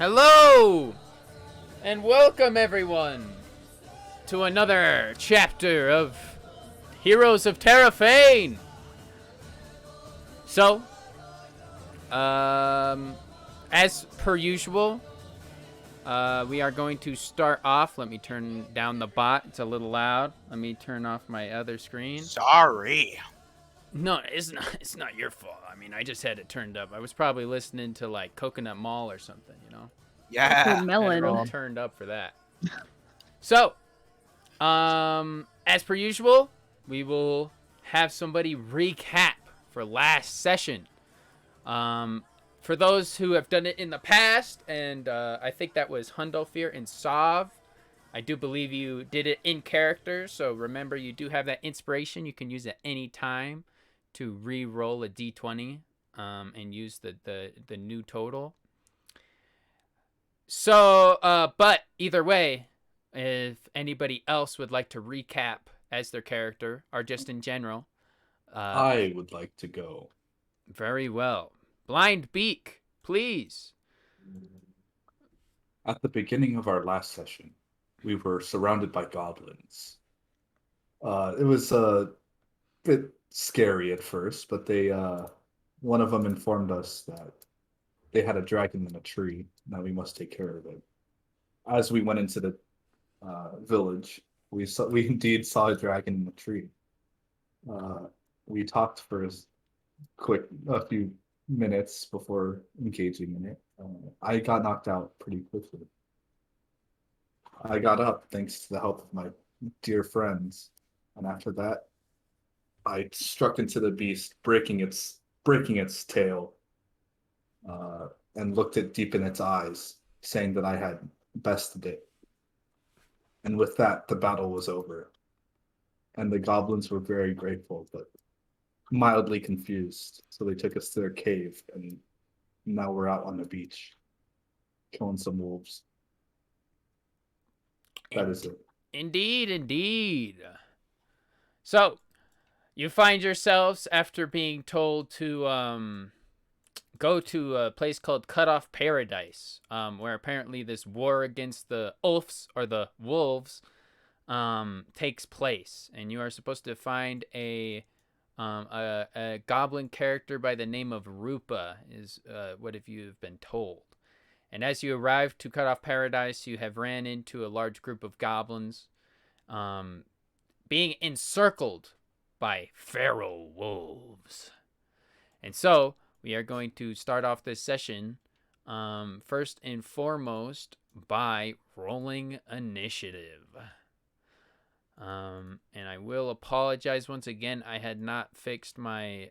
Hello, and welcome everyone to another chapter of Heroes of Terofane. So, as per usual, we are going to start off. Let me turn down the bot. It's a little loud. Let me turn off my other screen. Sorry. No, it's not. It's not your fault. I mean, I just had it turned up. I was probably listening to like Coconut Mall or something, you know. Yeah. Had it all turned up for that. So, as per usual, we will have somebody recap for last session. For those who have done it in the past, and I think that was Hundolfir and Sav. I do believe you did it in character, so remember you do have that inspiration. You can use it any time to re-roll a d20 and use the new total. So, but either way, if anybody else would like to recap as their character or just in general, I would like to go. Very well. Blind Beak, please. At the beginning of our last session, we were surrounded by goblins. It was a bit scary at first, but one of them informed us that they had a dragon in a tree. Now we must take care of it. As we went into the village, we indeed saw a dragon in the tree. We talked for a few minutes before engaging in it. I got knocked out pretty quickly. I got up thanks to the help of my dear friends, and after that, I struck into the beast, breaking its tail, and looked it deep in its eyes, saying that I had bested it. And with that, the battle was over. And the goblins were very grateful, but mildly confused. So they took us to their cave, and now we're out on the beach, killing some wolves. That is it. Indeed. So, you find yourselves after being told to go to a place called Cut Off Paradise, where apparently this war against the Ulfs or the wolves takes place, and you are supposed to find a goblin character by the name of Rupa is what have you been told. And as you arrive to Cut Off Paradise, you have ran into a large group of goblins being encircled by feral wolves. And so we are going to start off this session first and foremost by rolling initiative. And I will apologize once again. I had not fixed my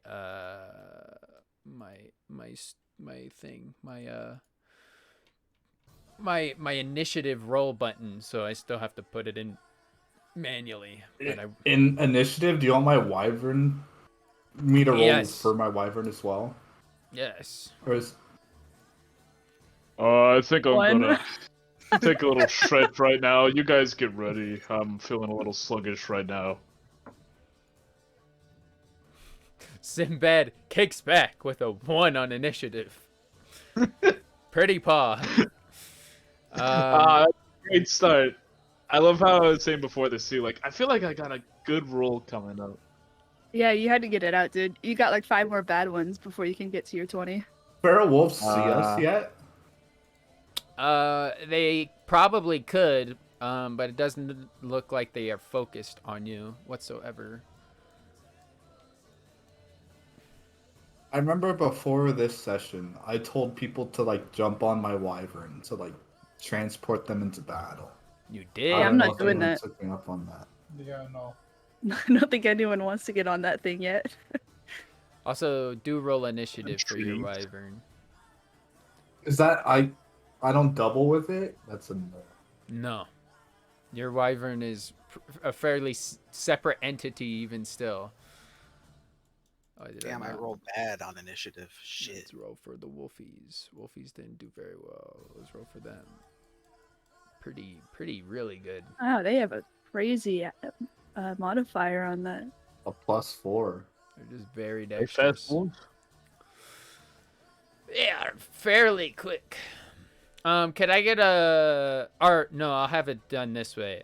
my initiative roll button, so I still have to put it in manually. But in initiative, do you want me to roll Yes. for my wyvern as well? Yes. Or is... I think I'm gonna take a little shred right now. You guys get ready. I'm feeling a little sluggish right now. Sinbad kicks back with a 1 on initiative. Pretty paw. Great start. I love how I was saying before this too. Like, I feel like I got a good roll coming up. Yeah, you had to get it out, dude. You got like 5 more bad ones before you can get to your 20. Feral wolves see us yet? They probably could, but it doesn't look like they are focused on you whatsoever. I remember before this session, I told people to like jump on my wyvern to like transport them into battle. You did? Yeah, I'm not doing that. Took me up on that. Yeah, no. I don't think anyone wants to get on that thing yet. Also, do roll initiative for your wyvern. Is that I don't double with it? That's a no. No. Your wyvern is a fairly separate entity even still. Oh, Damn, I rolled bad on initiative. Shit. Let's roll for the wolfies. Wolfies didn't do very well. Let's roll for them. Pretty really good. Wow, they have a crazy modifier on that. A +4. They're just very Hey, dexterous. fast wolves. They are fairly quick. Could I get a... Or, no, I'll have it done this way.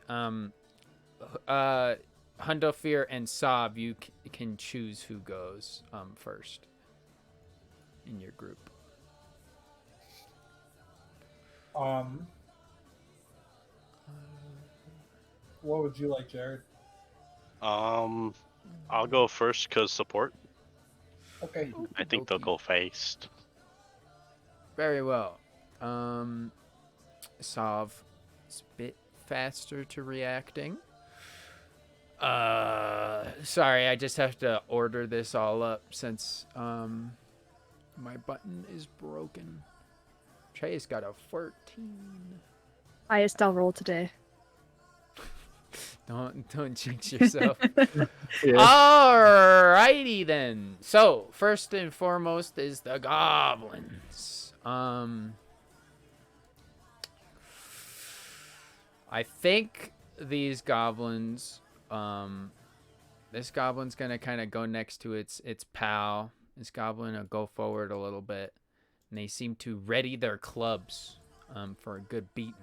Hundofir and Sob, you can choose who goes first in your group. What would you like, Jared? I'll go first because support. Okay. I think they'll go first. Very well. Sov is a bit faster to reacting. Sorry, I just have to order this all up since my button is broken. Trey's got a 14. Highest I'll roll today. Don't jinx yourself. Yeah. Alrighty then. So first and foremost is the goblins. I think these goblins. This goblin's gonna kind of go next to its pal. This goblin will go forward a little bit, and they seem to ready their clubs for a good beating.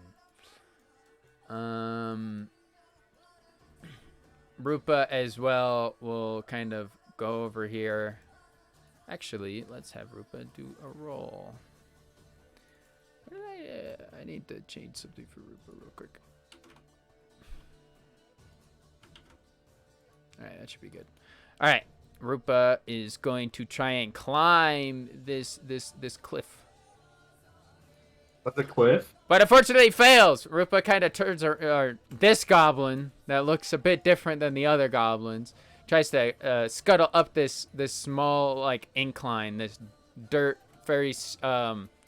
Rupa as well will kind of go over here. Actually, let's have Rupa do a roll. What did I need to change something for Rupa real quick. Alright, that should be good. Alright, Rupa is going to try and climb this cliff. But the cliff? But unfortunately fails. Rupa kind of turns this goblin that looks a bit different than the other goblins. Tries to scuttle up this small like incline, this dirt, very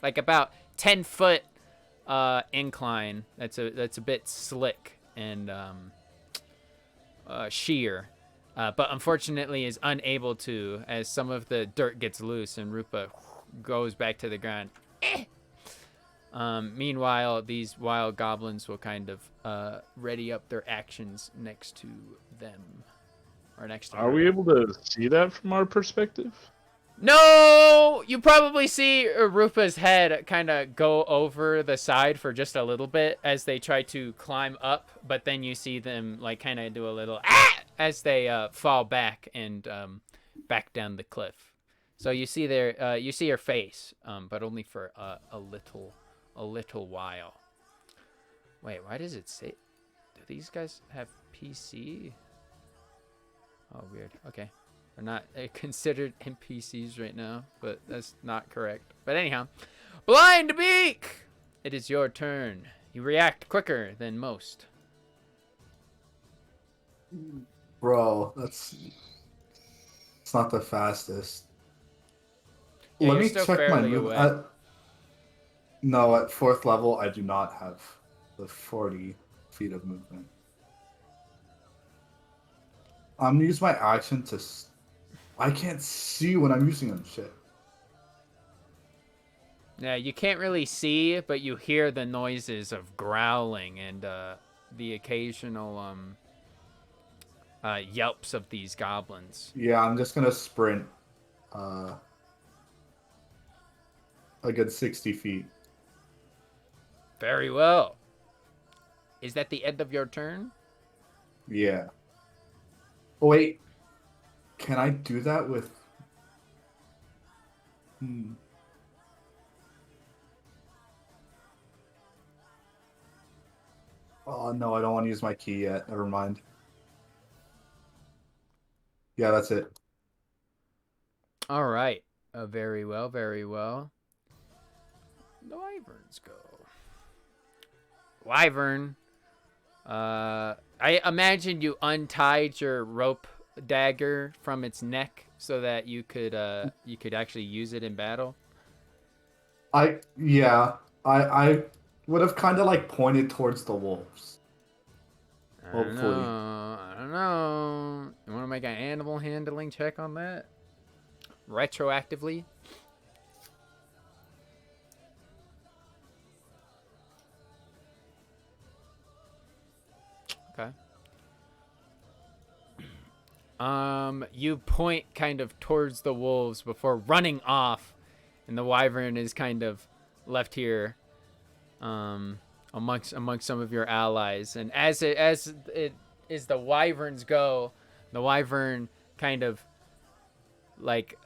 like about 10-foot incline. That's a bit slick and sheer. But unfortunately is unable to, as some of the dirt gets loose and Rupa goes back to the ground. Meanwhile, these wild goblins will kind of ready up their actions next to them. Or next to Are her. we able to see that from our perspective? No! You probably see Rupa's head kind of go over the side for just a little bit as they try to climb up, but then you see them like kind of do a little as they fall back and back down the cliff. So you see you see her face, but only for a little while. Wait, why does it say? Do these guys have PC? Oh, weird. Okay. They're not considered NPCs right now, but that's not correct. But anyhow, Blind Beak! It is your turn. You react quicker than most. Bro, it's not the fastest. Yeah, Let you're me still check my fairly move. away. No, at 4th level, I do not have the 40 feet of movement. I'm gonna use my action to. I can't see when I'm using them. Shit. Yeah, you can't really see, but you hear the noises of growling and the occasional yelps of these goblins. Yeah, I'm just gonna sprint. A good 60 feet. Very well. Is that the end of your turn? Yeah. Oh, wait. Can I do that with... Oh, no, I don't want to use my key yet. Never mind. Yeah, that's it. All right. Very well, very well. The Wyverns go. Wyvern. I imagine you untied your rope dagger from its neck so that you could actually use it in battle. I would have kind of like pointed towards the wolves. Hopefully. I don't know. You want to make an animal handling check on that? Retroactively? Okay. You point kind of towards the wolves before running off, and the wyvern is kind of left here. amongst some of your allies. And as it is the wyverns go, the wyvern kind of like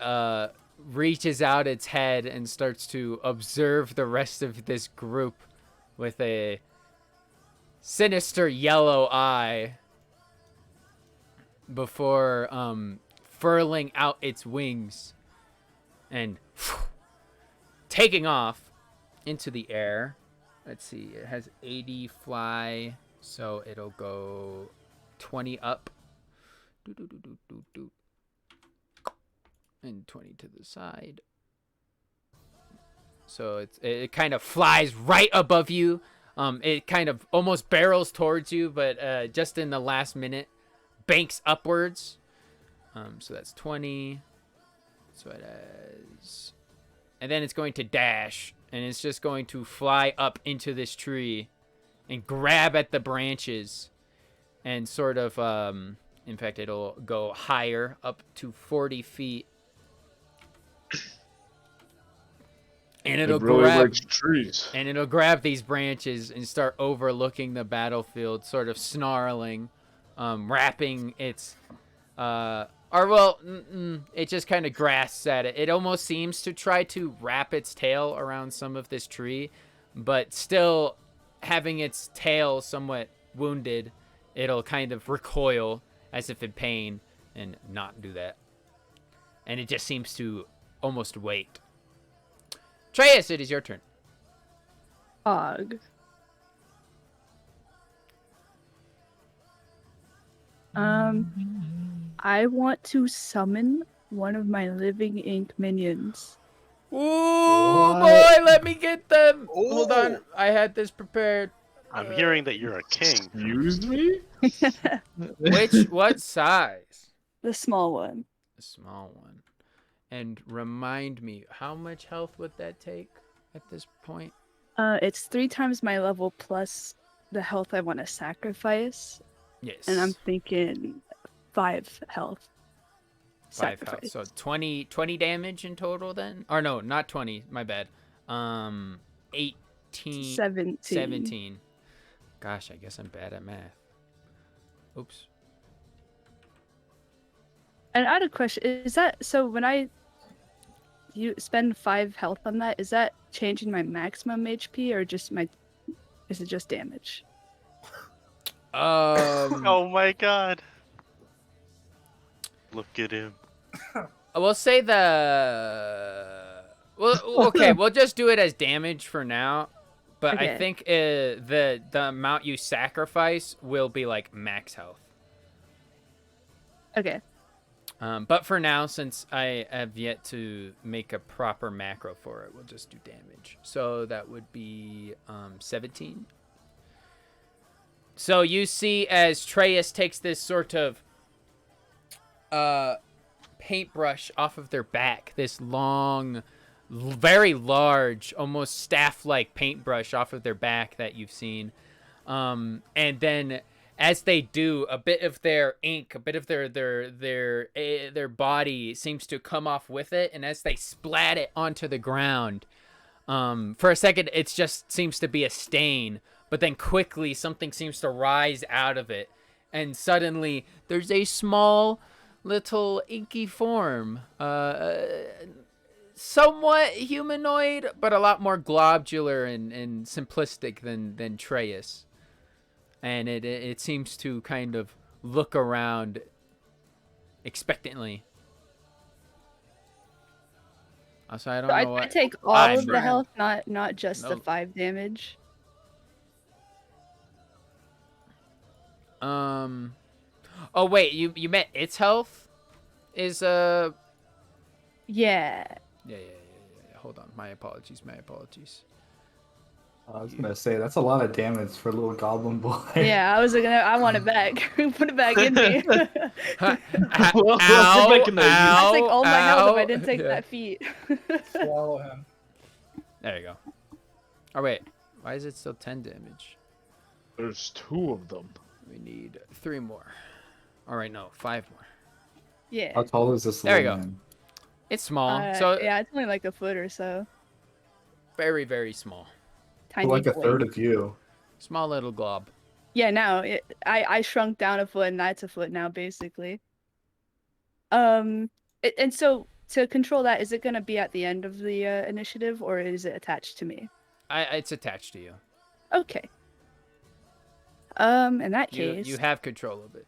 reaches out its head and starts to observe the rest of this group with a sinister yellow eye before furling out its wings and taking off into the air. Let's see, it has 80 fly, so it'll go 20 up. And 20 to the side. So it kind of flies right above you. It kind of almost barrels towards you, but just in the last minute, banks upwards. So that's 20. So it has... And then it's going to dash, and it's just going to fly up into this tree and grab at the branches and sort of... in fact, it'll go higher, up to 40 feet. And it'll likes trees. And it'll grab these branches and start overlooking the battlefield, sort of snarling, wrapping its, it just kind of grasps at it. It almost seems to try to wrap its tail around some of this tree, but still having its tail somewhat wounded, it'll kind of recoil as if in pain and not do that. And it just seems to almost wait. Atreus, it is your turn. Og. I want to summon one of my living ink minions. Ooh, boy, let me get them. Hold on, I had this prepared. I'm hearing that you're a king. Excuse me? What size? The small one. A small one. And remind me, how much health would that take at this point? It's 3 times my level plus the health I want to sacrifice. Yes. And I'm thinking 5 health. 5 health. So 20 damage in total then? Or no, not 20. My bad. 18. 17. Gosh, I guess I'm bad at math. Oops. And I had a question. Is that so when you spend 5 health on that, is that changing my maximum HP or just is it just damage? Oh my god. Look at him. We'll say okay, we'll just do it as damage for now. But Okay. I think the amount you sacrifice will be like max health. Okay. But for now, since I have yet to make a proper macro for it, we'll just do damage. So that would be 17. So you see as Atreus takes this sort of paintbrush off of their back, this long, very large, almost staff-like paintbrush off of their back that you've seen. And then as they do, a bit of their ink, a bit of their body seems to come off with it, and as they splat it onto the ground, for a second it just seems to be a stain, but then quickly something seems to rise out of it, and suddenly there's a small little inky form, somewhat humanoid, but a lot more globular and simplistic than Atreus. And it seems to kind of look around expectantly. Also, I don't know what... I take all of the health, not just the 5 damage. Oh wait, you meant its health is Yeah. Yeah. Hold on, my apologies. I was gonna say that's a lot of damage for a little goblin boy. Yeah, I want it back. Put it back in me. Ow, making that That's like all my health if I ow. didn't take Yeah. that feat. Swallow him. There you go. Oh wait, why is it still 10 damage? There's 2 of them. We need 3 more. All right, no, 5 more. Yeah. How tall is this There you little go. man? It's small, so Yeah, it's only like a foot or so. very, very small. tiny like a boy. third of you. Small little glob. Yeah, now I shrunk down a foot, and that's a foot now, basically. And so to control that, is it gonna be at the end of the initiative, or is it attached to me? It's attached to you. Okay. In that case, You have control of it.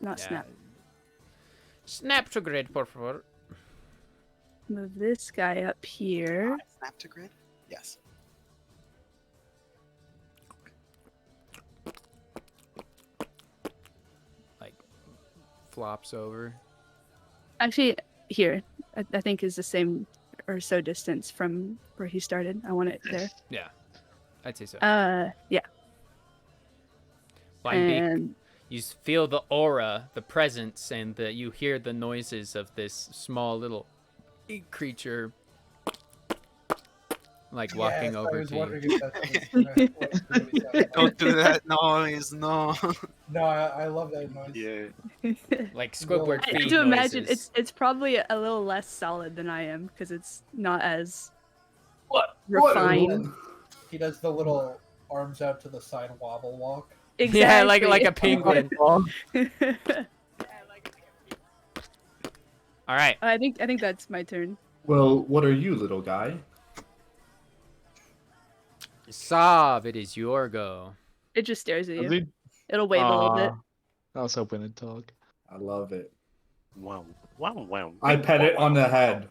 not snap. Snap to grid, por favor. Move this guy up here. Snap to grid? Yes. Like, flops over. Actually, here, I think is the same or so distance from where he started. I want it there. Yeah, I'd say so. Yeah. Flying beak. And You feel the aura, the presence, and you hear the noises of this small little creature, like walking over to you. Don't do that noise, no. No, I love that noise. Yeah. Like Squidward I feed do imagine noises. it's probably a little less solid than I am because it's not as What? refined. He does the little arms out to the side wobble walk. Exactly. Yeah, like a penguin. All right. I think that's my turn. Well, what are you, little guy? Sav, it is your go. It just stares at Does you. he- It'll wave a little bit. I was hoping to talk. I love it. Wow. Wow. Wow. I pet it on the head.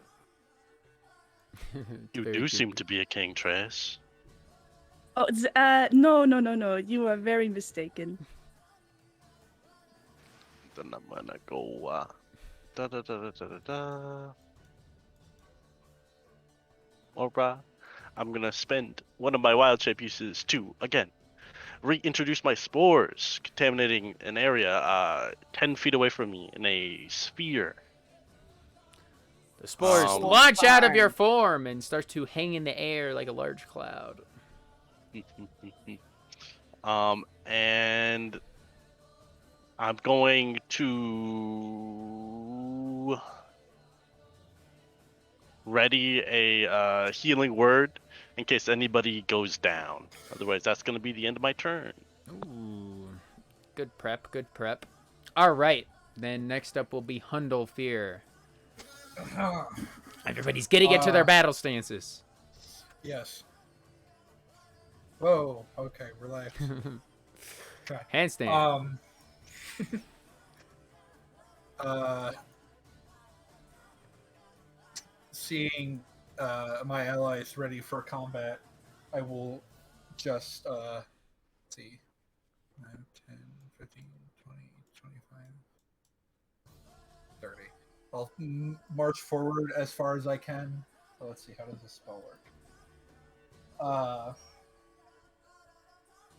You Very do seem creepy. to be a king, Trace. Oh, no. You are very mistaken. Then I'm gonna go. Da da da da da da da. Alright. I'm gonna spend one of my wild shape uses to again reintroduce my spores, contaminating an area 10 feet away from me in a sphere. The spores Um, launch out of your form and start to hang in the air like a large cloud. And I'm going to ready a healing word in case anybody goes down. Otherwise, that's going to be the end of my turn. Ooh. Good prep, good prep. All right. Then next up will be Hundlefear. Everybody's getting into their battle stances. Yes. Whoa. Okay, relax. Okay. Handstand. Seeing my allies ready for combat, I will just let's see, 9, 10, 15, 20, 25, 30. I'll march forward as far as I can. Oh, let's see, how does this spell work?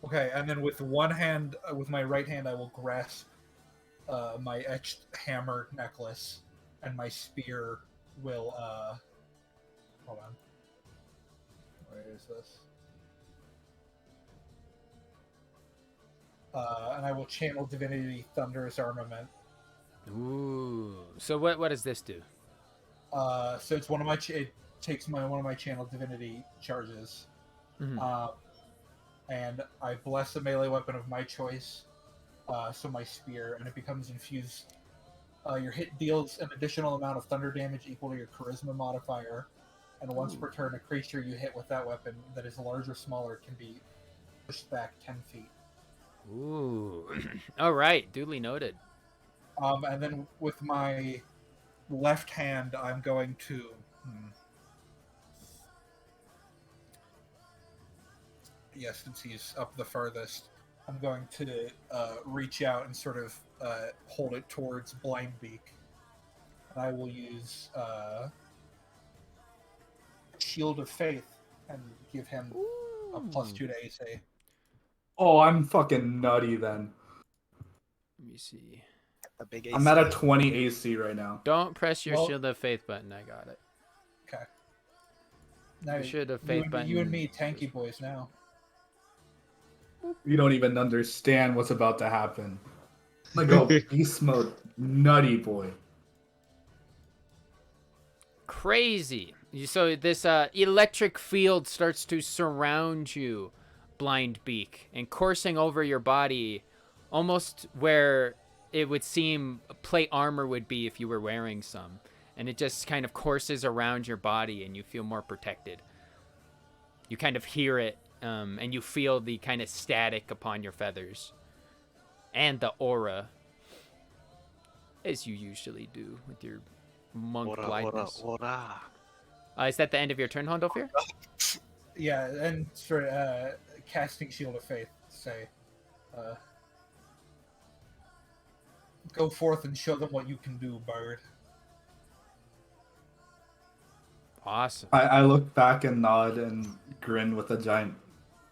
Okay, and then with one hand, with my right hand, I will grasp my etched hammer necklace, and my spear will, hold on. Where is this? And I will channel Divinity Thunder's Armament. Ooh. So what does this do? So it's one of my, it takes one of my channel Divinity charges. Mhm. And I bless a melee weapon of my choice, so my spear, and it becomes infused. Your hit deals an additional amount of thunder damage equal to your charisma modifier, and once per turn, a creature you hit with that weapon that is large or smaller can be pushed back 10 feet. Ooh. All right. Duly noted. And then with my left hand, I'm going to... Yes, since he's up the farthest, I'm going to reach out and sort of hold it towards Blindbeak. And I will use Shield of Faith and give him a +2 to AC. Oh, I'm fucking nutty then. Let me see. A big AC. I'm at a 20 AC right now. Don't press your Well- Shield of Faith button. I got it. Okay. Now, You should have you faith and, button. you and me, tanky boys now. You don't even understand what's about to happen. I'm gonna go beast mode, nutty boy. Crazy. So this electric field starts to surround you, Blind Beak, and coursing over your body, almost where it would seem plate armor would be if you were wearing some. And it just kind of courses around your body, and you feel more protected. You kind of hear it, and you feel the kind of static upon your feathers. And the aura. As you usually do with your monk blindness. Is that the end of your turn, Hondofir? Yeah, and for casting Shield of Faith, say, go forth and show them what you can do, Bard. Awesome. I look back and nod and grin with a giant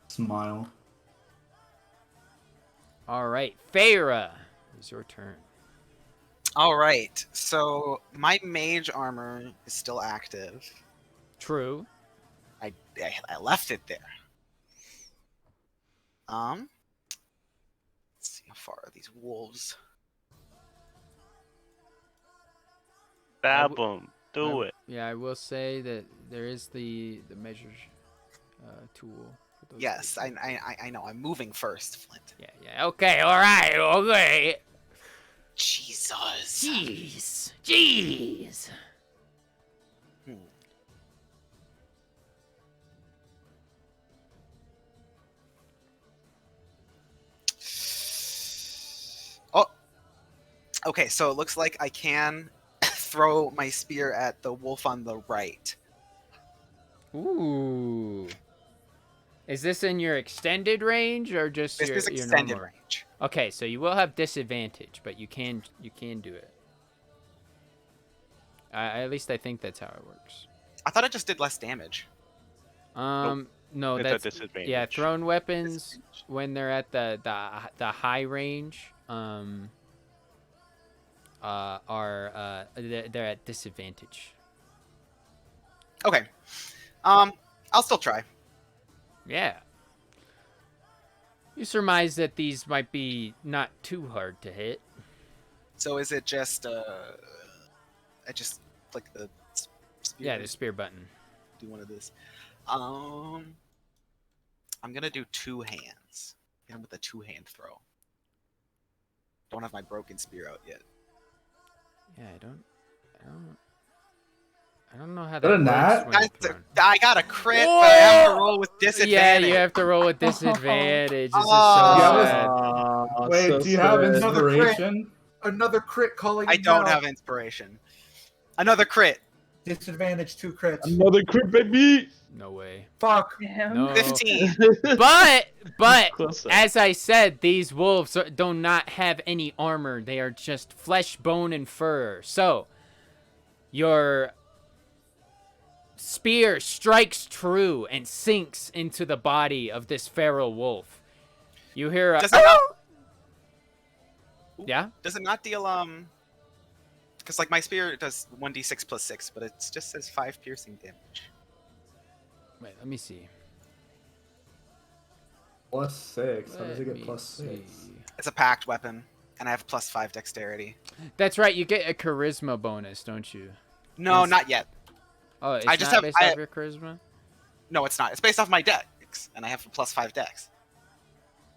smile. All right, Feyre, it's your turn. All right. So my mage armor is still active. True. I left it there. Let's see how far are these wolves. Stab them. Do it. Yeah, I will say that there is the measure tool. For those Yes, things. I know. I'm moving first, Flint. Yeah. Okay. All right. Okay. Jesus. Jeez. Hmm. Oh. Okay, so it looks like I can throw my spear at the wolf on the right. Ooh. Is this in your extended range or just This your is extended normal? range. Okay, so you will have disadvantage, but you can do it. At least I think that's how it works. I thought it just did less damage. No, It's a that's disadvantage. yeah. Thrown weapons when they're at the high range, are they're at disadvantage. Okay. I'll still try. Yeah. You surmise that these might be not too hard to hit. So is it just I just click the spear? Yeah, the spear button. Do one of this. I'm gonna do two hands. Hit him with a two-hand throw. Don't have my broken spear out yet. Yeah, I don't know how That a that nat? works when you're thrown. I got a crit, but I have to roll with Yeah, disadvantage. you have to roll with disadvantage. This is so Oh. sad. Wait, do you have sad. inspiration? Another crit calling. I you don't down. have inspiration. Another crit. Disadvantage 2 crits. Another crit, baby. No way. Fuck. Damn. No. 15. But Closer. as I said, these wolves do not have any armor. They are just flesh, bone, and fur. So your spear strikes true and sinks into the body of this feral wolf. You hear a Does it not, yeah? does it not deal because like my spear does 1d6 plus 6, but it just says 5 piercing damage. Wait, let me see. +6. How does Let it me get +6? see. It's a packed weapon, and I have plus 5 dexterity. That's right. You get a charisma bonus, don't you? No, Is- not yet. Oh, it's I just not have- based I- off your charisma? No, it's not. It's based off my dex, and I have a plus 5 dex.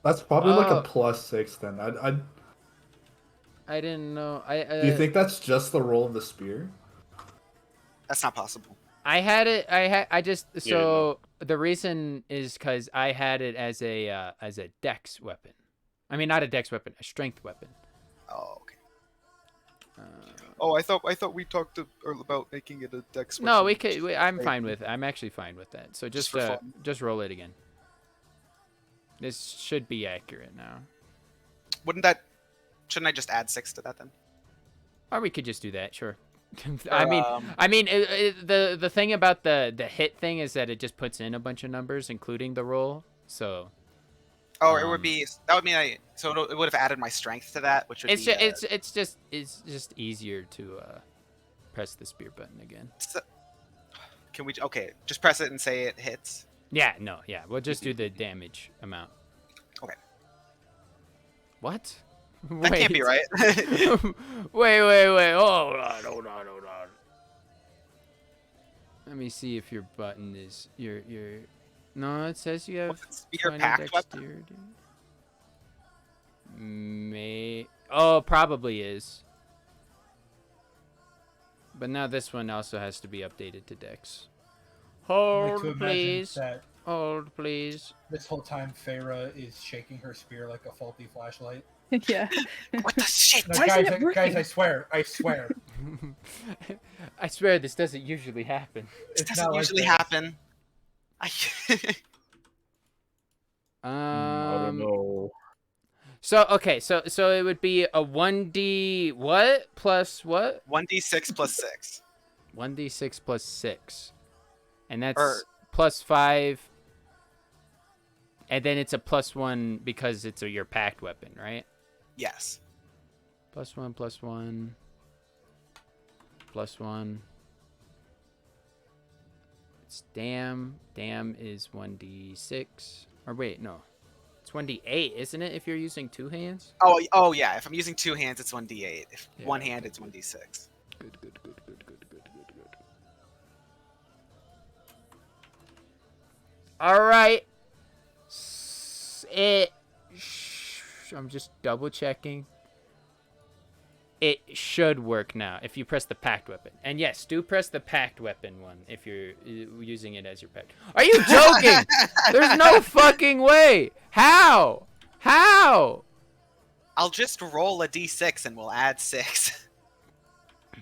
That's probably like Oh. a +6 then. I didn't know. Do you think that's just the roll of the spear? That's not possible. I had it. I just Yeah, so the reason is because I had it as a dex weapon. I mean, not a dex weapon, a strength weapon. Oh, okay. Uh, Oh, I thought we talked about making it a dex. no, we could. I'm fine with. I'm actually fine with that. So Just just for fun. just roll it again. This should be accurate now, Shouldn't I just add 6 to that then? or we could just do that. Sure. Or, I mean, the thing about the hit thing is that it just puts in a bunch of numbers, including the roll. So Oh, it would be that would mean it would have added my strength to that, which would it's be. it's just easier to press the spear button again. Can we? Okay, just press it and say it hits. Yeah, no, yeah, we'll just do the damage amount. Okay. What? That can't be right. wait. Hold on. Let me see if your button is your. No, it says you have Spear 20 packed weapon? dexterity. Oh, probably is. But now this one also has to be updated to dex. I like to Hold, imagine please. that Hold, please. this whole time Feyre is shaking her spear like a faulty flashlight. Yeah. What the shit? No, Why isn't it guys, working? I swear. I swear this doesn't usually happen. This It's doesn't not like usually this. happen. I don't know. So okay, so it would be a 1d what plus what? 1d6 plus 6. 1d6 plus 6. And that's Or- plus 5. And then it's a plus 1 because it's your packed weapon, right? Yes. Plus 1 plus 1 plus 1. It's damn is 1d6. Or wait, no. It's 1d8, isn't it, if you're using 2 hands? Oh yeah. If I'm using 2 hands, it's 1d8. If Yeah, one okay. hand, it's 1d6. Good. All right. I'm just double checking. It should work now if you press the packed weapon. And yes, do press the packed weapon one if you're using it as your packed. Are you joking? There's no fucking way. How? I'll just roll a d6 and we'll add 6. It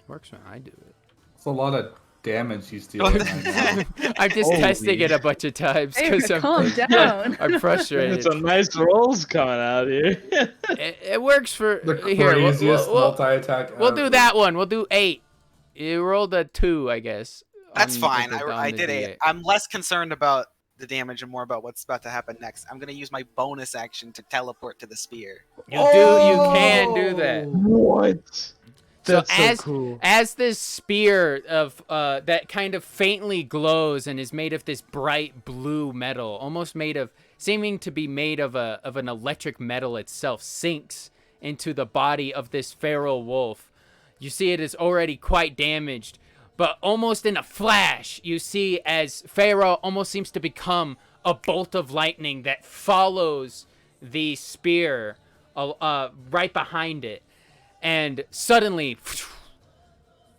works when I do it. It's a lot of damage he's dealing right now. I'm just Holy. testing it a bunch of times because Feyre, calm down. I'm frustrated. Some nice rolls coming out here. It works for The here. craziest multi-attack We'll do ever. that one. We'll do 8. You rolled a 2, I guess. That's on fine. the- I on the did D8. 8. I'm less concerned about the damage and more about what's about to happen next. I'm gonna use my bonus action to teleport to the spear. You can do that. What? So That's so cool. as this spear of that kind of faintly glows and is made of this bright blue metal, almost seeming to be made of an electric metal itself, sinks into the body of this feral wolf. You see it is already quite damaged, but almost in a flash, you see as Pharaoh almost seems to become a bolt of lightning that follows the spear right behind it. And suddenly,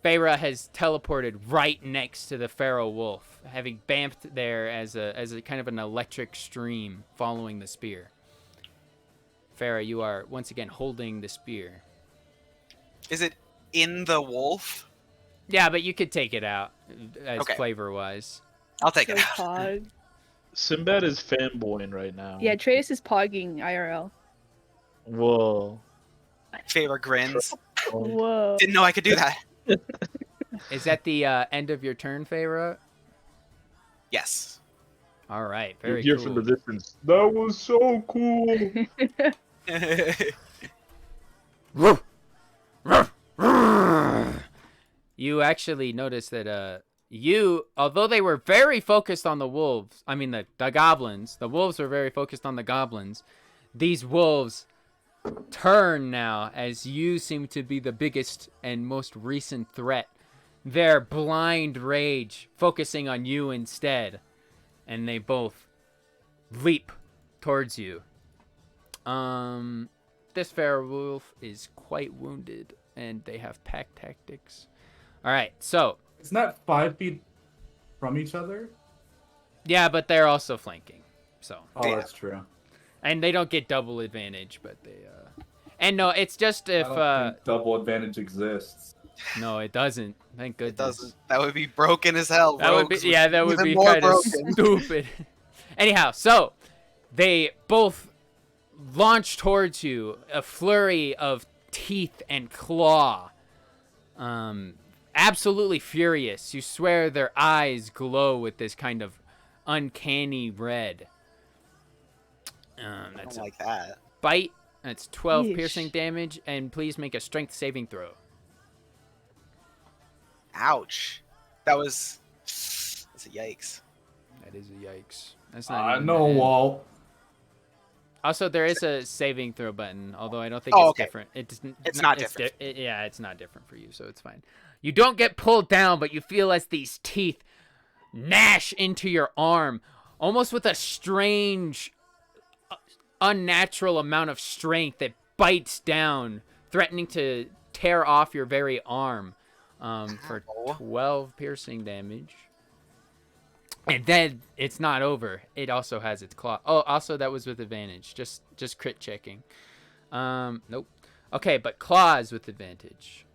Feyre has teleported right next to the feral wolf, having bamfed there as a kind of an electric stream following the spear. Feyre, you are once again holding the spear. Is it in the wolf? Yeah, but you could take it out as Okay. flavor-wise. I'll take So it. pog. Sinbad is fanboying right now. Yeah, Trace is pogging IRL. Whoa. Favor grins. Whoa. Didn't know I could do that. Is that the end of your turn, Feyre? Yes. All right, You very hear cool. from the distance. That was so cool. You actually notice that although they were very focused on the wolves, I mean the goblins, the wolves were very focused on the goblins. These wolves turn now as you seem to be the biggest and most recent threat. Their blind rage focusing on you instead, and they both leap towards you. This feral wolf is quite wounded, and they have pack tactics. All right, so Isn't that 5 feet from each other? yeah, but they're also flanking. So, Oh, Yeah. that's true. and they don't get double advantage, but they. And no, it's just if I don't think double advantage exists. no, it doesn't. Thank It goodness. doesn't. That would be broken as hell. That would be Rogues that would even be more kind of broken. stupid. Anyhow, so they both launch towards you, a flurry of teeth and claw. Absolutely furious. You swear their eyes glow with this kind of uncanny red. I That's don't a like that. bite. That's 12 Yeesh. piercing damage, and please make a strength saving throw. Ouch. That's a yikes. That is a yikes. That's not even No, the end. Walt. Also, there is a saving throw button, although I don't think Oh, it's okay. different. It's not different. Yeah, it's not different for you, so it's fine. You don't get pulled down, but you feel as these teeth gnash into your arm, almost with a strange, unnatural amount of strength that bites down, threatening to tear off your very arm for 12 piercing damage. And then it's not over. It also has its claw. Oh, also that was with advantage. Just crit checking. Nope. Okay, but claws with advantage.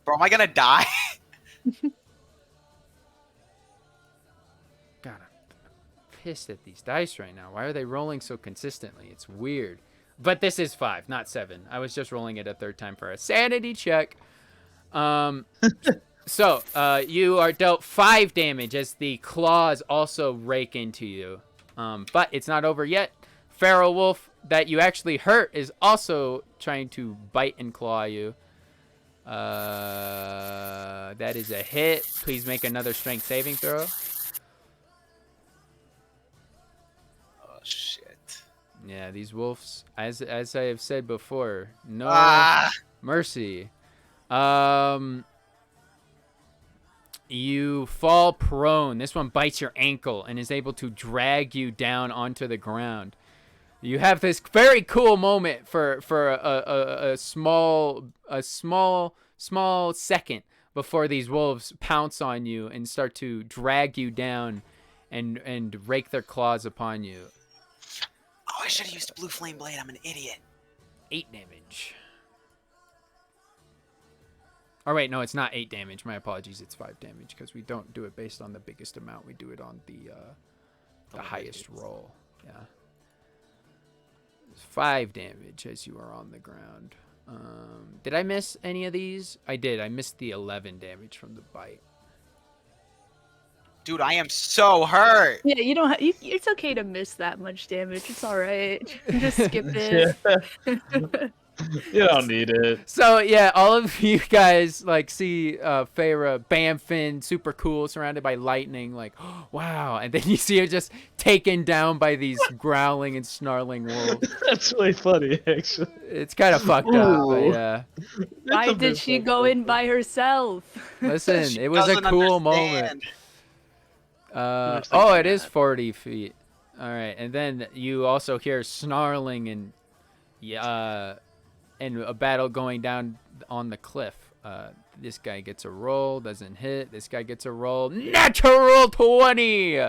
Bro, am I gonna die? God, I'm pissed at these dice right now. Why are they rolling so consistently? It's weird. But this is 5, not 7. I was just rolling it a third time for a sanity check. So, you are dealt 5 damage as the claws also rake into you. But it's not over yet. Feral Wolf that you actually hurt is also trying to bite and claw you. That is a hit. Please make another strength saving throw. Oh shit. Yeah, these wolves, as I have said before, no mercy. You fall prone. This one bites your ankle and is able to drag you down onto the ground. You have this very cool moment for a small second before these wolves pounce on you and start to drag you down and rake their claws upon you. Oh, I should have used Blue Flame Blade. I'm an idiot. 8 damage. Oh wait, no, it's not 8 damage. My apologies. It's 5 damage because we don't do it based on the biggest amount. We do it on the highest roll. Yeah. 5 damage as you are on the ground. Did I miss any of these? I did. I missed the 11 damage from the bite. Dude, I am so hurt. Yeah, you don't. It's okay to miss that much damage. It's all right. Just skip it. You don't need it. So yeah, all of you guys like see Feyre, Bamfin, super cool, surrounded by lightning, like oh, wow, and then you see her just taken down by these growling and snarling wolves. That's really funny, actually. It's kind of fucked up, but yeah. Why did she go in by herself? Listen, She it was a doesn't cool understand. moment. thinking Oh, it is that. 40 feet. All right, and then you also hear snarling and and a battle going down on the cliff. This guy gets a roll, doesn't hit. This guy gets a roll. Natural 20!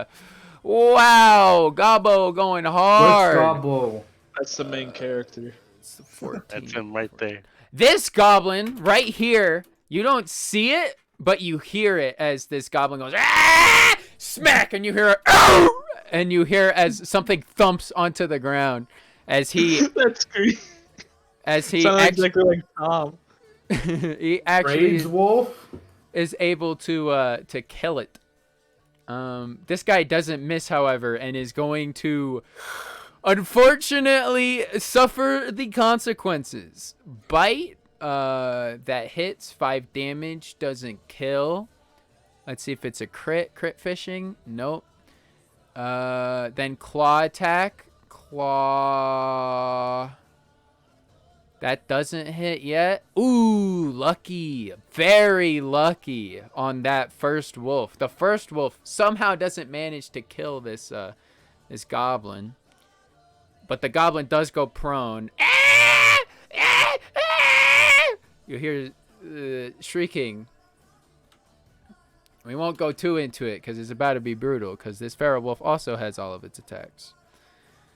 Wow, Gobbo going hard. Where's Gobbo? That's the main character. It's 14. That's him right there. This goblin right here, you don't see it, but you hear it as this goblin goes, ah! Smack, and you hear, oh! And you hear as something thumps onto the ground as he... That's creepy. As he Sounds actually, exactly like Tom. he actually Rage Wolf? is able to kill it. This guy doesn't miss, however, and is going to unfortunately suffer the consequences. Bite that hits 5 damage, doesn't kill. Let's see if it's a crit fishing. Nope. Then claw attack. Claw. That doesn't hit yet. Ooh, lucky. Very lucky on that first wolf. The first wolf somehow doesn't manage to kill this this goblin. But the goblin does go prone. You hear shrieking. We won't go too into it because it's about to be brutal because this feral wolf also has all of its attacks.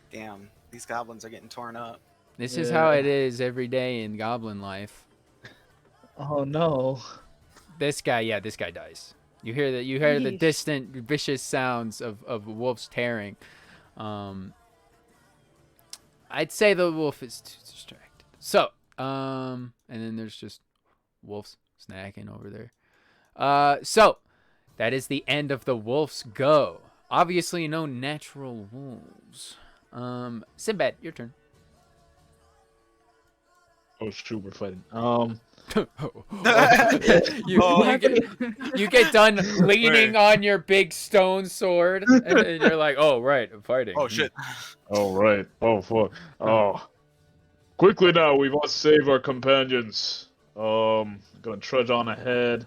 Damn, these goblins are getting torn up. This is how it is every day in goblin life. Oh no. This guy dies. You hear the Yeesh. distant vicious sounds of wolves tearing. I'd say the wolf is too distracted. So, and then there's just wolves snacking over there. So that is the end of the wolf's go. Obviously no natural wolves. Sinbad, your turn. Oh shoot, we're fighting. you get done leaning on your big stone sword, and you're like, "Oh right, I'm fighting." Oh shit. All right. Oh fuck. Oh, quickly now, we must save our companions. Gonna trudge on ahead.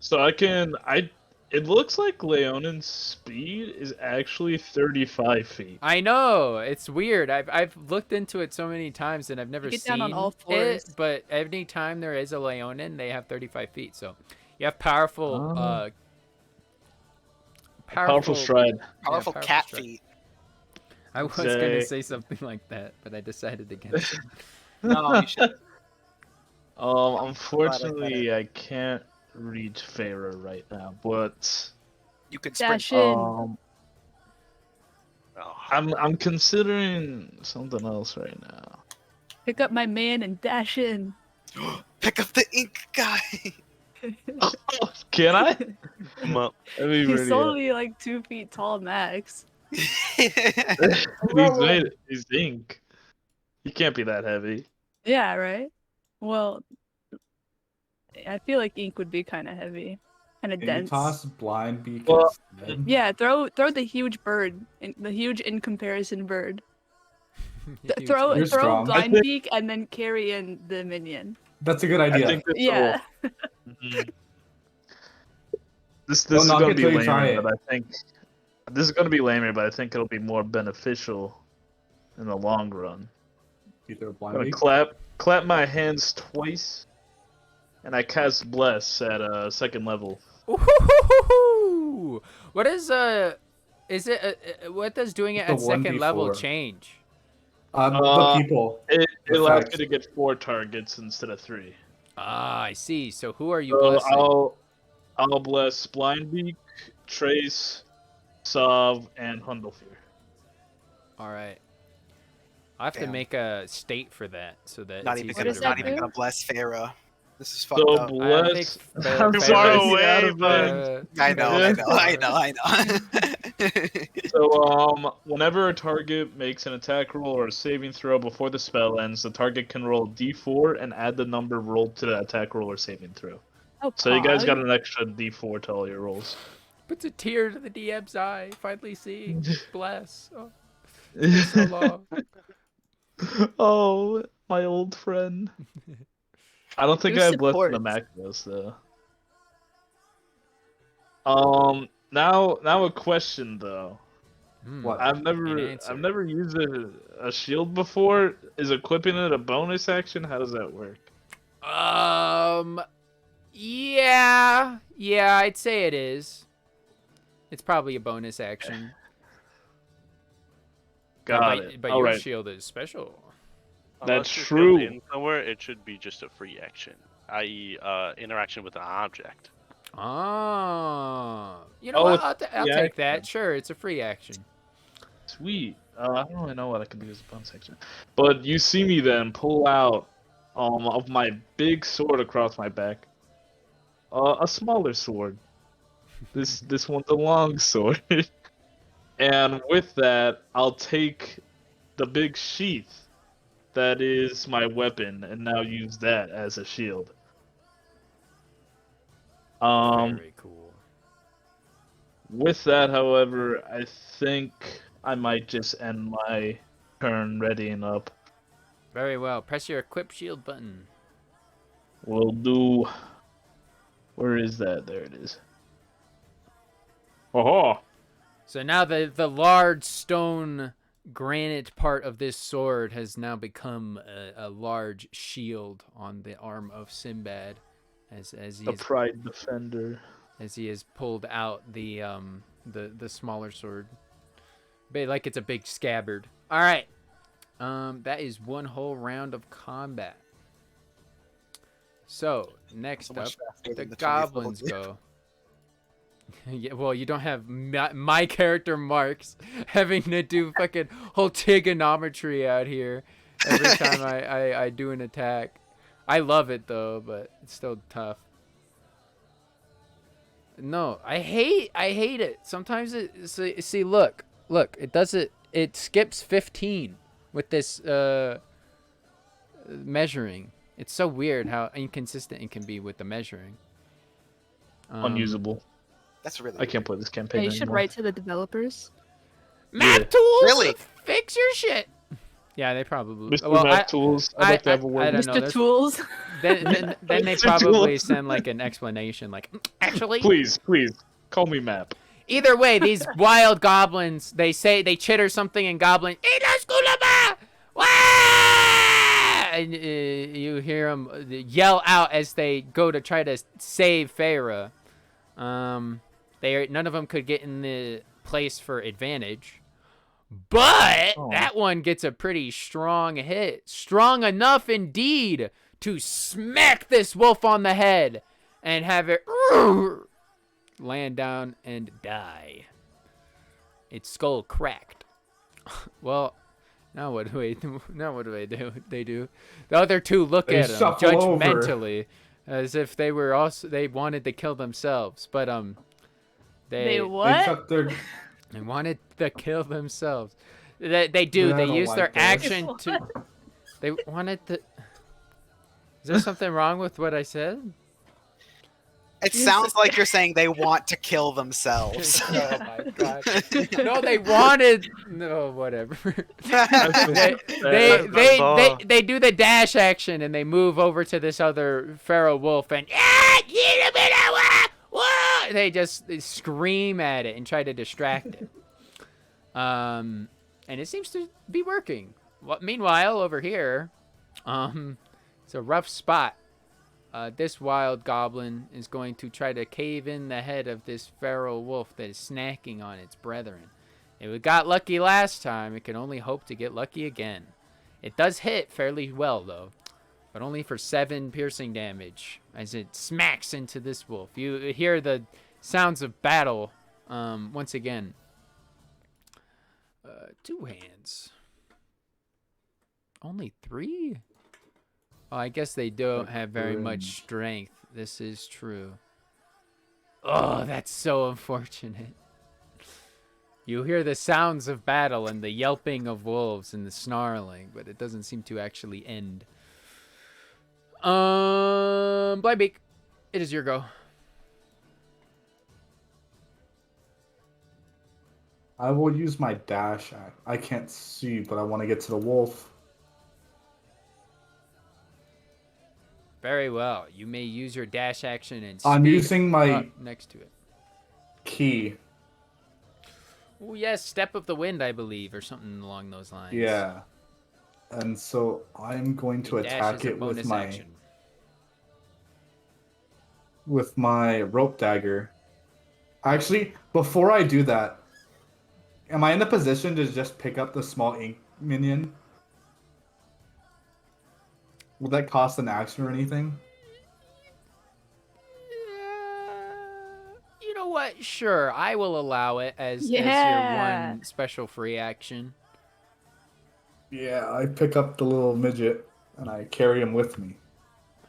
So it looks like Leonen's speed is actually 35 feet. I know, it's weird. I've looked into it so many times and I've never Get seen down on all it. fours. But any time there is a Leonin, they have 35 feet. So you have powerful, Oh. Powerful stride. Powerful powerful cat strike. feet. I was gonna say something like that, but I decided against it. No, you should. Unfortunately, I can't reach Farah right now, but You could sprint. Dash in. Oh, I'm considering something else right now. Pick up my man and dash in. Pick up the ink guy. Can I? well, That'd be He's pretty. only like 2 feet tall max. He's ink. He can't be that heavy. Yeah, right? Well, I feel like ink would be kind of heavy. Kind of Can you dense. toss blind beak Well, instead? Yeah, throw the huge bird. The huge in comparison bird. Huge Throw You're strong. blind think- beak and then carry in the minion. That's a good I idea. think this Yeah. Mhm. This Don't is knock gonna it be till you try lamer, it. but I think this is gonna be lamer, but I think it'll be more beneficial in the long run. You throw I'm blind gonna beak. clap my hands twice, and I cast Bless at second level. Ooh, what is what does doing it It's a at second level 1d4. change? The people. It The allows facts. you to get 4 targets instead of 3. Ah, I see. So who are you So blessing? I'll bless Blindbeak, Trace, Sov, and Hundlefear. All right. I have to Damn. make a state for that so that Not it's even easier gonna, does to that not even do? gonna bless Farah. This is fucked So up. I don't think bless. I'm Farah far is, away, uh, I know, Farah- I know. So whenever a target makes an attack roll or a saving throw before the spell ends, the target can roll D4 and add the number rolled to the attack roll or saving throw. Oh, So you guys Pog. got an extra D4 to all your rolls. Puts a tear to the DM's eye, finally seeing Bless. Oh, it's so long. Oh, my old friend. I don't think Who I have blessed the supports? Macros though. Now a question though. What? I've An answer. never used a shield before. Is equipping it a bonus action? How does that work? Yeah, I'd say it is. It's probably a bonus action. Got it. But All your right. shield is special. unless That's you're true. filled in somewhere, it should be just a free action, i.e., interaction with an object. Oh, you know Oh, what? it's I'll free take that. action. Sure, it's a free action. Sweet. I don't really know what I can do as a bonus action. But you see me then pull out of my big sword across my back. A smaller sword. This one's a long sword. And with that, I'll take the big sheath that is my weapon and now use that as a shield. Very cool. With that, however, I think I might just end my turn readying up. Very well. Press your equip shield button. We'll do. Where is that? There it is. Oh, So now the large stone granite part of this sword has now become a large shield on the arm of Sinbad, as the Pride Defender. he has pulled out the smaller sword, but like it's a big scabbard. All right, that is one whole round of combat. So next So up, much faster the than 20th goblins level. go. Yeah, well, you don't have my character Marks having to do fucking whole trigonometry out here every time I do an attack. I love it though, but it's still tough. No, I hate it. Sometimes see look, it does it skips 15 with this measuring. It's so weird how inconsistent it can be with the measuring. Unusable. That's really I can't play this campaign Yeah, you should anymore. write to the developers. Map Yeah. tools. Really? Fix your shit. Yeah, they probably. Mr. Well, Map Tools, I'd like to have a I word. don't know. Mr. there's- Tools. Then they Mr. probably Tools. send like an explanation, like actually. Please, call me Map. Either way, these wild goblins, they chitter something in goblin. And you hear them yell out as they go to try to save Farah. None of them could get in the place for advantage, but that one gets a pretty strong hit, strong enough indeed to smack this wolf on the head and have it land down and die. Its skull cracked. Well, now what do they do? They do. The other two look They at him shuffle over. judgmentally, as if they wanted to kill themselves. But They They what? chuck their. they wanted to kill themselves. They do. Yeah, I They don't use their like this. action to. They wanted to. Is there something wrong with what I said? It sounds like you're saying they want to kill themselves. Oh my god. No, they wanted. No, whatever. They do the dash action and they move over to this other feral wolf and they scream at it and try to distract it. And it seems to be working. Meanwhile, over here, it's a rough spot. This wild goblin is going to try to cave in the head of this feral wolf that is snacking on its brethren. If it got lucky last time, it can only hope to get lucky again. It does hit fairly well, though, but only for 7 piercing damage as it smacks into this wolf. You hear the sounds of battle once again. 2 hands. Only 3? Oh, I guess they don't have very much strength. This is true. Oh, that's so unfortunate. You hear the sounds of battle and the yelping of wolves and the snarling, but it doesn't seem to actually end. Blindbeak, it is your go. I will use my dash. I can't see, but I want to get to the wolf. Very well. You may use your dash action and I'm speed using my up next to it. key. Oh yes, Step of the Wind, I believe, or something along those lines. Yeah. And so I'm going to Dash attack is a it with bonus my action. rope dagger. Actually, before I do that, am I in a position to just pick up the small ink minion? Will that cost an action or anything? You know what? Sure, I will allow it as your Yeah. one special free action. Yeah, I pick up the little midget and I carry him with me.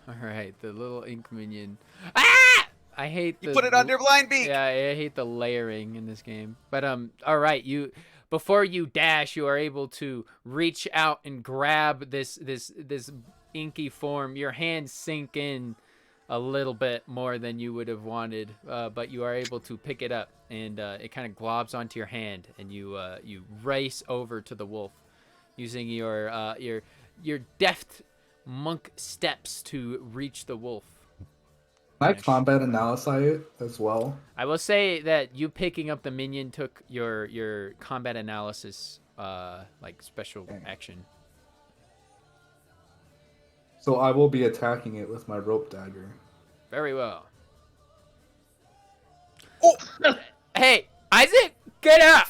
All right, the little ink minion. Ah! I hate You put it under Blindbeak. Yeah, I hate the layering in this game. But all right, before you dash, you are able to reach out and grab this inky form. Your hands sink in a little bit more than you would have wanted, but you are able to pick it up, and it kind of globs onto your hand, and you race over to the wolf, using your deft monk steps to reach the wolf. Can I Nice. combat analyze it as well? I will say that you picking up the minion took your combat analysis like special action. So I will be attacking it with my rope dagger. Very well. Oh! Hey, Isaac, get out!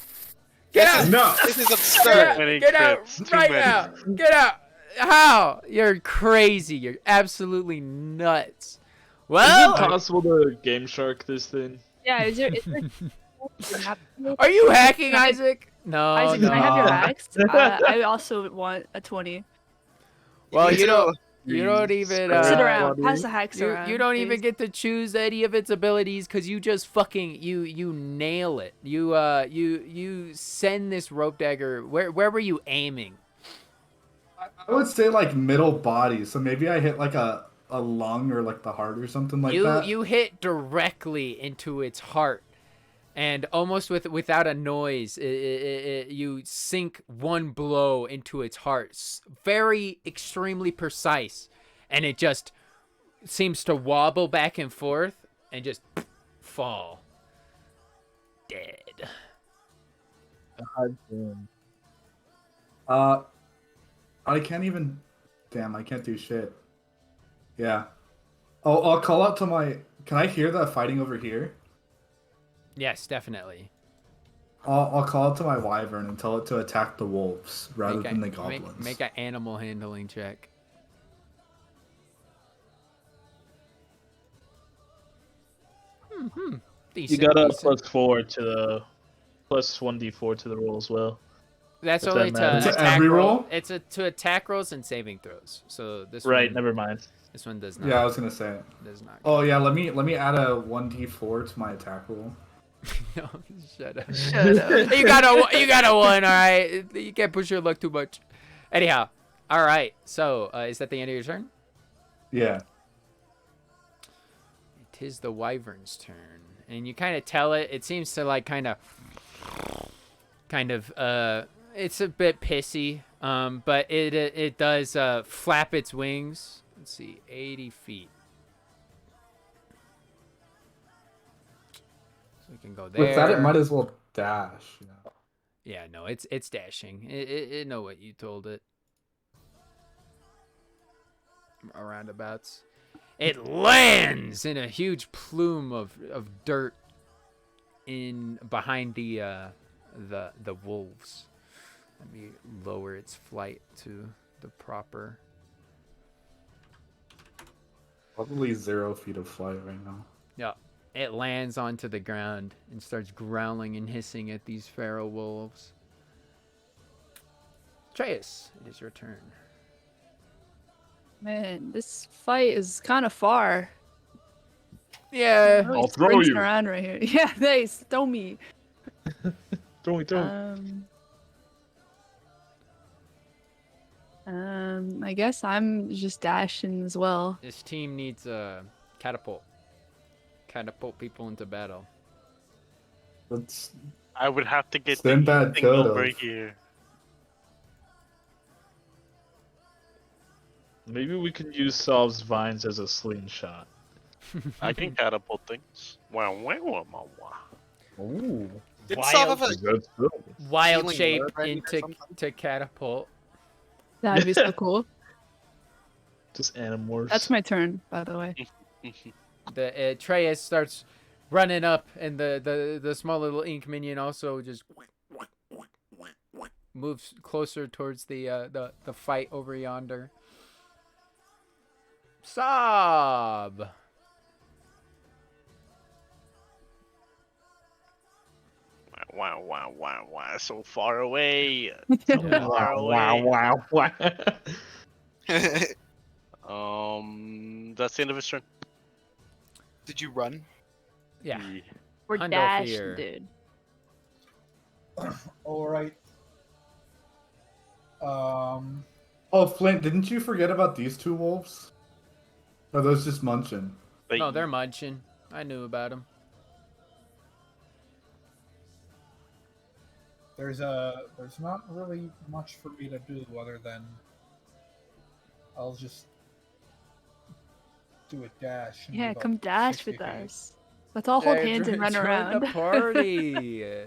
Get out! No! This is Get absurd. out! Many Get out crits, too right many. now! Get out! How? You're crazy. You're absolutely nuts. Is Well, it possible to Game Shark this thing? Yeah, is there are you hacking, Isaac? No, Isaac, no. can I have your axe? I also want a 20. Well, Me you too. don't even Pass it Uh, around. Pass the hacks around. you don't even please. get to choose any of its abilities because you just fucking you nail it. You send this rope dagger. Where were you aiming? I would say like middle body, so maybe I hit like a lung or like the heart or something like that. You hit directly into its heart, and almost without a noise, you sink one blow into its heart, very extremely precise, and it just seems to wobble back and forth and just fall dead. I can't even. Damn, I can't do shit. Yeah. Oh, I'll call out to my. Can I hear that fighting over here? Yes, definitely. I'll call out to my wyvern and tell it to attack the wolves rather than the goblins. Make an animal handling check. Decent, You got a decent. +4 to the plus 1d4 to the roll as well. That's If only that to matters. To attack every roll. roll? It's to attack rolls and saving throws. So this Right, one, never mind. this one does not. Yeah, I was gonna say. Does not. Oh yeah, let me add a 1d4 to my attack roll. No, shut up. Shut up. You got a one. All right. You can't push your luck too much. Anyhow, all right. So is that the end of your turn? Yeah. It is the wyvern's turn, and you kind of tell it. It seems to like kind of. It's a bit pissy. But it does flap its wings. Let's see, 80 feet. So we can go there. With that, it might as well dash. You know? Yeah, no, it's dashing. It know what you told it. Roundabouts. It lands in a huge plume of dirt in behind the wolves. Let me lower its flight to the proper. Probably 0 feet of flight right now. Yeah. It lands onto the ground and starts growling and hissing at these feral wolves. Atreus, it is your turn. Man, this fight is kind of far. Yeah. Really I'll throw sprinting you. around right here. Yeah, nice. Throw me. Throw me. I guess I'm just dashing as well. This team needs a catapult. Catapult people into battle. That's I would have to get Sinbad the thing could over have. here. Maybe we can use Solve's vines as a slingshot. I can catapult things. Wow, wow, wow, wow, wow. Ooh. Did Sav have a Good stuff. Wild healing shape word ready or into something? to catapult. That'd be so cool. Just animorphs. That's my turn, by the way. The Atreus starts running up, and the small little ink minion also just moves closer towards the fight over yonder. Sob. Wow, wow, wow, wow. So far away. Yeah. Far away. wow. That's the end of his turn. Did you run? Yeah. We're Hundo dashing, fear. dude. All right. Oh, Flint, didn't you forget about these two wolves? Or are those just munching? No, they're munching. I knew about them. There's not really much for me to do other than I'll just do a dash. and Yeah, move up come dash 60 with feet. us. Let's all hold Yeah, hands and run join around. the party.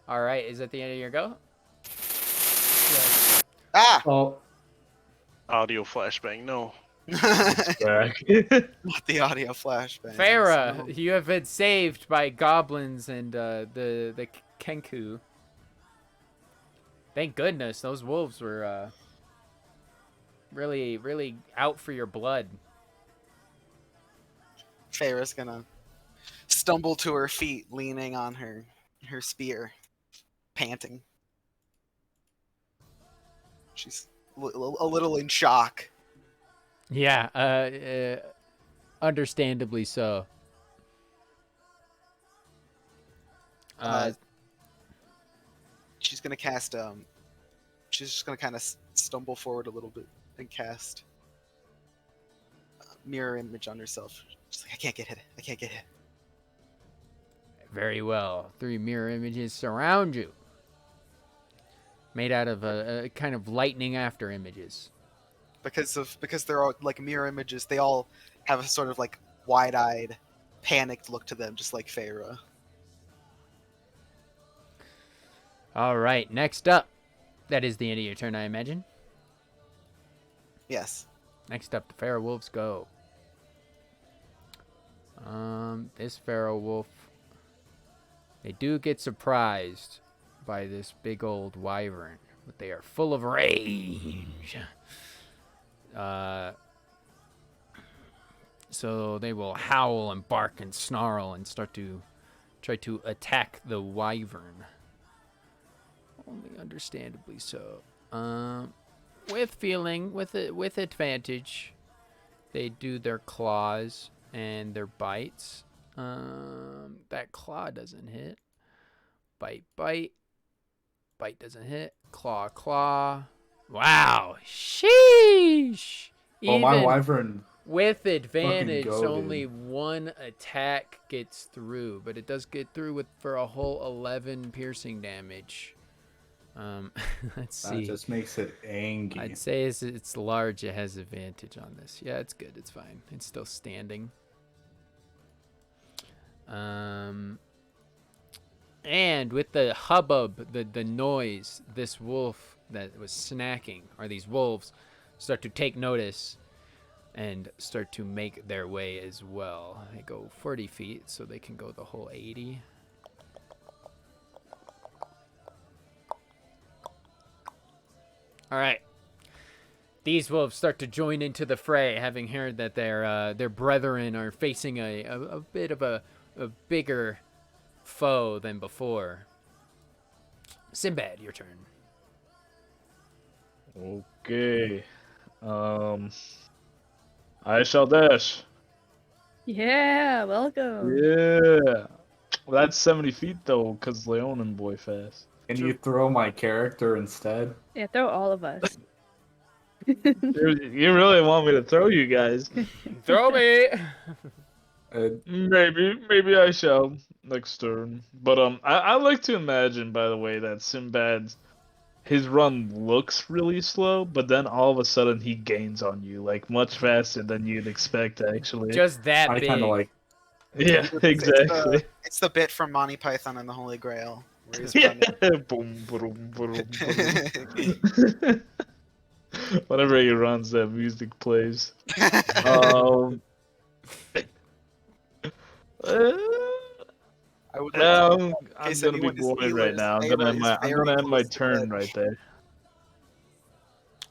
All right, is that the end of your go? Ah! Oh, Audio flashbang, no. Back. Not the audio flashbang. Farah, you have been saved by goblins and the Kenku. Thank goodness those wolves were really out for your blood. Farah's gonna stumble to her feet, leaning on her spear, panting. She's a little in shock. Yeah, understandably so. She's gonna cast she's just gonna kind of stumble forward a little bit and cast mirror image on herself. She's like, I can't get hit. I can't get hit. Very well. 3 mirror images surround you. Made out of a kind of lightning after images. Because they're all like mirror images, they all have a sort of like wide-eyed, panicked look to them, just like Feyre. All right, next up. That is the end of your turn, I imagine. Yes. Next up, the Pharaoh Wolves go. This Pharaoh Wolf, they do get surprised by this big old wyvern, but they are full of rage. So they will howl and bark and snarl and start to try to attack the wyvern. Only understandably so. With advantage, they do their claws and their bites. That claw doesn't hit. Bite. Bite doesn't hit. Claw. Wow. Sheesh. Well, my Even wyvern. with advantage, goated. only one attack gets through, but it does get through for a whole 11 piercing damage. Let's That see. just makes it angry. I'd say it's large. It has advantage on this. Yeah, it's good. It's fine. It's still standing. And with the hubbub, the noise, this wolf that was snacking, or these wolves, start to take notice and start to make their way as well. They go 40 feet, so they can go the whole 80. All right. These wolves start to join into the fray, having heard that their brethren are facing a bit of a bigger foe than before. Sinbad, your turn. Okay. I shall dash. Yeah, welcome. Yeah. That's 70 feet though, because Leonin boy fast. Can you throw my character instead? Yeah, throw all of us. You really want me to throw you guys? Throw me. Maybe I shall next turn. But I like to imagine, by the way, that Sinbad's his run looks really slow, but then all of a sudden he gains on you like much faster than you'd expect. Actually, Just that I big. kind of like. yeah, exactly. It's the bit from Monty Python and the Holy Grail. Where he's Yeah. running. Boom, boom, boom, boom. Whenever he runs, that music plays. Um, I would like to I'm case gonna be anyone is bored right Eula's now. I'm favorite gonna end is my very close to turn dead. right there.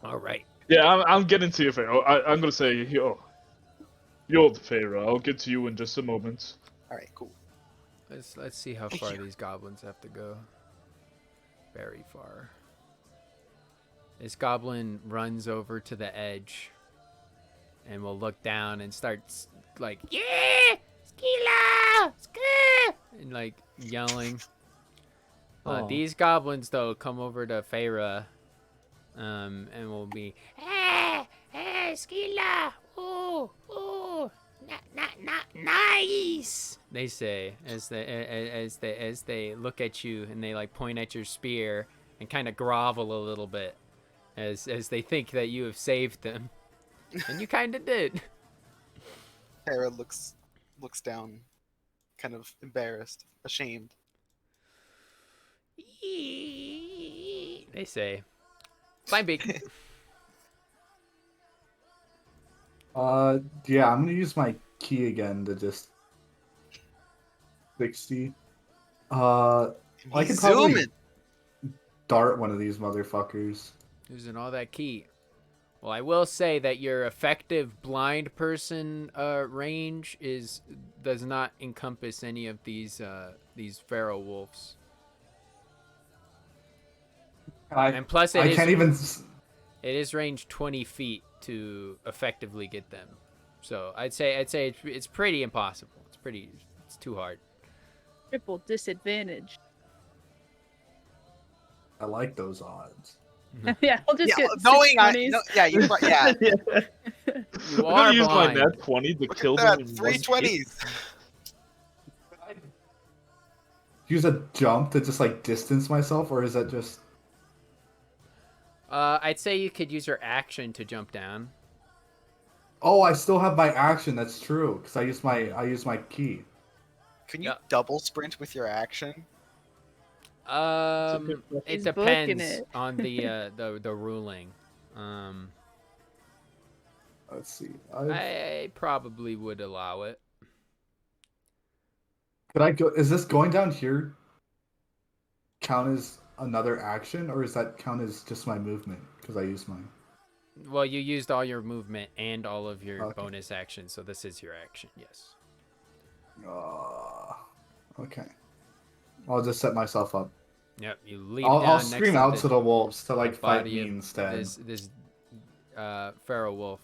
All right. Yeah, I'm getting to your Pharaoh. I'm gonna say, yo, you're the Pharaoh. I'll get to you in just a moment. All right, cool. Let's see how far these goblins have to go. Very far. This goblin runs over to the edge and will look down and starts like, yeah, Skila, Skila, and like yelling. Aw. These goblins though come over to Feyre, and will be, hey, Skila, ooh, not nice. They say as they look at you and they like point at your spear and kind of grovel a little bit as they think that you have saved them, and you kind of did. Hera looks down, kind of embarrassed, ashamed. They say, fine, big. Yeah, I'm gonna use my key again to just 60. I could He's probably zooming. dart one of these motherfuckers. Using all that key. Well, I will say that your effective blind person range does not encompass any of these feral wolves. And plus, I can't even. it is range 20 feet to effectively get them. So I'd say it's pretty impossible. It's too hard. Triple disadvantage. I like those odds. Yeah, I'll just Yeah, get knowing I, 620s. no, yeah, you, yeah. You I'm are gonna use my blind. nat 20 to Look kill at them that, in three one hit. 20s. Use a jump to just like distance myself, or is that just? I'd say you could use your action to jump down. Oh, I still have my action. That's true, because I use my key. Can you Yeah. double sprint with your action? It He's booking depends it. on the ruling. Let's see. I probably would allow it. Could I go? Is this going down here? Count as another action, or does that count as just my movement? Because I used mine. Well, you used all your movement and all of your Okay. bonus actions, so this is your action. Yes. Okay. I'll just set myself up. Yep. You leap I'll down next scream out to the the wolves to like fight body me of instead. this feral wolf.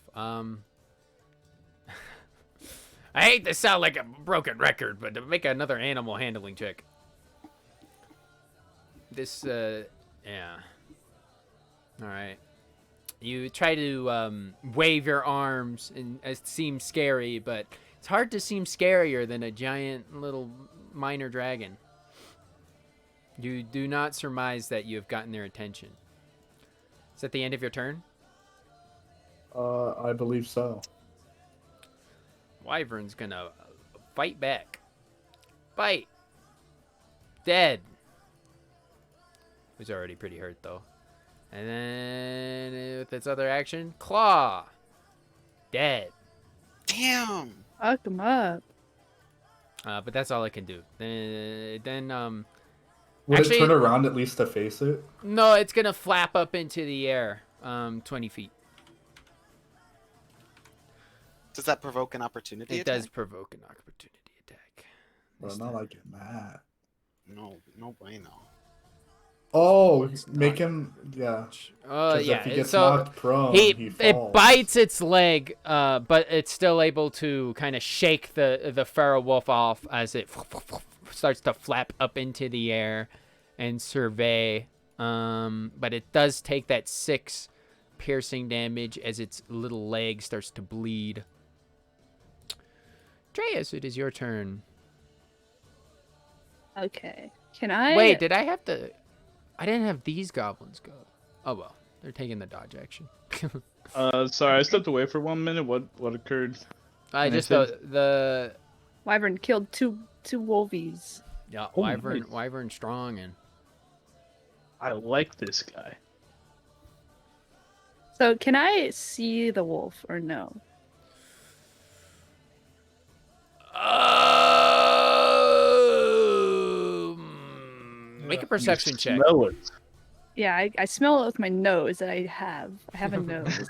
I hate to sound like a broken record, but to make another animal handling check. This yeah. All right. You try to wave your arms and it seems scary, but it's hard to seem scarier than a giant little minor dragon. You do not surmise that you have gotten their attention. Is that the end of your turn? I believe so. Wyvern's gonna fight back. Fight. Dead. Who's already pretty hurt though. And then with its other action, claw. Dead. Damn. Fuck him up. But that's all I can do. Then Would actually, it turn around at least to face it? no, it's gonna flap up into the air, 20 feet. Does that provoke an opportunity It attack? does provoke an opportunity attack. Well, not like it mad. No, no bueno. Oh, It's make not- him, yeah. Oh 'Cause yeah. if he gets So knocked prone, it he falls. bites its leg, but it's still able to kind of shake the feral wolf off as it starts to flap up into the air and survey. But it does take that 6 piercing damage as its little leg starts to bleed. Dreas, it is your turn. Okay. Can I? Wait, did I have to? I didn't have these goblins go. Oh well, they're taking the dodge action. Sorry, I stepped away for 1 minute. What occurred? I And I just said- the Wyvern killed two wolvies. yeah Oh, wyvern nice. wyvern strong and I like this guy. So can I see the wolf or no? Make a perception check. Smell it. Yeah, I smell it with my nose that I have. I have a nose.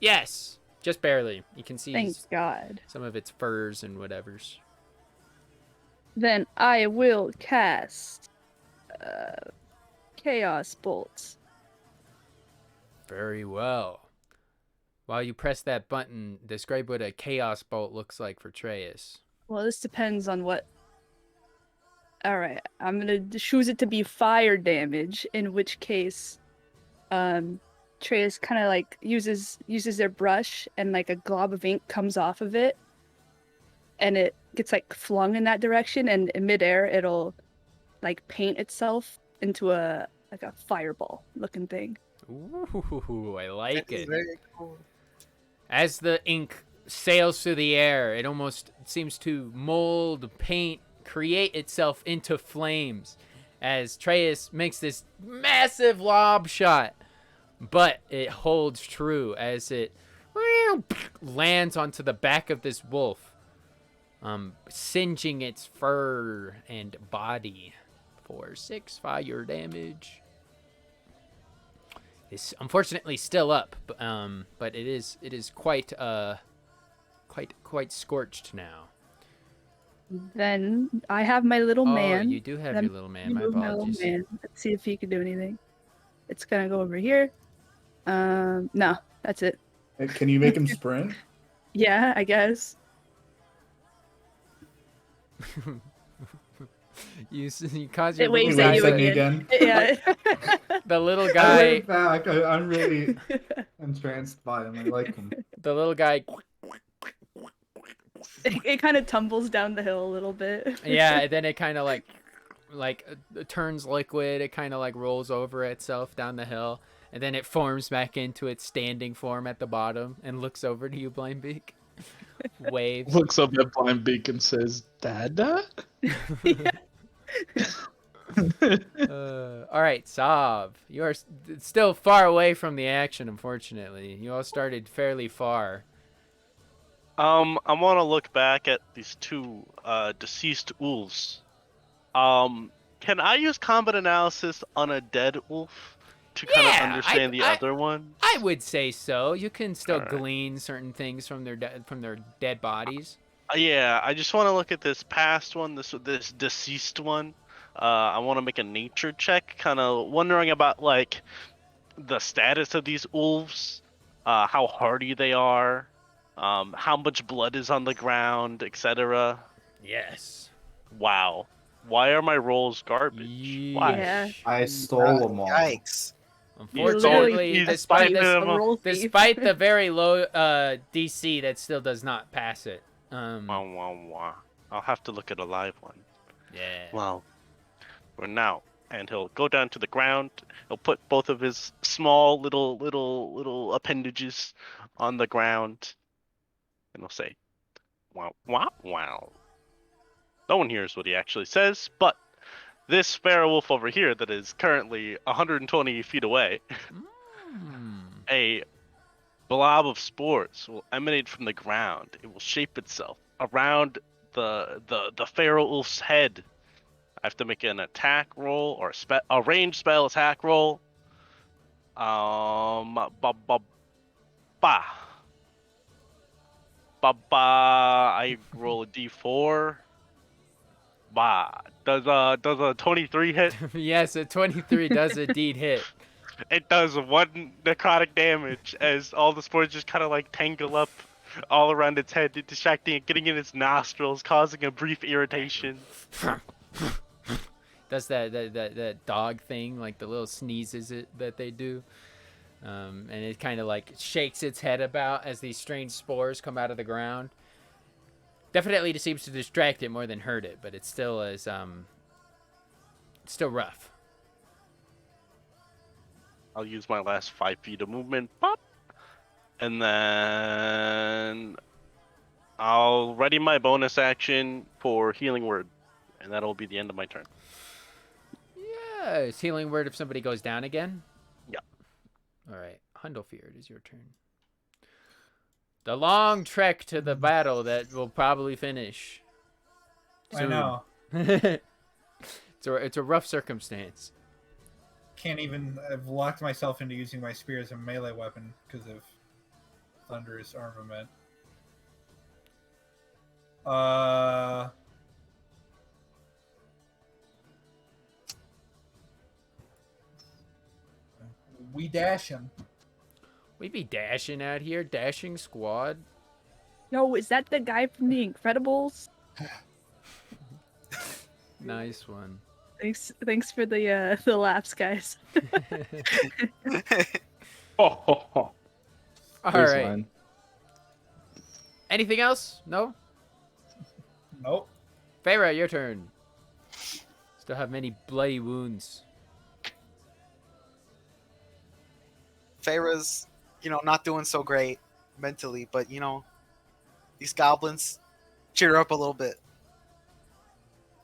Yes, just barely. You can see Thank God. some of its furs and whatevers. Then I will cast Chaos Bolt. Very well. While you press that button, describe what a chaos bolt looks like for Treus. Well, this depends on what. Alright, I'm gonna choose it to be fire damage, in which case, Treus kind of like uses their brush and like a glob of ink comes off of it, and it gets like flung in that direction, and in midair it'll like paint itself into a fireball looking thing. Ooh, I like That is it. very cool. As the ink sails through the air, it almost seems to mold, paint, create itself into flames as Treus makes this massive lob shot. But it holds true as it lands onto the back of this wolf, singeing its fur and body for 6 fire damage. It's unfortunately still up, but it is quite scorched now. Then I have my little man. Oh, you do have Then your little man. My remove my little apologies. man. Let's see if he can do anything. It's gonna go over here. No, that's it. Hey, can you make him sprint? Yeah, I guess. you cause your It little waves guy, at you Waves at me again. again. Yeah. the little I guy, went back. I'm really entranced by him. I like him. the little guy. It kind of tumbles down the hill a little bit. Yeah, then it kind of like turns liquid. It kind of like rolls over itself down the hill, and then it forms back into its standing form at the bottom and looks over to you, Blindbeak. Waves. Looks up at Blind Beak and says, Dada? All right, Sav. You are still far away from the action, unfortunately. You all started fairly far. I want to look back at these two deceased wolves. Can I use combat analysis on a dead wolf to kind of Yeah, understand the other one? I would say so. You can still Alright. glean certain things from their dead bodies. Yeah, I just want to look at this past one, this deceased one. I want to make a nature check, kind of wondering about like the status of these wolves, how hardy they are, how much blood is on the ground, etc. Yes. Wow. Why are my rolls garbage? Why? Yeah. I stole them all. Yikes. Unfortunately, He's despite spiking them. a roll thief. despite the very low DC, that still does not pass it. Wow, wow, wow. I'll have to look at a live one. Yeah. Well, for now. And he'll go down to the ground. He'll put both of his small little appendages on the ground. And he'll say, wow, wow, wow. No one hears what he actually says, but this sparrow wolf over here that is currently 120 feet away, a blob of spores will emanate from the ground. It will shape itself around the feral wolf's head. I have to make an attack roll or a ranged spell attack roll. I roll a d4. Does a 23 hit? Yes, a 23 does indeed hit. It does 1 necrotic damage as all the spores just kind of like tangle up all around its head, distracting it, getting in its nostrils, causing a brief irritation. Does that dog thing, like the little sneezes that they do. And it kind of like shakes its head about as these strange spores come out of the ground. Definitely just seems to distract it more than hurt it, but it still is it's still rough. I'll use my last 5 feet of movement, pop, and then I'll ready my bonus action for Healing Word, and that'll be the end of my turn. Yeah, it's Healing Word if somebody goes down again. Yeah. All right, Hundelfear, it is your turn. The long trek to the battle that will probably finish soon. I know. It's a rough circumstance. Can't even. I've locked myself into using my spear as a melee weapon because of thunderous armament. We dash him. We be dashing out here, dashing squad. Yo, is that the guy from The Incredibles? Nice one. Thanks for the laughs, guys. All Here's right. mine. Anything else? No? Nope. Feyre, your turn. Still have many bloody wounds. Feyre's, not doing so great mentally, but these goblins cheer her up a little bit.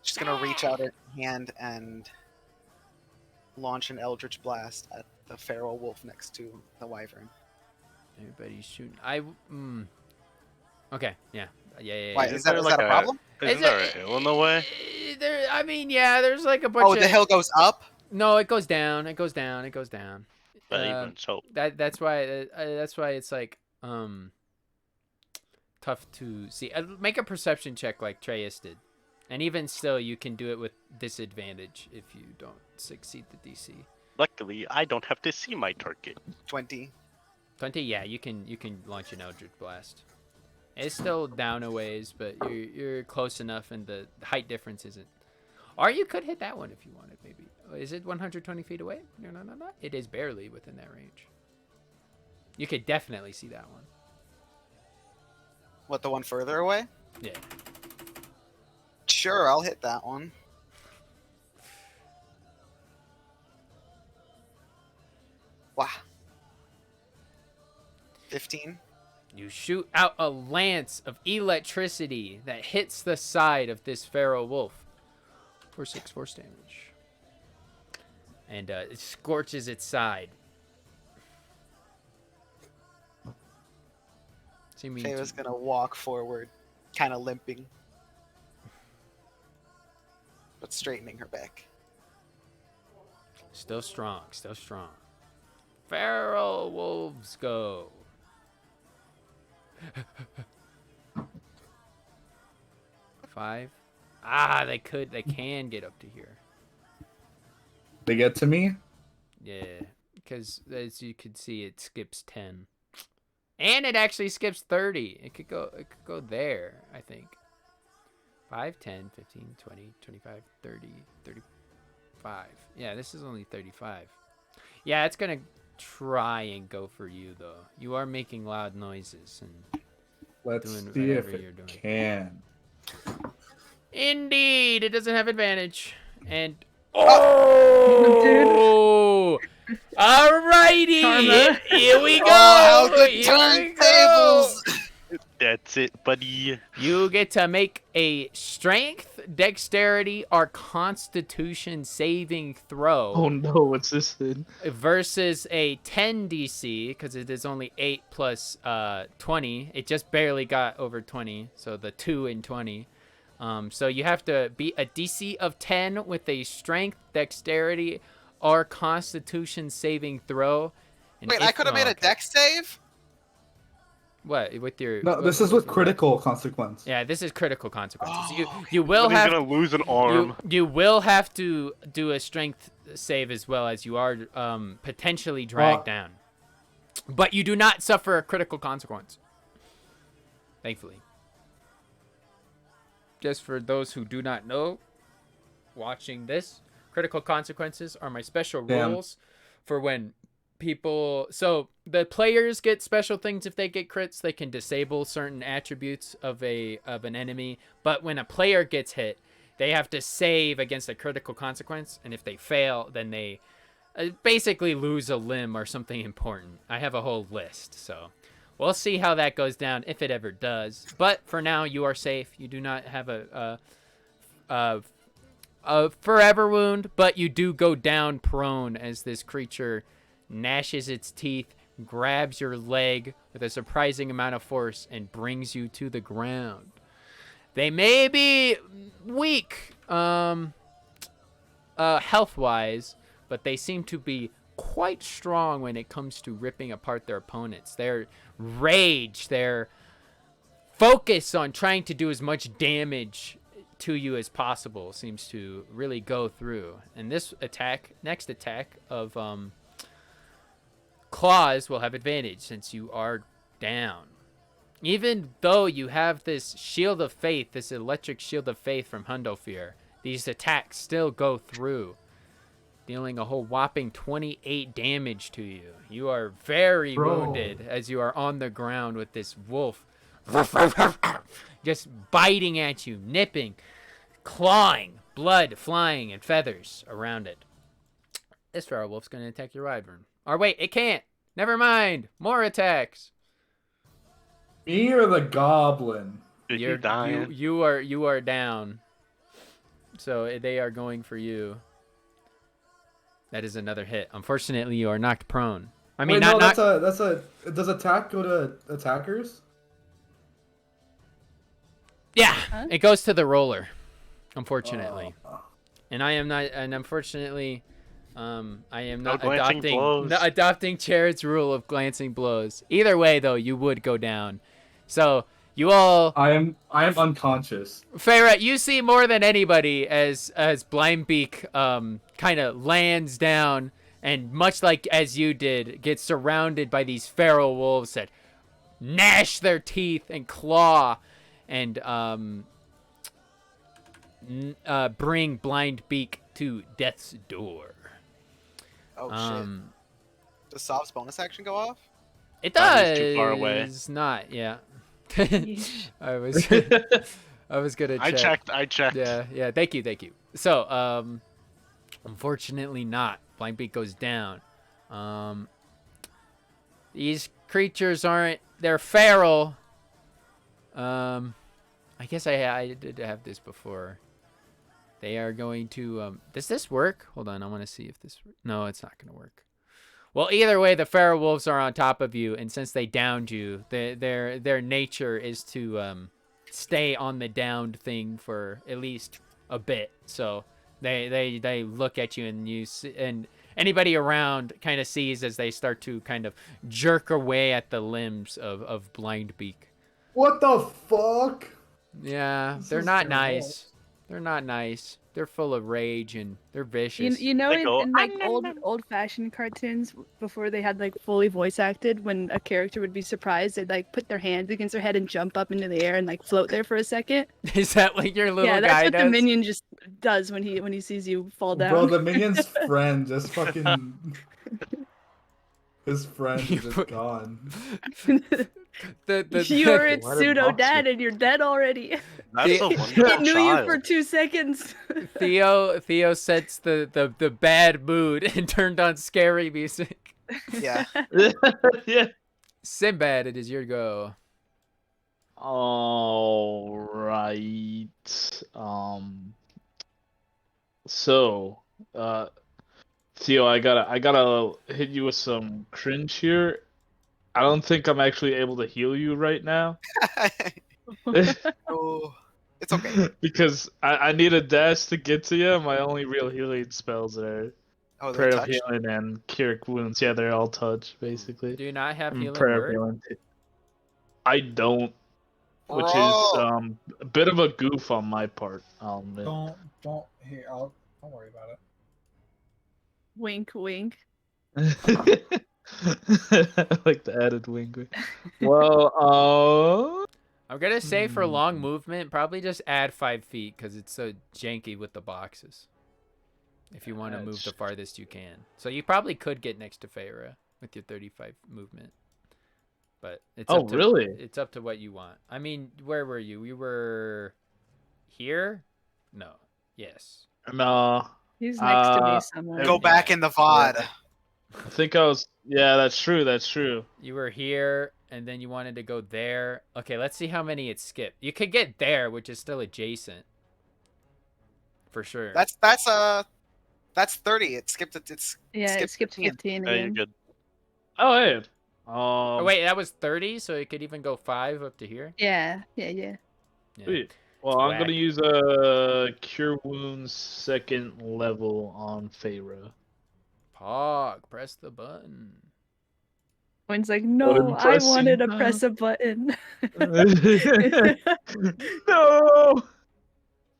She's gonna reach out her hand and launch an Eldritch Blast at the feral wolf next to the wyvern. Everybody's shooting. Okay, yeah. Why, is that a problem? Isn't there a hill in the way? There's like a bunch Oh, of... the hill goes up? No, it goes down. It goes down. It goes down. But even so. That's why it's like tough to see. Make a perception check like Treyas did, and even still, you can do it with disadvantage if you don't succeed the DC. Luckily, I don't have to see my target. 20. 20, yeah, you can launch an Eldritch Blast. It's still down a ways, but you're close enough, and the height difference isn't. Or you could hit that one if you wanted, maybe. Is it 120 feet away? No. It is barely within that range. You could definitely see that one. What, the one further away? Yeah. Sure, I'll hit that one. Wow. 15. You shoot out a lance of electricity that hits the side of this feral wolf. 4/6 force damage. And it scorches its side. Feyre's gonna walk forward, kind of limping, but straightening her back. Still strong, still strong. Feral wolves go. Five. They can get up to here. They get to me? Yeah, because as you can see, it skips 10. And it actually skips 30. It could go there, I think. 5, 10, 15, 20, 25, 30, 35. Yeah, this is only 35. Yeah, it's going to try and go for you, though. You are making loud noises and Let's doing see if whatever you're it doing. can. Indeed, it doesn't have advantage. And oh, alrighty, Karma. here we go. Oh, how the Here we go. turntables! That's it, buddy. You get to make a strength, dexterity, or constitution saving throw. Oh no, what's this then? Versus a 10 DC, because it is only 8 plus 20. It just barely got over 20, so the 2 and 20. So you have to beat a DC of 10 with a strength, dexterity, or constitution saving throw. And Wait, I could have made a dex save? What with your? No, this is with critical consequence. Yeah, this is critical consequences. Oh, You will He's have gonna lose an arm. you will have to do a strength save as well, as you are potentially dragged down. But you do not suffer a critical consequence. Thankfully. Just for those who do not know, watching this, critical consequences are my special rules for when people. So the players get special things if they get crits. They can disable certain attributes of an enemy. But when a player gets hit, they have to save against a critical consequence, and if they fail, then they basically lose a limb or something important. I have a whole list, so we'll see how that goes down if it ever does. But for now, you are safe. You do not have a forever wound, but you do go down prone as this creature gnashes its teeth, grabs your leg with a surprising amount of force, and brings you to the ground. They may be weak, health-wise, but they seem to be quite strong when it comes to ripping apart their opponents. Their rage, their focus on trying to do as much damage to you as possible seems to really go through. And this attack, next attack of claws will have advantage since you are down. Even though you have this shield of faith, this electric shield of faith from Hundofir, these attacks still go through, dealing a whole whopping 28 damage to you. You are very wounded as you are on the ground with this wolf just biting at you, nipping, clawing, blood flying and feathers around it. This feral wolf's going to attack your wyvern. Or wait, it can't. Never mind. More attacks. Me or the goblin? You're dying. You are down. So they are going for you. That is another hit. Unfortunately, you are knocked prone. I mean, Wait, not. that's a. Does attack go to attackers? Yeah, Huh? it goes to the roller. Unfortunately, Oh. and I am not. And unfortunately, I am not glancing blows. adopting Chaird's rule of glancing blows. Either way, though, you would go down. So you all. I am unconscious. Farah, you see more than anybody as Blindbeak kind of lands down, and much like as you did, gets surrounded by these feral wolves that gnash their teeth and claw, and bring Blind Beak to death's door. Oh shit. Does Sob's bonus action go off? It Probably does. is too far away. Not. Yeah. Yeesh. I was. I was gonna check. I checked. Yeah. Thank you. So, unfortunately, not. Blind Beak goes down. These creatures aren't. They're feral. I guess I did have this before. They are going to. Does this work? Hold on. I want to see if this. No, it's not gonna work. Well, either way, the feral wolves are on top of you, and since they downed you, their nature is to stay on the downed thing for at least a bit. So they look at you, and anybody around kind of sees as they start to kind of jerk away at the limbs of Blind Beak. What the fuck? Yeah, This they're is not their nice. They're not nice. They're full of rage and they're vicious. You know, They go, in like old-fashioned cartoons, before they had like fully voice acted, when a character would be surprised, they'd like put their hands against their head and jump up into the air and like float there for a second. Is that what your little Yeah, that's guy what does? the minion just does when he sees you fall down. Bro, the minion's friend just fucking. His friend is just gone. You're its What a pseudo boxer. dad and you're dead already. That's the It one. It knew you for 2 seconds. Theo sets the bad mood and turned on scary music. Yeah. Yeah. Sinbad, it is your go. All right. So, Theo, I gotta hit you with some cringe here. I don't think I'm actually able to heal you right now Oh, it's okay. because I need a dash to get to you. My only real healing spells are Oh, they're Prayer of touched. Healing and Cure Wounds. Yeah, they're all touch basically. Do you not have And healing Prayer of word? Healing. I don't, which is Bro. a bit of a goof on my part. Don't here. Don't worry about it. Wink, wink. I like the added wing. Well, I'm gonna say for long movement, probably just add 5 feet because it's so janky with the boxes. If you want to move the farthest you can, so you probably could get next to Feyre with your 35 movement. But it's Oh, up to, really? It's up to what you want. I mean, where were you? We were here. No. Yes. no. He's next to me Uh, somewhere. Go back in the VOD. I think I was. Yeah, that's true. That's true. You were here, and then you wanted to go there. Okay, let's see how many it skipped. You could get there, which is still adjacent. For sure. That's 30. It skipped it. It's Yeah, it skipped 15. 15 Yeah, you're again. good. Oh, hey. Oh, wait, that was 30, so it could even go 5 up to here? Yeah. Yeah. Sweet. Well, It's I'm whack. gonna use a Cure Wounds 2nd level on Feyre. Pog, press the button. One's like, no, I impressing wanted to now. press a button. No.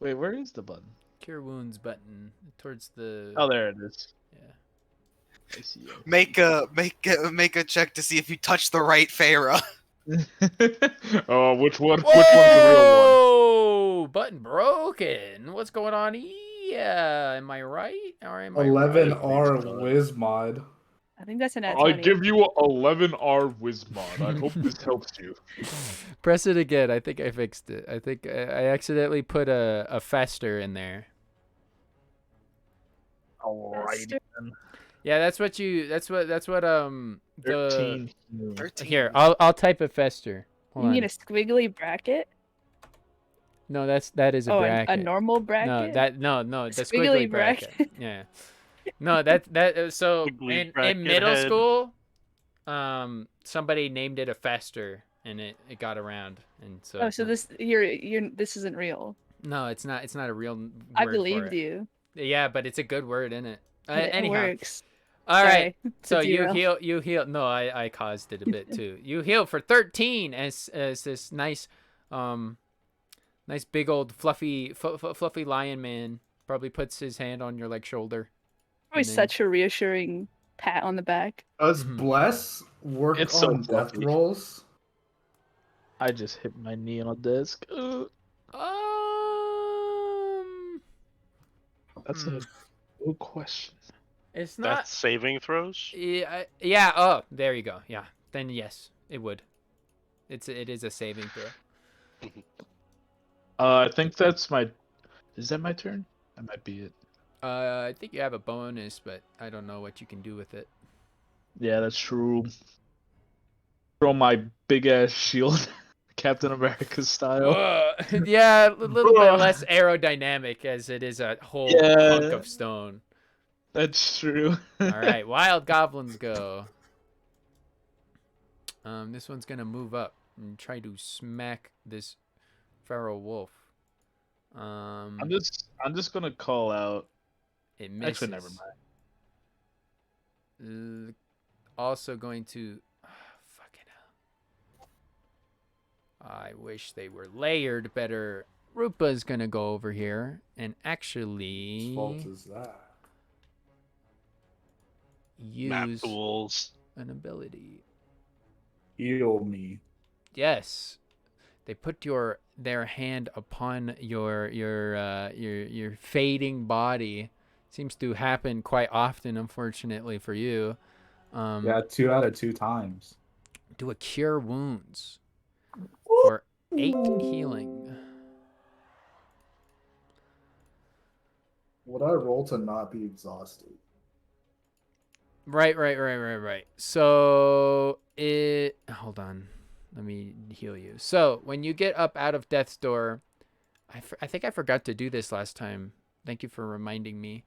Wait, where is the button? Cure wounds button towards the. Oh, there it is. Yeah. I see. Make a check to see if you touch the right Feyre. Oh, which one? Which one's the real one? Whoa! Button broken. What's going on here? Am I right? Or am I 11R right? Wizmod. I think that's an at I 20. give you a 11R Wizmod. I hope this helps you. Press it again. I think I fixed it. I think I accidentally put a fester in there. Alrighty then. Yeah, that's what the 13. 13. here. I'll type a fester. You Hold need on. a squiggly bracket? No, that is a Oh, bracket. a normal bracket? No, the Squiggly squiggly bracket. bracket. Yeah. No, that so Squiggly in bracket middle head. school, somebody named it a fester and it got around and so. Oh, so this this isn't real. No, it's not a real word I for believed it. you. Yeah, but it's a good word, isn't it? It Anyhow. works. All right. Sorry to So you derail. heal. No, I caused it a bit too. You heal for 13 as this nice nice big old fluffy lion man probably puts his hand on your shoulder. Always and then- such a reassuring pat on the back. Does Mhm. Bless work It's so on death fluffy. rolls? I just hit my knee on a desk. That's a good question. It's That's not. saving throws. Yeah. Oh, there you go. Yeah. Then yes, it would. It is a saving throw. I think that's my. Is that my turn? That might be it. I think you have a bonus, but I don't know what you can do with it. Yeah, that's true. Throw my big ass shield, Captain America style. Yeah, a little bit Bruh. less aerodynamic as it is a whole Yeah. hunk of stone. That's true. All right, wild goblins go. This one's gonna move up and try to smack this feral wolf. I'm just gonna call out. It misses. Actually, never mind. Also going to. Fucking hell. I wish they were layered better. Rupa's gonna go over here and actually Whose fault is that? Map use tools. an ability. Heal me. Yes, they put their hand upon your fading body. Seems to happen quite often, unfortunately for you. Yeah, 2 out of 2 times. Do a cure wounds for 8 healing. Would I roll to not be exhausted? Right. So hold on, let me heal you. So when you get up out of death's door, I think I forgot to do this last time. Thank you for reminding me.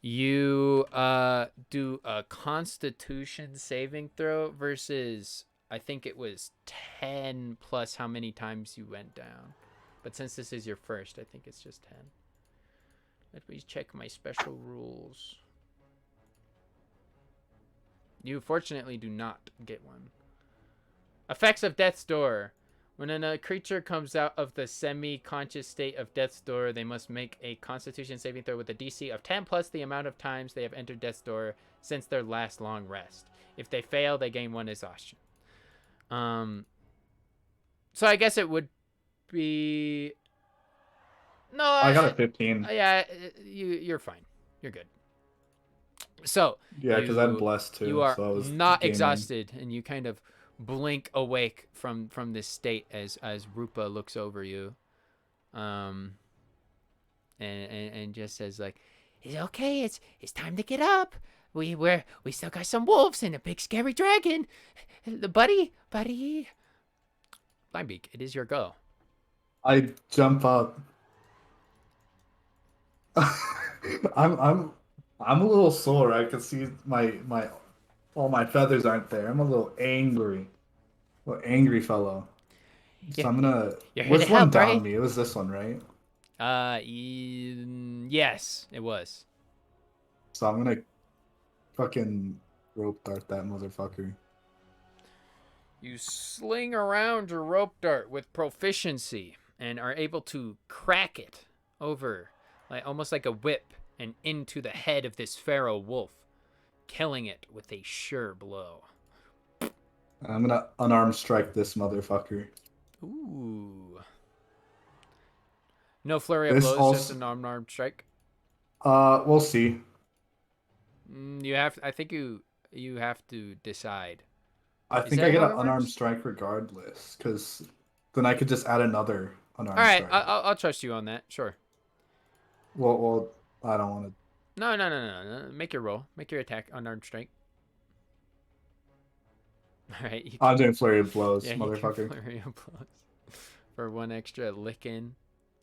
You do a Constitution saving throw versus I think it was 10 plus how many times you went down. But since this is your first, I think it's just 10. Let me check my special rules. You fortunately do not get one. Effects of Death's Door. When a creature comes out of the semi-conscious state of Death's Door, they must make a Constitution saving throw with a DC of 10 plus the amount of times they have entered Death's Door since their last long rest. If they fail, they gain 1 exhaustion. So I guess it would be... No, I got a 15. Yeah, you're fine. You're good. So Yeah, because I'm blessed too. You are so I was not gaining. exhausted, and you kind of blink awake from this state as Rupa looks over you, and just says like, "It's okay. It's time to get up. We still got some wolves and a big scary dragon. Buddy. Limebeak, it is your go." I jump up. I'm a little sore. I can see all my feathers aren't there. I'm a little angry fellow. So Yeah, I'm gonna. you're here Which to one help, downed right? me? It was this one, right? Yes, it was. So I'm gonna fucking rope dart that motherfucker. You sling around your rope dart with proficiency and are able to crack it over, almost like a whip, and into the head of this feral wolf, killing it with a sure blow. I'm gonna unarmed strike this motherfucker. Ooh. No flurry of This blows, also- just an unarmed strike. We'll see. I think you have to decide. I Is think that I get how an it unarmed works? strike regardless, because then I could just add another unarmed All right, strike. I'll trust you on that. Sure. Well, I don't want to. No. Make your roll. Make your attack. Unarmed strike. All right. You I'm doing flurry of blows, yeah, you can motherfucker. flurry of blows for 1 extra licking.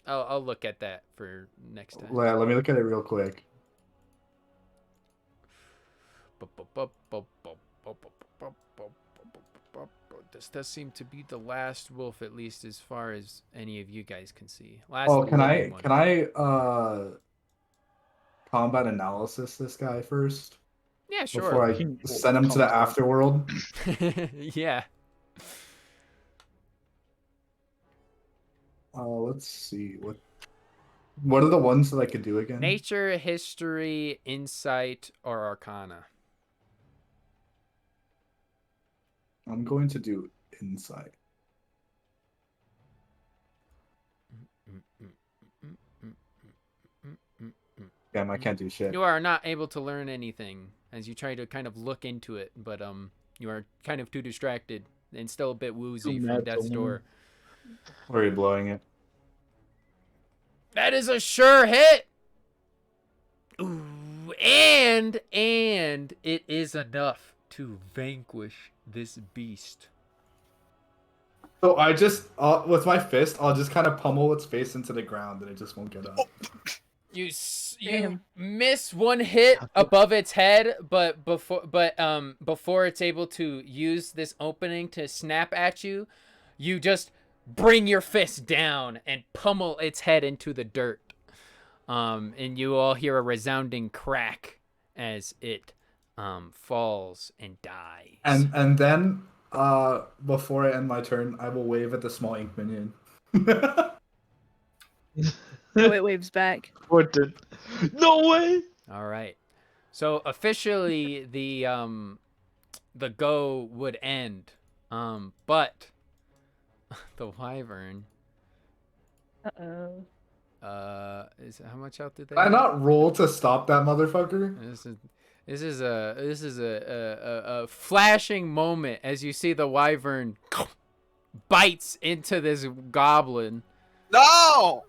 I'll look at that for next time. Yeah, let me look at it real quick. This does seem to be the last wolf, at least as far as any of you guys can see. Last Can living one. I combat analysis this guy first Yeah, sure. before I send him to the afterworld? Yeah. Let's see what are the ones that I could do again? Nature, history, insight, or arcana. I'm going to do insight. Damn, I can't do shit. You are not able to learn anything as you try to kind of look into it, but you are kind of too distracted and still a bit woozy Too from mad to death's door. learn. Or are you blowing it? That is a sure hit. Ooh, and it is enough to vanquish this beast. So I just, with my fist, I'll just kind of pummel its face into the ground, and it just won't get up. You Damn. miss one hit above its head, but before it's able to use this opening to snap at you, you just bring your fist down and pummel its head into the dirt. And you all hear a resounding crack as it falls and dies. And then, before I end my turn, I will wave at the small ink minion. Oh, it waves back. Important. No way. All right. So officially the go would end. But the wyvern Uh-oh. is how much out did they Did I have? not roll to stop that motherfucker? This is a flashing moment as you see the wyvern bites into this goblin. No!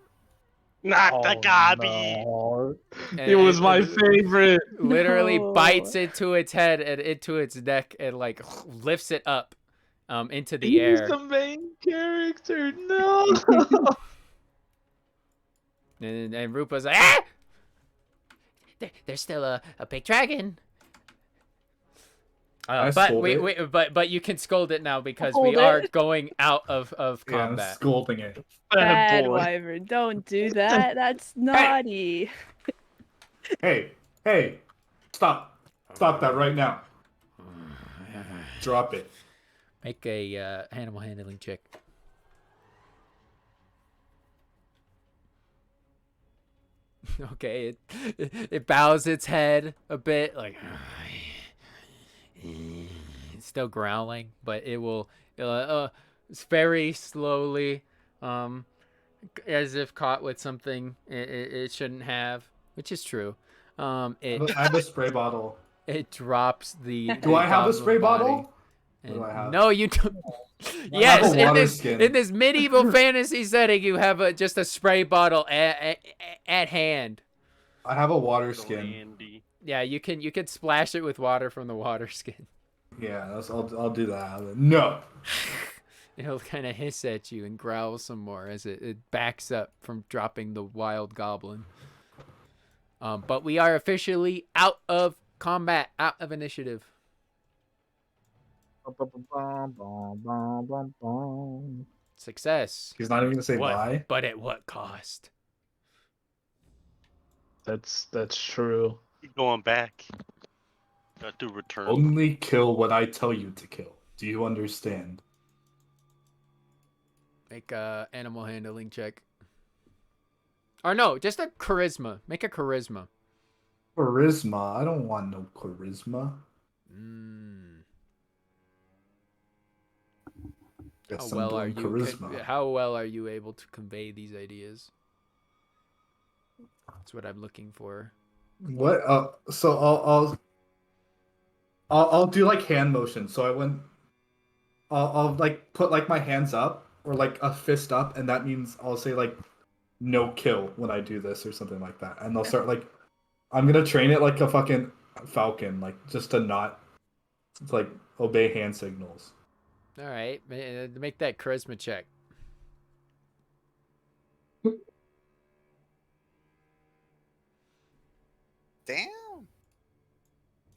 Not the Gobby. no. And It was my it favorite. literally No. bites into its head and into its neck and like lifts it up into the He's air. the main character. No. And Rupa's like, ah! There's still a big dragon. I But scold but you can scold it now because Hold we are it. going out of Yeah, I'm combat. scolding it. Bad boy. wyvern. Don't do that. That's naughty. Hey, stop that right now. Drop it. Make a animal handling check. Okay, it bows its head a bit, like it's still growling, but it will it's very slowly, as if caught with something it shouldn't have, which is true. I have a spray bottle. It drops the. Do I have a goblin spray body. bottle? And do I have? no, you don't. have Yes, a water skin. in this medieval fantasy setting, you have just a spray bottle at hand. I have a water skin. Randy. Yeah, you can splash it with water from the water skin. Yeah, I'll do that. No. It'll kind of hiss at you and growl some more as it backs up from dropping the wild goblin. But we are officially out of combat, out of initiative. Success. He's not even gonna say What? bye. But at what cost? That's true. Keep going back. Got to return. Only kill what I tell you to kill. Do you understand? Make a animal handling check. Or no, just a charisma. Make a charisma. Charisma. I don't want no charisma. Guess How I'm well are doing you? charisma. How well are you able to convey these ideas? That's what I'm looking for. What? So I'll do like hand motion. So I'll like put like my hands up or like a fist up, and that means I'll say like no kill when I do this or something like that, and they'll start like I'm gonna train it like a fucking falcon, like just to not like obey hand signals. All right, make that charisma check. Damn.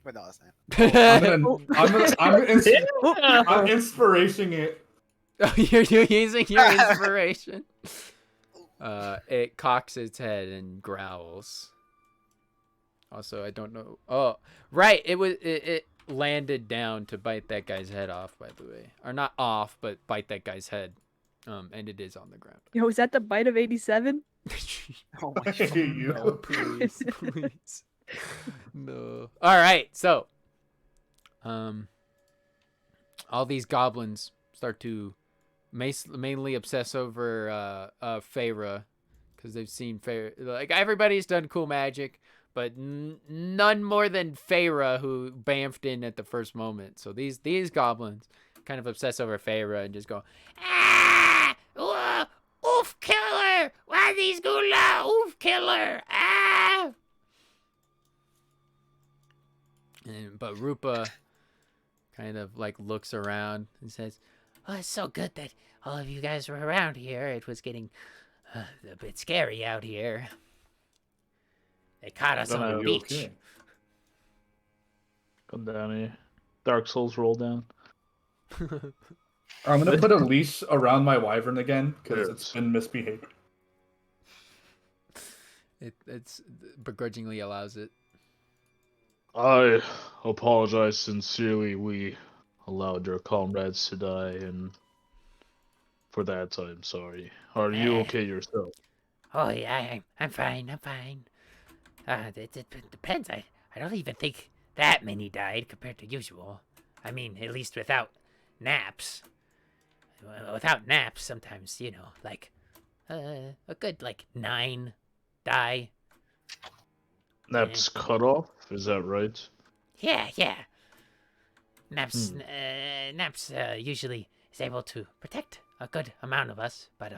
Wait, no, that's not. I'm inspiration it. Oh, you're using your inspiration. It cocks its head and growls. Also, I don't know. Oh, right. It landed down to bite that guy's head off. By the way, or not off, but bite that guy's head. And it is on the ground. Yo, is that the bite of 87? Oh my Hey, god. you. No, please, please. No. All right, so, all these goblins start to mainly obsess over Feyre, because they've seen Feyre. Like everybody's done cool magic, but none more than Feyre, who bamfed in at the first moment. So these goblins kind of obsess over Feyre and just go, ah, oof, killer, why these gula, oof, killer, ah. But Rupa kind of like looks around and says, "Oh, it's so good that all of you guys were around here. It was getting a bit scary out here. They caught us on the Are you beach." Okay. Come down here. Dark Souls roll down. I'm gonna put a leash around my wyvern again because it's Yes. been misbehaving. It's begrudgingly allows it. I apologize sincerely. We allowed your comrades to die, and for that I'm sorry. Are you okay yourself? Oh yeah, I'm fine. I'm fine. It depends. I don't even think that many died compared to usual. I mean, at least without naps. Without naps, sometimes like a good like 9 die. That's cut off. Is that right? Yeah. Naps usually is able to protect a good amount of us, but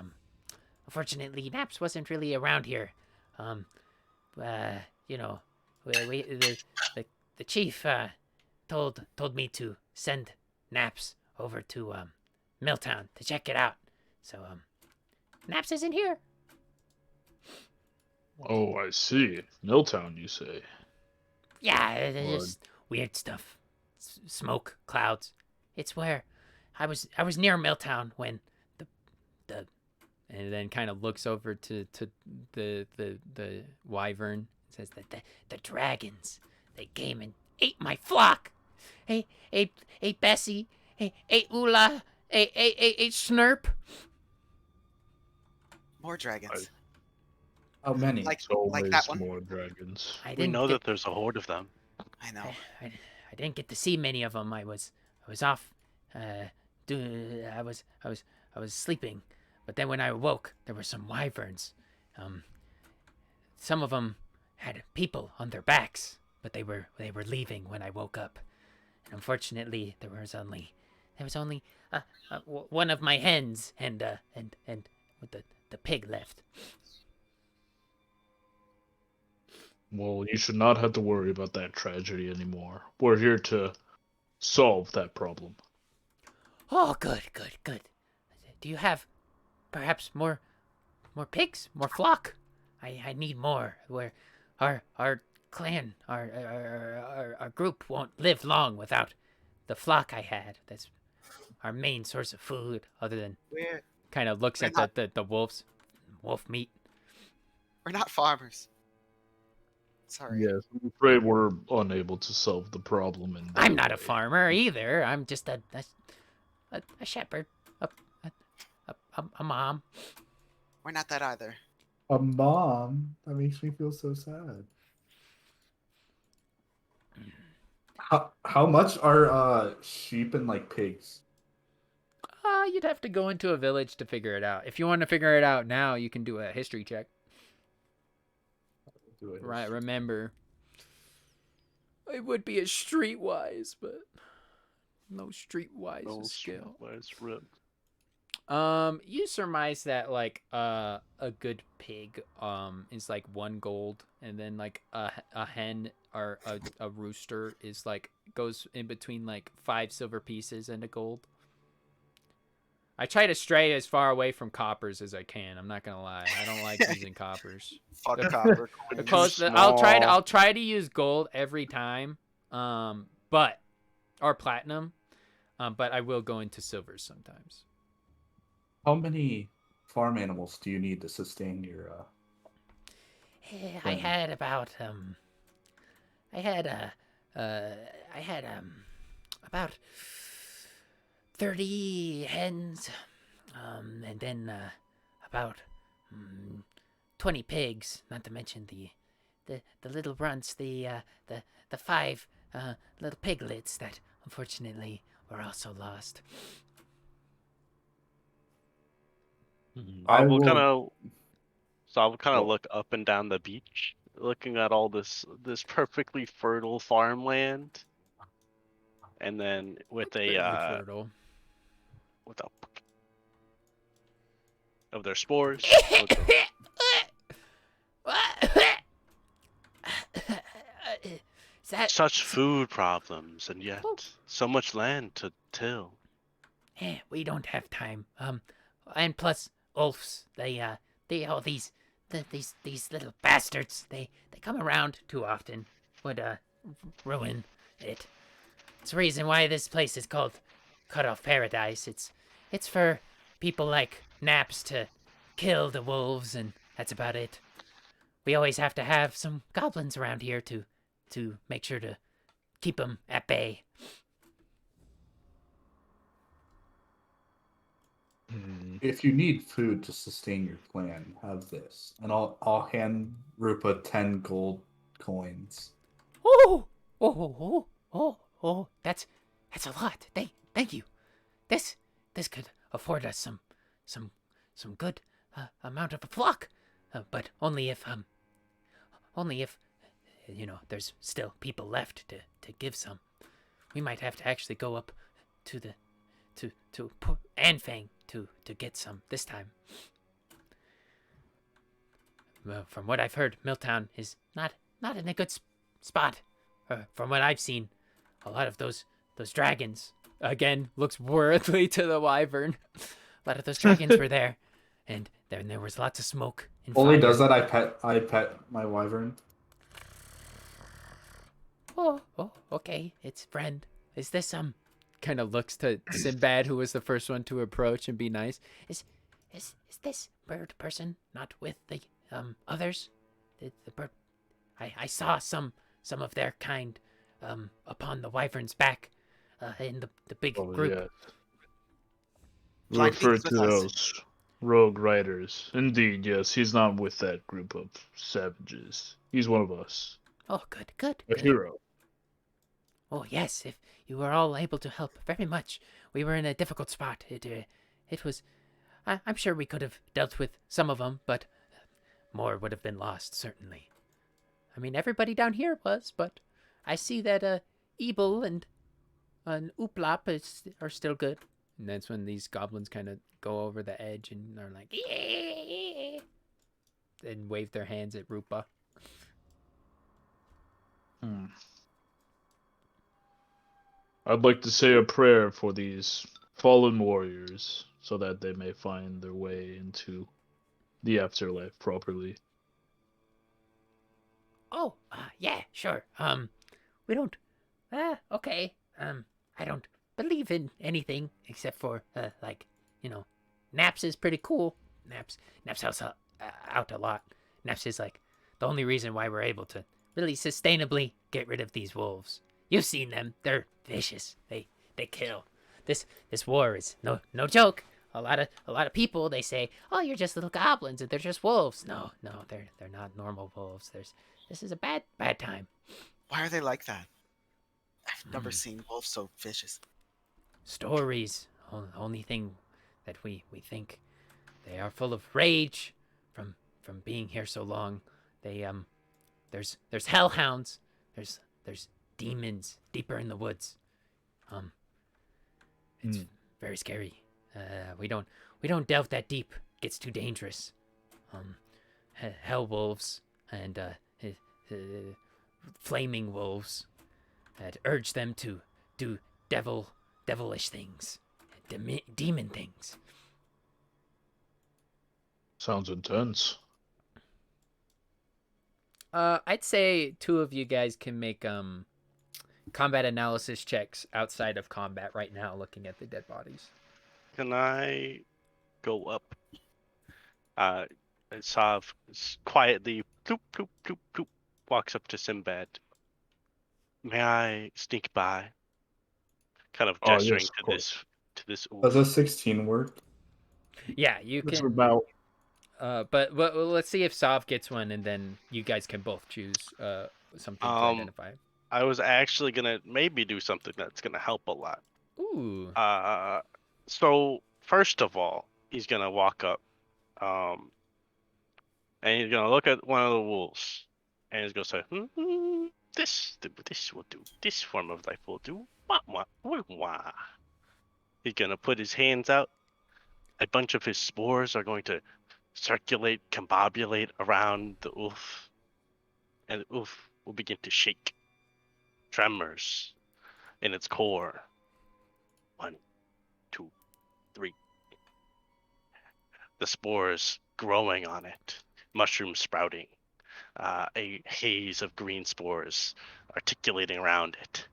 unfortunately, Naps wasn't really around here. You know, the chief told me to send Naps over to Milltown to check it out. So Naps isn't here. Oh, I see. Milltown, you say? Yeah, it's Lord. just weird stuff. Smoke, clouds. It's where I was near Milltown when the and then kind of looks over to the wyvern and says that the dragons, they came and ate my flock. Ate Bessie, ate Ula, ate Snurp. More dragons. How many? Like It's always that one? more dragons. I We didn't know get, that there's a horde of them. I know. I didn't get to see many of them. I was off. I was sleeping, but then when I awoke, there were some wyverns. Some of them had people on their backs, but they were leaving when I woke up. And unfortunately, there was only one of my hens and the pig left. Well, you should not have to worry about that tragedy anymore. We're here to solve that problem. Oh, good. Do you have perhaps more pigs, more flock? I need more. Where our clan, our group won't live long without the flock I had. That's our main source of food, other than We're kind of looks we're at not- the wolf meat. we're not farmers. Sorry. Yes, I'm afraid we're unable to solve the problem. I'm not a farmer either. I'm just a shepherd, a mom. We're not that either. A mom? That makes me feel so sad. How much are sheep and like pigs? You'd have to go into a village to figure it out. If you want to figure it out now, you can do a history check. Do it. Right, remember. It would be a streetwise, but no streetwise No skill. streetwise rip. You surmise that like a good pig is like 1 gold, and then like a hen or a rooster is like goes in between like 5 silver pieces and a gold. I try to stray as far away from coppers as I can. I'm not gonna lie. I don't like using coppers. Fuck copper The coins. close, I'll try to use gold every time, but or platinum, but I will go into silvers sometimes. How many farm animals do you need to sustain your? I had about about 30 hens, and then about 20 pigs. Not to mention the little runts, the 5 little piglets that unfortunately were also lost. I I will will- kind of. So I will kind of Oh. look up and down the beach, looking at all this perfectly fertile farmland, and then with Very a fertile. of their spores. Is that Such food problems, and yet Oh. so much land to till. we don't have time. And plus, Ulfs, they all these little bastards. They come around too often. Would ruin it. It's the reason why this place is called Cut Off Paradise. It's for people like Naps to kill the wolves, and that's about it. We always have to have some goblins around here to make sure to keep them at bay. If you need food to sustain your clan, have this, and I'll hand Rupa 10 gold coins. Oh, that's a lot. Thank you. This could afford us some good amount of a flock, but only if there's still people left to give some. We might have to actually go up to the to Anfang to get some this time. Well, from what I've heard, Milltown is not in a good spot. From what I've seen, a lot of those dragons, again, looks worldly to the wyvern. A lot of those dragons were there, and then there was lots of smoke and Only fire. does that I pet my wyvern. Oh, okay, it's friend. Is this kind of looks to Sinbad, who was the first one to approach and be nice. Is this bird person not with the others? The bird I saw some of their kind upon the wyvern's back in the big group. Yeah. Blind Refer Peaks to with us. those rogue riders. Indeed, yes, he's not with that group of savages. He's one of us. Oh, good. A hero. Oh, yes, if you were all able to help very much. We were in a difficult spot. It was... I'm sure we could have dealt with some of them, but more would have been lost, certainly. I mean, everybody down here was, but I see that Ebel and Uplop are still good. And that's when these goblins kind of go over the edge and are like... and wave their hands at Rupa. I'd like to say a prayer for these fallen warriors so that they may find their way into the afterlife properly. Oh, yeah, sure. We don't... okay. I don't believe in anything except for, Naps is pretty cool. Naps helps out a lot. Naps is, the only reason why we're able to really sustainably get rid of these wolves. You've seen them. They're vicious. They kill. This war is no joke. A lot of people, they say, "Oh, you're just little goblins and they're just wolves." No, they're not normal wolves. This is a bad time. Why are they like that? I've never seen wolves so vicious. Stories. Only thing that we think. They are full of rage from being here so long. They there's hellhounds. There's demons deeper in the woods. It's very scary. We don't delve that deep. It gets too dangerous. Hell wolves and flaming wolves that urge them to do devilish things, demon things. Sounds intense. I'd say two of you guys can make combat analysis checks outside of combat right now, looking at the dead bodies. Can I go up? Sav quietly bloop, bloop, bloop, bloop, walks up to Sinbad. May I sneak by? Kind of gesturing yes, of to this Does wolf. a 16 work? Yeah, you It's can. about But let's see if Sav gets one, and then you guys can both choose something to identify. I was actually gonna maybe do something that's gonna help a lot. Ooh. So first of all, he's gonna walk up, and he's gonna look at one of the wolves, And he's going to say, this will do. This form of life will do. Wah, wah, wah, wah. He's going to put his hands out. A bunch of his spores are going to circulate, combobulate around the oof. And the oof will begin to shake. Tremors in its core. 1, 2, 3. The spores growing on it. Mushrooms sprouting. A haze of green spores articulating around it.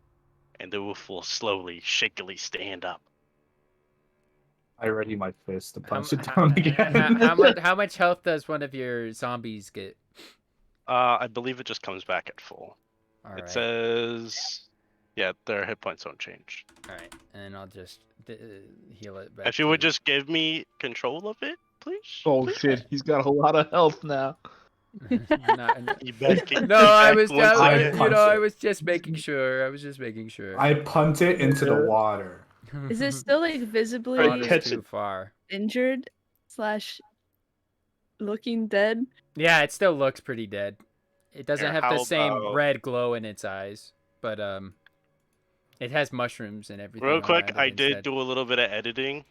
And the wolf will slowly, shakily stand up. I ready my fist to How, punch it how, down again. how much health does one of your zombies get? I believe it just comes back at full. All It right. says, yeah, their hit points don't change. All right, and I'll just heal it back. If you would just give me control of it, please. Oh please? shit, he's got a lot of health now. You back- you No, I back was, once again. punch I it. was just making sure. I was just making sure. I punt it into the water. Is it still like visibly Right, Water's catch too it. far? injured / looking dead? Yeah, it still looks pretty dead. It doesn't Here, have the how same about- red glow in its eyes, but it has mushrooms and everything. Real on quick, it I instead. did do a little bit of editing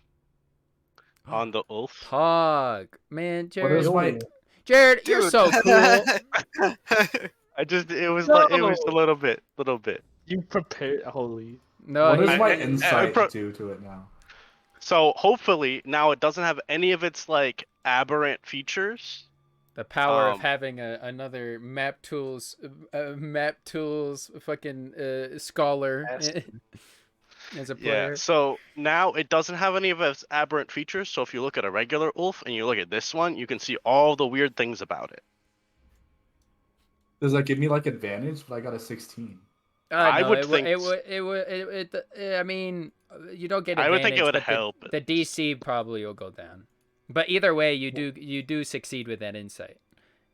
on the wolf. Pog, man, What Jared. is my? Jared, you're Dude. so cool. It was like it was a No. little bit. You prepared. Holy. No, What does he- my I- insight pro- do to it now? So hopefully now it doesn't have any of its like aberrant features. the power of Um, having another map tools fucking scholar as a player. Yeah. So now it doesn't have any of its aberrant features. So if you look at a regular wolf and you look at this one, you can see all the weird things about it. Does that give me like advantage? But I got a 16. I No, would it think- I mean, you don't get I advantage. would think it would but help. The DC probably will go down. But either way, you do succeed with that insight.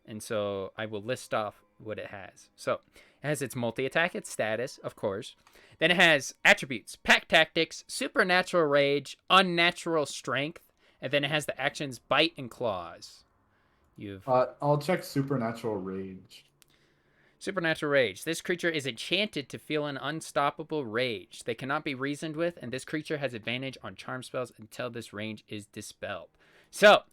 And so I will list off what it has. So it has its multi-attack, its status, of course. Then it has attributes, pack tactics, supernatural rage, unnatural strength, and then it has the actions bite and claws. I'll check supernatural rage. Supernatural rage. This creature is enchanted to feel an unstoppable rage. They cannot be reasoned with, and this creature has advantage on charm spells until this rage is dispelled. So,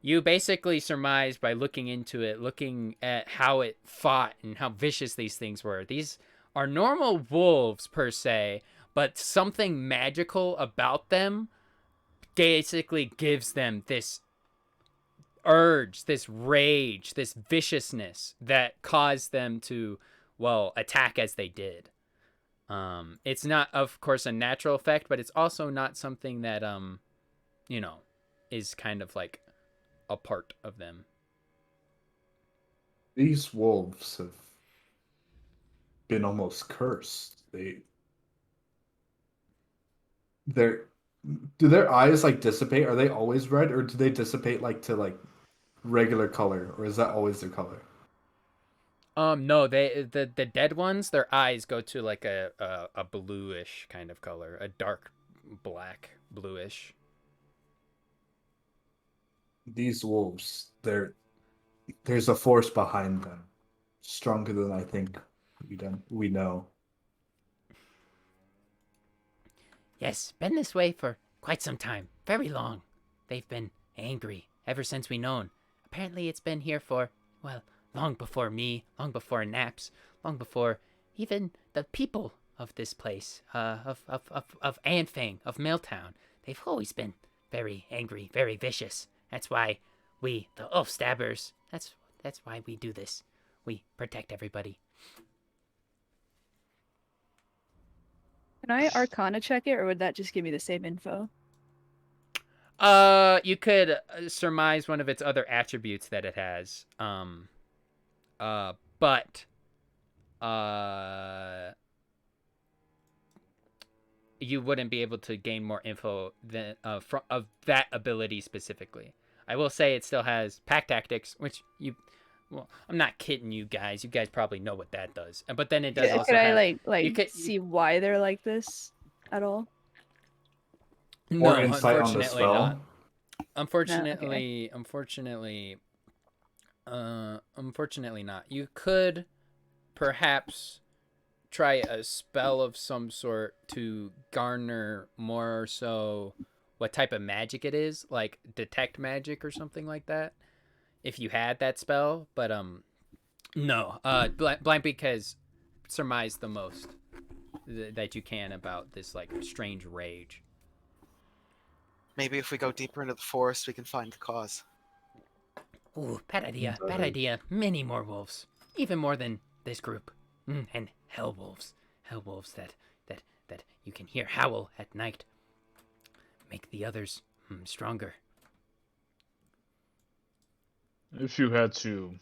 you basically surmise by looking into it, looking at how it fought and how vicious these things were. These are normal wolves, per se, but something magical about them basically gives them this urge, this rage, this viciousness that caused them to, well, attack as they did. It's not, of course, a natural effect, but it's also not something that, is kind of like a part of them. These wolves have been almost cursed. Do their eyes like dissipate? Are they always red, or do they dissipate like to like regular color, or is that always their color? No, the dead ones, their eyes go to like a bluish kind of color, a dark black bluish. These wolves, there's a force behind them, stronger than I think we know. Yes, been this way for quite some time, very long. They've been angry ever since we known. Apparently it's been here for, well, long before me, long before Naps, long before even the people of this place, of Anfang, of Milltown. They've always been very angry, very vicious. That's why we, the Ulf Stabbers, that's why we do this. We protect everybody. Can I Arcana check it, or would that just give me the same info? You could surmise one of its other attributes that it has. But you wouldn't be able to gain more info than of that ability specifically. I will say it still has pack tactics, which well, I'm not kidding you guys. You guys probably know what that does. But then it does also Could I have, see why they're like this at all? More No, insight on the unfortunately spell. not. Unfortunately, Unfortunately not. You could perhaps try a spell of some sort to garner more so what type of magic it is, like detect magic or something like that. If you had that spell, but no. Blind Beak has surmised the most that you can about this like strange rage. Maybe if we go deeper into the forest, we can find the cause. Ooh, bad idea. Bad idea. Many more wolves, even more than this group, and hell wolves that you can hear howl at night. Make the others stronger. If you had to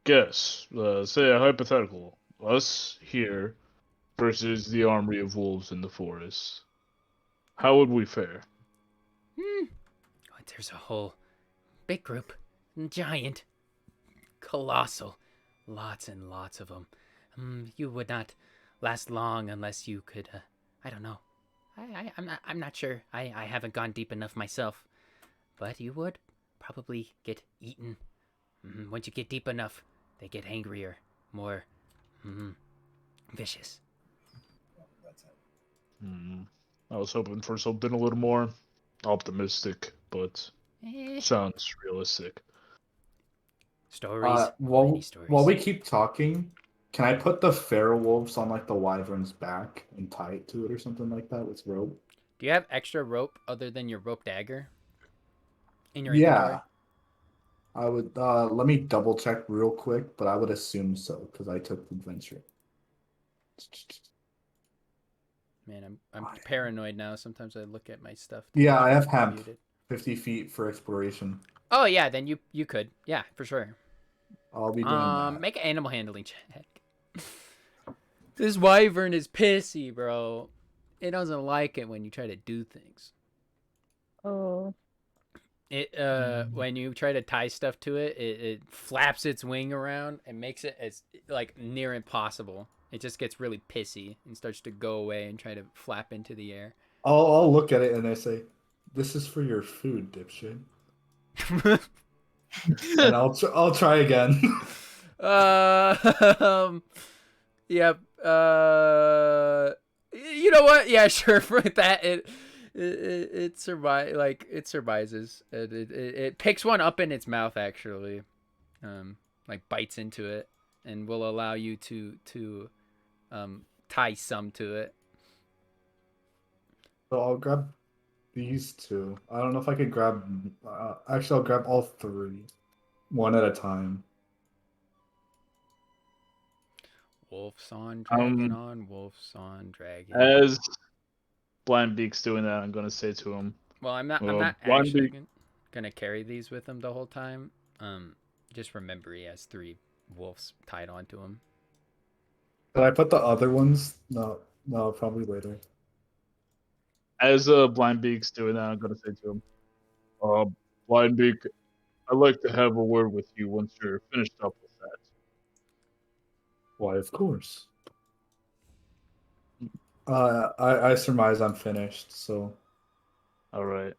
guess, say a hypothetical, us here versus the army of wolves in the forest, how would we fare? Oh, there's a whole big group, giant, colossal, lots and lots of them. You would not last long unless you could. I don't know. I'm not sure. I haven't gone deep enough myself, but you would probably get eaten. Once you get deep enough, they get angrier, more vicious. I was hoping for something a little more optimistic, but sounds realistic. Stories, while many stories. while we keep talking, can I put the feral wolves on like the wyvern's back and tie it to it or something like that with rope? Do you have extra rope other than your rope dagger in your Yeah, inventory? I would. Let me double check real quick, but I would assume so because I took the adventure. Man, I'm paranoid now. Sometimes I look at my stuff. Yeah, I have hemp. Muted. 50 feet for exploration. Oh yeah, then you could. Yeah, for sure. I'll be doing that. Make an animal handling check. This wyvern is pissy, bro. It doesn't like it when you try to do things. Oh. It when you try to tie stuff to it, it flaps its wing around and makes it as like near impossible. It just gets really pissy and starts to go away and try to flap into the air. I'll look at it and I say, "This is for your food, dipshit." And I'll try again. Yep. You know what? Yeah, sure. For that, it survive like it survises. It picks one up in its mouth actually, like bites into it, and will allow you to tie some to it. So I'll grab these two. I don't know if I could grab. Actually, I'll grab all three, one at a time. Wolf's on dragon wolf's on dragon. As Blind Beak's doing that, I'm gonna say to him, Well, I'm not Blind actually Beak. gonna carry these with him the whole time. Just remember he has 3 wolves tied onto him. Did I put the other ones? No, probably later. As Blind Beak's doing that, I'm gonna say to him, Blind Beak, I'd like to have a word with you once you're finished up with that. Why, of course. I surmise I'm finished, so. Alright.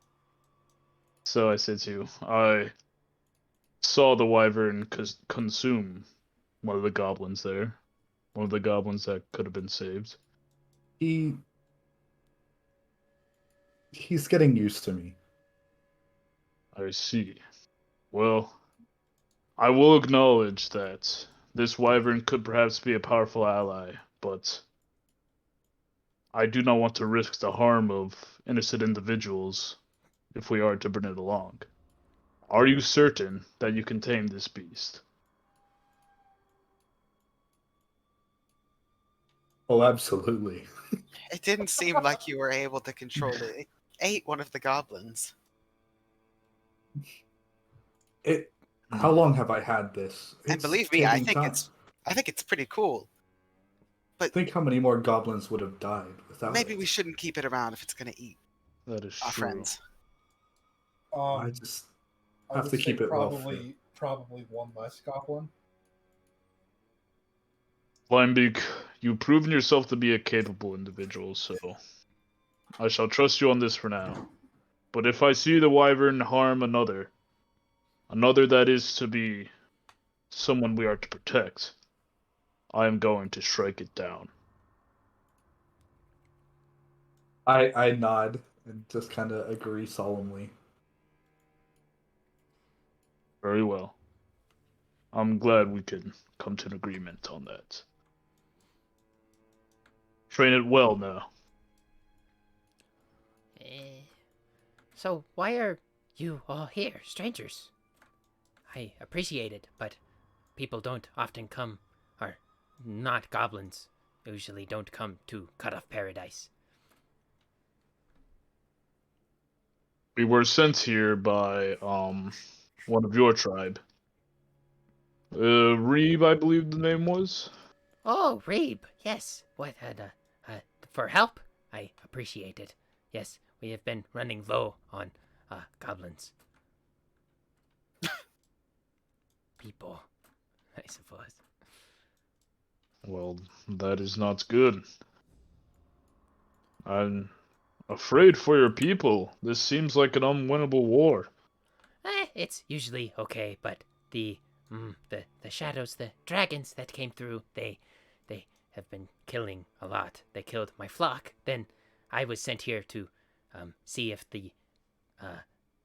So I said to you, I saw the wyvern consume one of the goblins there. One of the goblins that could have been saved. He's getting used to me. I see. Well, I will acknowledge that this wyvern could perhaps be a powerful ally, but I do not want to risk the harm of innocent individuals if we are to bring it along. Are you certain that you can tame this beast? Oh, absolutely. It didn't seem like you were able to control it. It ate one of the goblins. How long have I had this? And It's believe me, I taking think time. it's pretty cool. But Think how many more goblins would have died without maybe it. we shouldn't keep it around if it's gonna eat That is our true. friends. I just I have would to say keep it well fed. probably one less goblin. Limebeak, you've proven yourself to be a capable individual, so I shall trust you on this for now. But if I see the wyvern harm another that is to be someone we are to protect, I am going to strike it down. I nod and just kind of agree solemnly. Very well. I'm glad we can come to an agreement on that. Train it well now. So why are you all here, strangers? I appreciate it, but people don't often come, or not goblins, usually don't come to Cut Off Paradise. We were sent here by one of your tribe. Reeb, I believe the name was. Oh, Reeb, yes. What, for help? I appreciate it. Yes, we have been running low on, goblins. People, I suppose. Well, that is not good. I'm afraid for your people. This seems like an unwinnable war. It's usually okay, but the shadows, the dragons that came through, they have been killing a lot. They killed my flock. Then I was sent here to see if the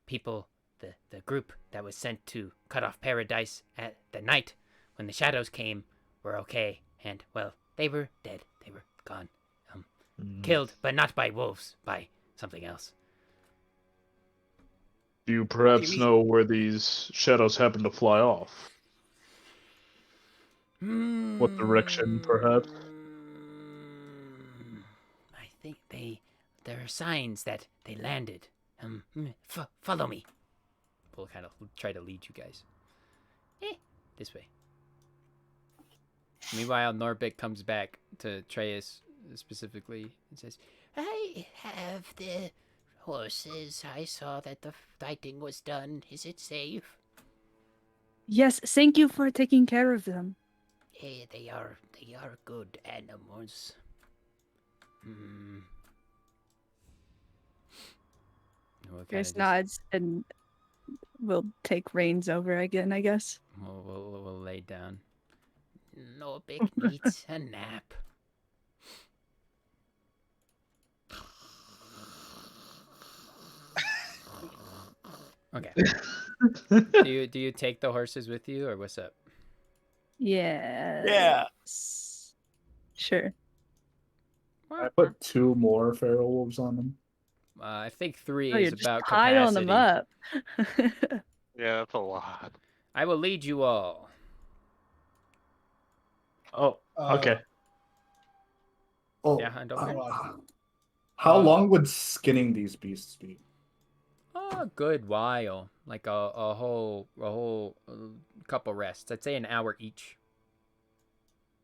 people, the group that was sent to Cut Off Paradise at the night when the shadows came were okay. And, well, they were dead. They were gone. Killed, but not by wolves, by something else. Do you perhaps mean? know where these shadows happen to fly off? What direction, perhaps? I think there are signs that they landed. Follow me. We'll kind of try to lead you guys. This way. Meanwhile, Norbit comes back to Treyas specifically and says, I have the horses. I saw that the fighting was done. Is it safe? Yes, thank you for taking care of them. They are good animals. Grace nods and will take reins over again, I guess. We'll lay down. Norbit needs a nap. Okay. Do you take the horses with you, or what's up? Yeah. Yeah. Sure. I put 2 more feral wolves on them. I think 3 Oh, is you're just about piling capacity. them up. Yeah, that's a lot. I will lead you all. Oh, okay. Oh, Yeah, I don't care. how long would skinning these beasts be? A good while, like a whole couple rests. I'd say an hour each.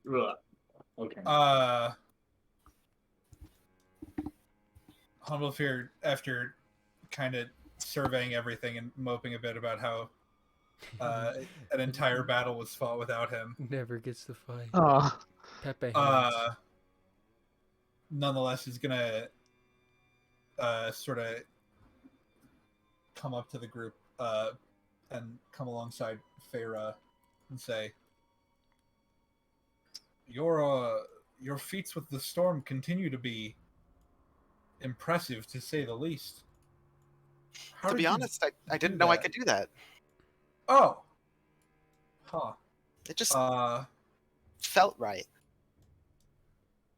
Ugh. Okay. Humblefear, after kind of surveying everything and moping a bit about how an entire battle was fought without him, Never gets to fight. Oh. Pepe. nonetheless is gonna sort of come up to the group and come alongside Feyre and say, your feats with the storm continue to be impressive, to say the least. How To did be you honest, I do didn't know I that? could do that. Oh. Huh. It just felt right.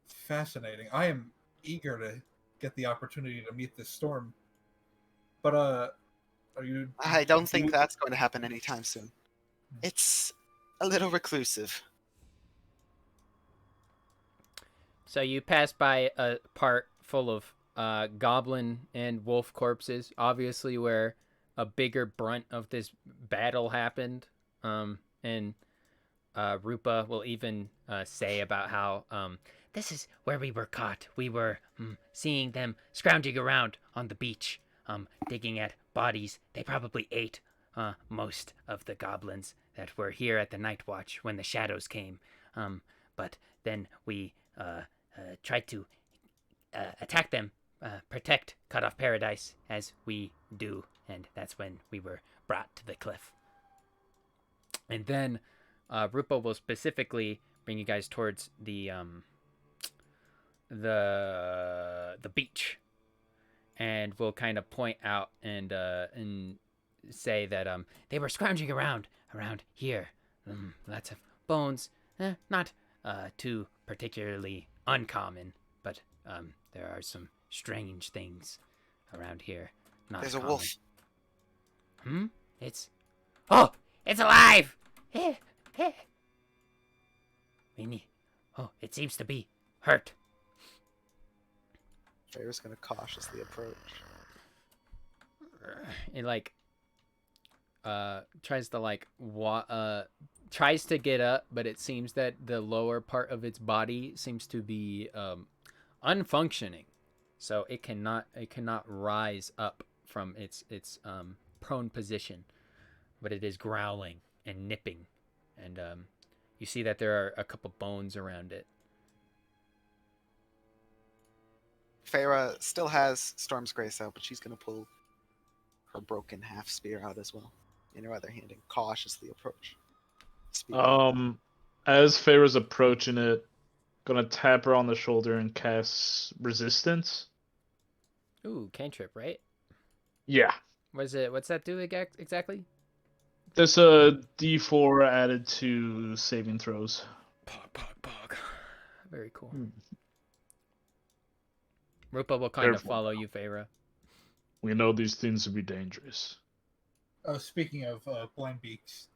Fascinating. I am eager to get the opportunity to meet this storm. But are you? I don't think that's going to happen anytime soon. It's a little reclusive. So you pass by a part full of goblin and wolf corpses, obviously where a bigger brunt of this battle happened. And Rupa will even say about how this is where we were caught. We were seeing them scrounging around on the beach, digging at bodies. They probably ate most of the goblins that were here at the night watch when the shadows came. But then we tried to attack them, protect Cut Off Paradise, as we do, and that's when we were brought to the cliff. And then Rupa will specifically bring you guys towards the beach, and will kind of point out and say that they were scrounging around here. Lots of bones, not too particularly uncommon, but there are some strange things around here. Not There's a common. wolf. It's alive. We need. Oh, it seems to be hurt. Feyre's gonna cautiously approach. It tries to tries to get up, but it seems that the lower part of its body seems to be unfunctioning, so it cannot rise up from its prone position, but it is growling and nipping, and you see that there are a couple bones around it. Feyre still has Storm's Grace out, but she's gonna pull her broken half spear out as well in her other hand and cautiously approach. As Feyre's approaching it, gonna tap her on the shoulder and cast resistance. Ooh, cantrip, right? Yeah. What's that do exactly? There's a D4 added to saving throws. Pog. Very cool. Rupa will kind of Careful. follow you, Feyre. We know these things to be dangerous. Oh, speaking of blind beaks,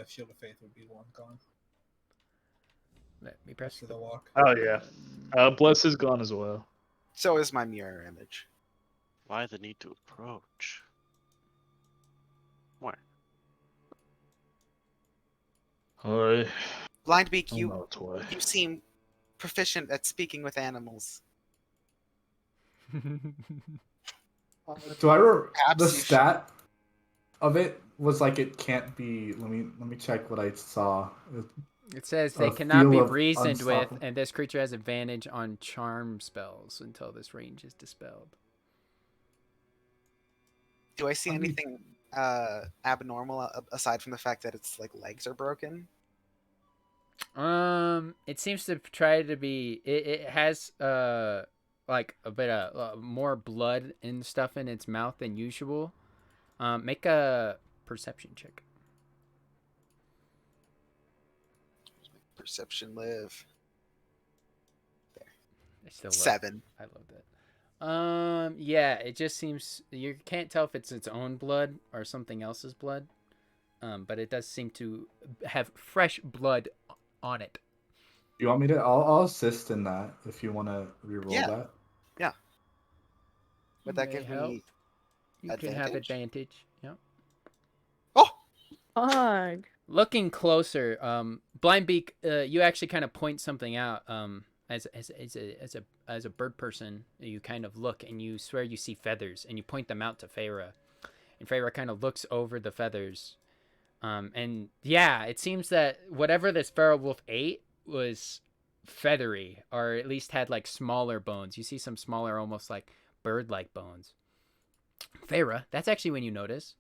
Shield of Faith would be one gone Let me press to the walk. Oh yeah. Bless is gone as well. So is my mirror image. Why the need to approach? Why? Alright. Blindbeak, Oh, no, you seem proficient at speaking with animals. Do I Perhaps the you stat of it was like it can't be? Let me check what I saw. It says A they cannot be feel of reasoned with, unstoppable- and this creature has advantage on charm spells until this range is dispelled. Do I see anything abnormal aside from the fact that its legs are broken? It seems to try to be. It has like a bit of more blood and stuff in its mouth than usual. Make a perception check. Perception live. I still love, 7. I love that. Yeah, it just seems you can't tell if it's its own blood or something else's blood. But it does seem to have fresh blood on it. You want me to? I'll assist in that if you want to reroll Yeah. that. Would that May give help. me You can have advantage? advantage. Yep. Oh! Ugh. Looking closer, Blindbeak, you actually kind of point something out. As a bird person, you kind of look and you swear you see feathers, and you point them out to Feyre, and Feyre kind of looks over the feathers, and yeah, it seems that whatever this feral wolf ate was feathery, or at least had like smaller bones. You see some smaller, almost like bird-like bones. Feyre, that's actually when you notice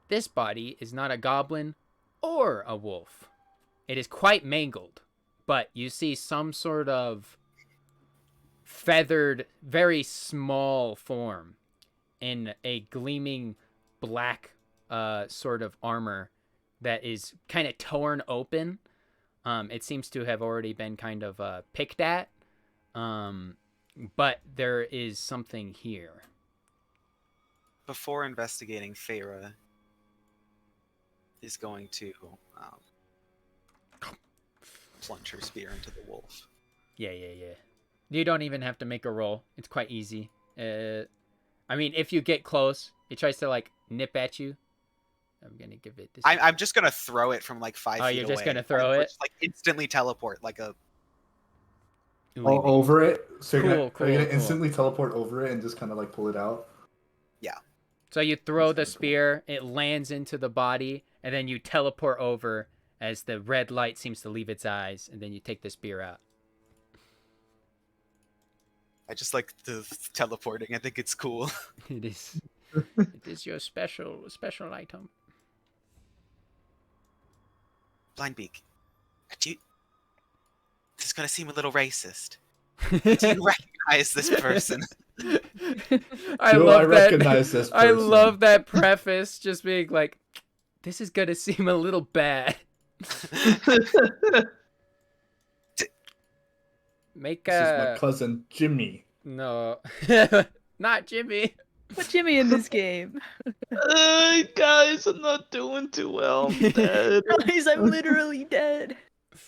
this body is not a goblin or a wolf. It is quite mangled, but you see some sort of feathered, very small form in a gleaming black sort of armor that is kind of torn open. It seems to have already been kind of picked at, but there is something here. Before investigating, Feyre is going to plunge her spear into the wolf. Yeah. You don't even have to make a roll. It's quite easy. I mean, if you get close, it tries to like nip at you. I'm gonna give it this. I'm just gonna throw it from like 5 feet away. Oh, you're just gonna throw Or it? just, like instantly teleport like a. Oh, over it. So you're Cool, gonna cool. instantly teleport over it and just kind of like pull it out. So you throw the That's kinda spear, it lands into the body, and then you teleport over as the red light seems to leave its eyes, and then you take the spear out. I just like the teleporting. I think it's cool. It is. It is your special item. Blindbeak, do you, this is gonna seem a little racist. Do you recognize this person? I Do love I that. recognize this I person? love that preface, just being like, "This is gonna seem a little bad." Make This is my cousin Jimmy. no, not Jimmy. Put Jimmy in this game. Guys, I'm not doing too well. I'm dead. Guys, I'm literally dead.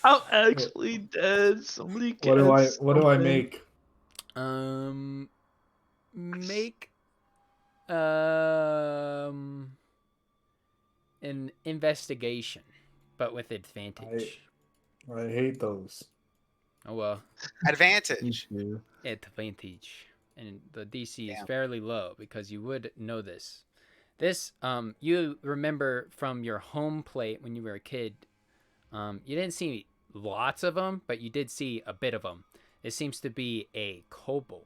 I'm actually dead. Somebody What get do I something. make? Make an investigation, but with advantage. I hate those. Oh well, Advantage. advantage, and the DC is Damn. fairly low because you would know this. This you remember from your home plate when you were a kid. You didn't see lots of them, but you did see a bit of them. It seems to be a kobold.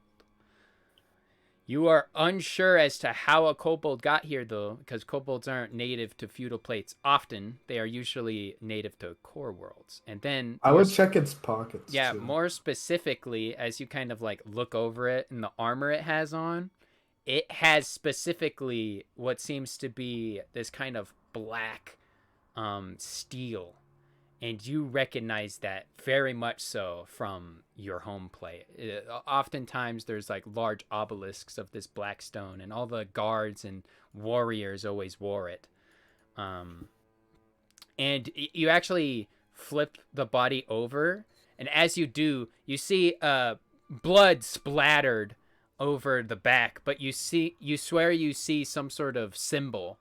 You are unsure as to how a kobold got here, though, because kobolds aren't native to feudal plates often. They are usually native to core worlds. And then I would check its pockets. yeah, too. more specifically, as you kind of like look over it and the armor it has on, it has specifically what seems to be this kind of black steel. And you recognize that very much so from your home plate. Oftentimes there's like large obelisks of this black stone, and all the guards and warriors always wore it. And you actually flip the body over, and as you do, you see blood splattered over the back, but you swear you see some sort of symbol.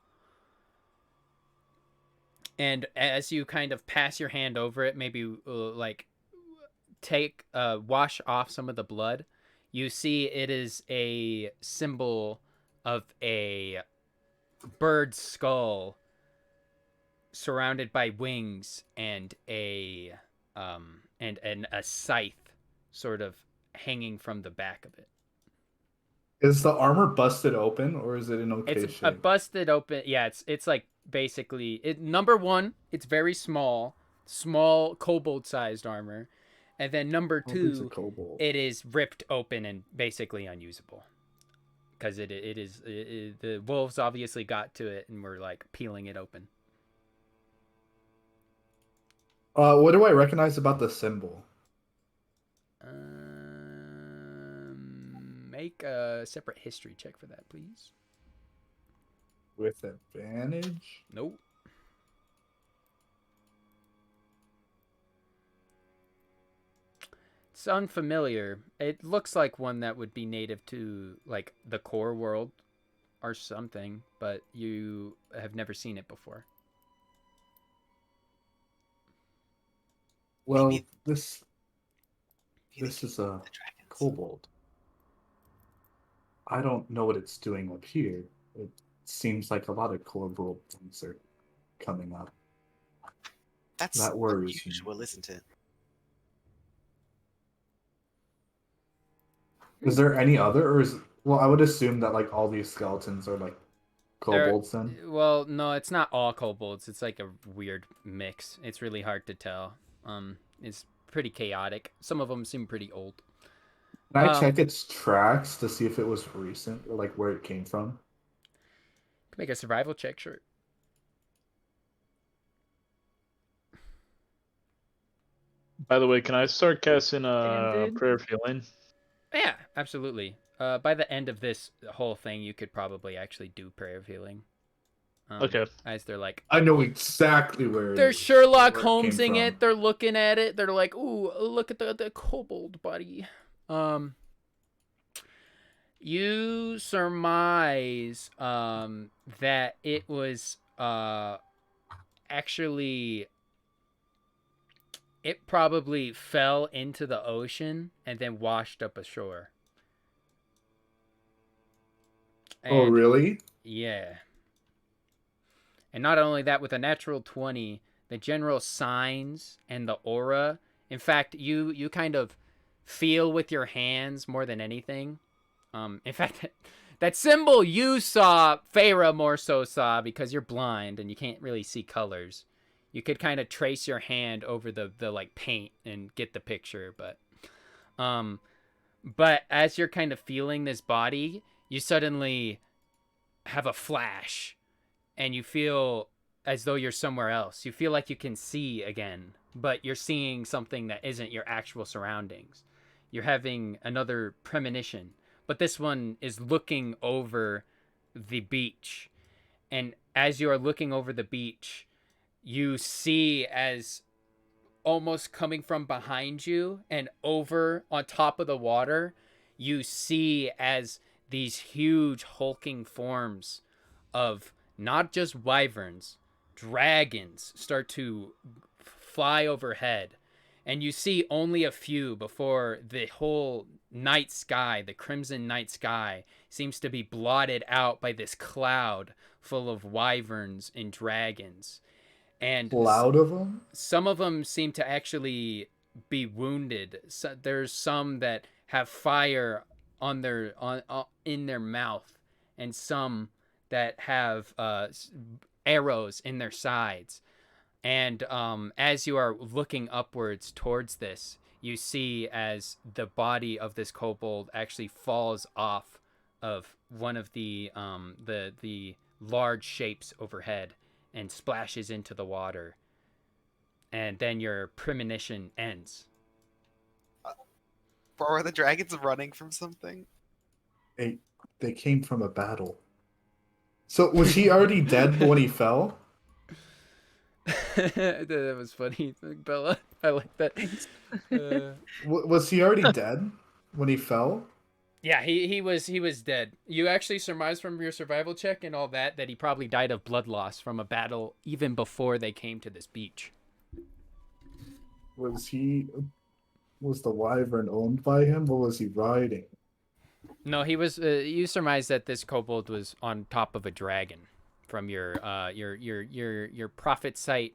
And as you kind of pass your hand over it, maybe like wash off some of the blood, you see it is a symbol of a bird's skull surrounded by wings and a scythe sort of hanging from the back of it. Is the armor busted open or is it in okay It's shape? a busted open. Yeah, it's like basically number one, it's very small kobold-sized armor, and then number I don't think it's a two, kobold. it is ripped open and basically unusable because the wolves obviously got to it and were like peeling it open. What do I recognize about the symbol? Make a separate history check for that, please. With advantage? Nope. It's unfamiliar. It looks like one that would be native to like the core world or something, but you have never seen it before. Well, Maybe- this Maybe is a the dragons. kobold. I don't know what it's doing up here. It seems like a lot of kobold things are coming up. That's That worries me. unusual, isn't it? Is there any other, or is well? I would assume that like all these skeletons are like kobolds. Then Well, no, it's not all kobolds. It's like a weird mix. It's really hard to tell. It's pretty chaotic. Some of them seem pretty old. can I check its tracks to see if it was recent or like where it came from? Make a survival check, sure. By the way, can I start casting Damn, dude. Prayer of Healing? Yeah, absolutely. By the end of this whole thing, you could probably actually do Prayer of Healing. Okay. As they're like, I know exactly where. they're Sherlock where it Holmesing came it. from. They're looking at it. They're like, ooh, look at the kobold buddy. You surmise that it was actually, it probably fell into the ocean and then washed up ashore. Oh, And- really? Yeah. And not only that, with a natural 20, the general signs and the aura. In fact, you kind of feel with your hands more than anything. In fact, that symbol you saw, Feyre more so saw because you're blind and you can't really see colors. You could kind of trace your hand over the like paint and get the picture, but as you're kind of feeling this body, you suddenly have a flash and you feel as though you're somewhere else. You feel like you can see again, but you're seeing something that isn't your actual surroundings. You're having another premonition, but this one is looking over the beach. And as you are looking over the beach, you see as almost coming from behind you and over on top of the water, you see as these huge hulking forms of not just wyverns, dragons start to fly overhead. And you see only a few before the whole night sky, the crimson night sky, seems to be blotted out by this cloud full of wyverns and dragons. And Cloud of them? some of them seem to actually be wounded. So there's some that have fire on their in their mouth, and some that have arrows in their sides. And as you are looking upwards towards this, you see as the body of this kobold actually falls off of one of the large shapes overhead and splashes into the water. And then your premonition ends. Bro, are the dragons running from something? They came from a battle. So was he already dead when he fell? That was funny, Bella. I like that. Was he already dead when he fell? Yeah, he was dead. You actually surmised from your survival check and all that he probably died of blood loss from a battle even before they came to this beach. Was the wyvern owned by him? What was he riding? No, he was. You surmised that this kobold was on top of a dragon from your prophet sight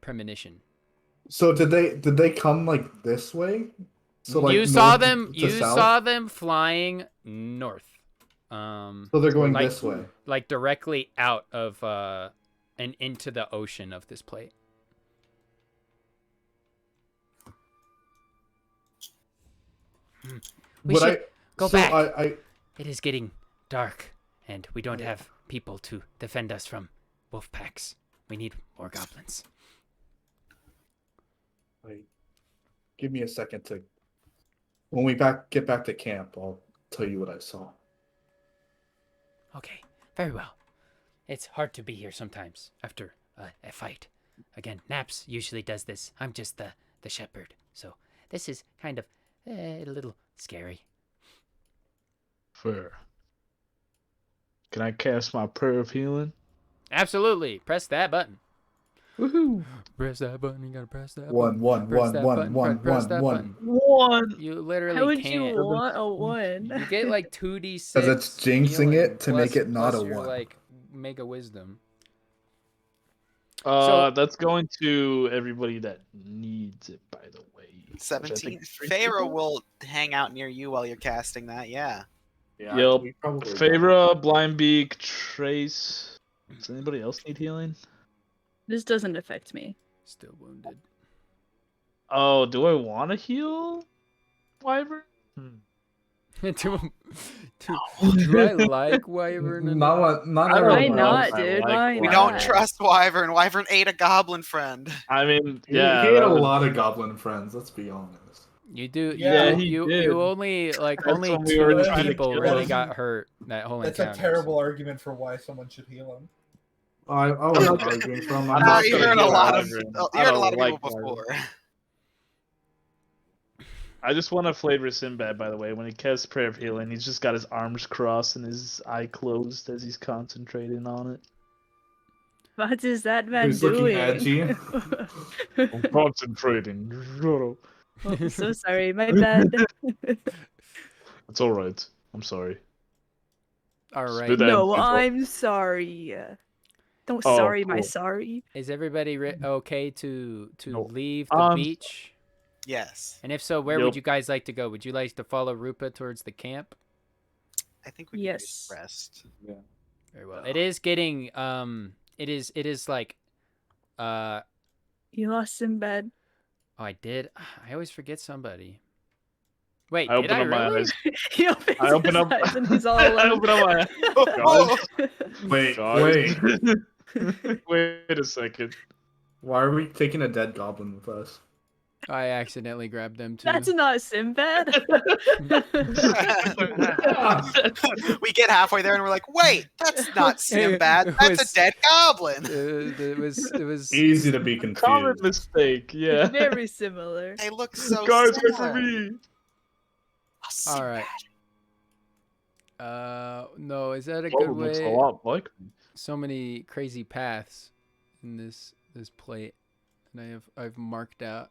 premonition. So did they come like this way? So like you saw north them. to You south? saw them flying north. So they're going this way. like directly out of and into the ocean of this plate. We But should go back. I It is getting dark, and we don't have people to defend us from wolf packs. We need more goblins. give me a second to. When we get back to camp, I'll tell you what I saw. Okay, very well. It's hard to be here sometimes after a fight. Again, Naps usually does this. I'm just the shepherd, so this is kind of a little scary. Fair. Can I cast my prayer of healing? Absolutely. Press that button. Woohoo! Press that button. You gotta press that One. One. You literally How would can't. you want a one? You get like 2d6. Because it's jinxing healing, it to make it not plus a your, 1. like mega wisdom. That's going to everybody that needs it, by the way. 17. Pharaoh will hang out near you while you're casting that, yeah. Yeah, Yep. we probably Favra, Blindbeak, Trace. Does anybody else need healing? This doesn't affect me. Still wounded. Oh, do I want to heal Wyvern? do I like Wyvern? Not I don't Why know. not, I dude? like Why We not? don't trust Wyvern. Wyvern ate a goblin friend. I mean, He yeah. had that a would- lot of goblin friends. Let's be honest. You do. Yeah, he you did. you only like That's only when we were 2 trying to people kill really him. got hurt that whole That's encounter. a terrible argument for why someone should heal him. I wasn't arguing from. I'm I'm not you gonna heard a heal lot of Wyvern. you I heard a don't lot of like people before. I just want to flavor Sinbad, by the way. When he casts Prayer of Healing, he's just got his arms crossed and his eye closed as he's concentrating on it. What is that man He's looking doing? edgy. I'm concentrating. Oh, I'm so sorry, my bad. It's alright. I'm sorry. All right. Spit that- No, it's all- I'm sorry. Don't Oh, sorry my cool. sorry. Is everybody okay to No. leave the beach? Yes. And if so, where Yep. would you guys like to go? Would you like to follow Rupa towards the camp? I think we can Yes. use rest. Very well. It is getting it is like You lost Sinbad. Oh, I did. I always forget somebody. Wait, I did open I up my really? eyes. He opens I open his up. eyes and he's all I alone. open up my. Oh, Wait, Guys. wait. Wait a second. Why are we taking a dead goblin with us? I accidentally grabbed them too. That's not Sinbad. we get halfway there and we're like, wait, that's not Sinbad. It That's was- a dead goblin. It was Easy to be Common confused. mistake. Yeah. Very similar. They look so Guys, wait similar. for me. Oh, all right. No, is that a good Goblin looks a way? lot like me. So many crazy paths in this plate, and I've marked out.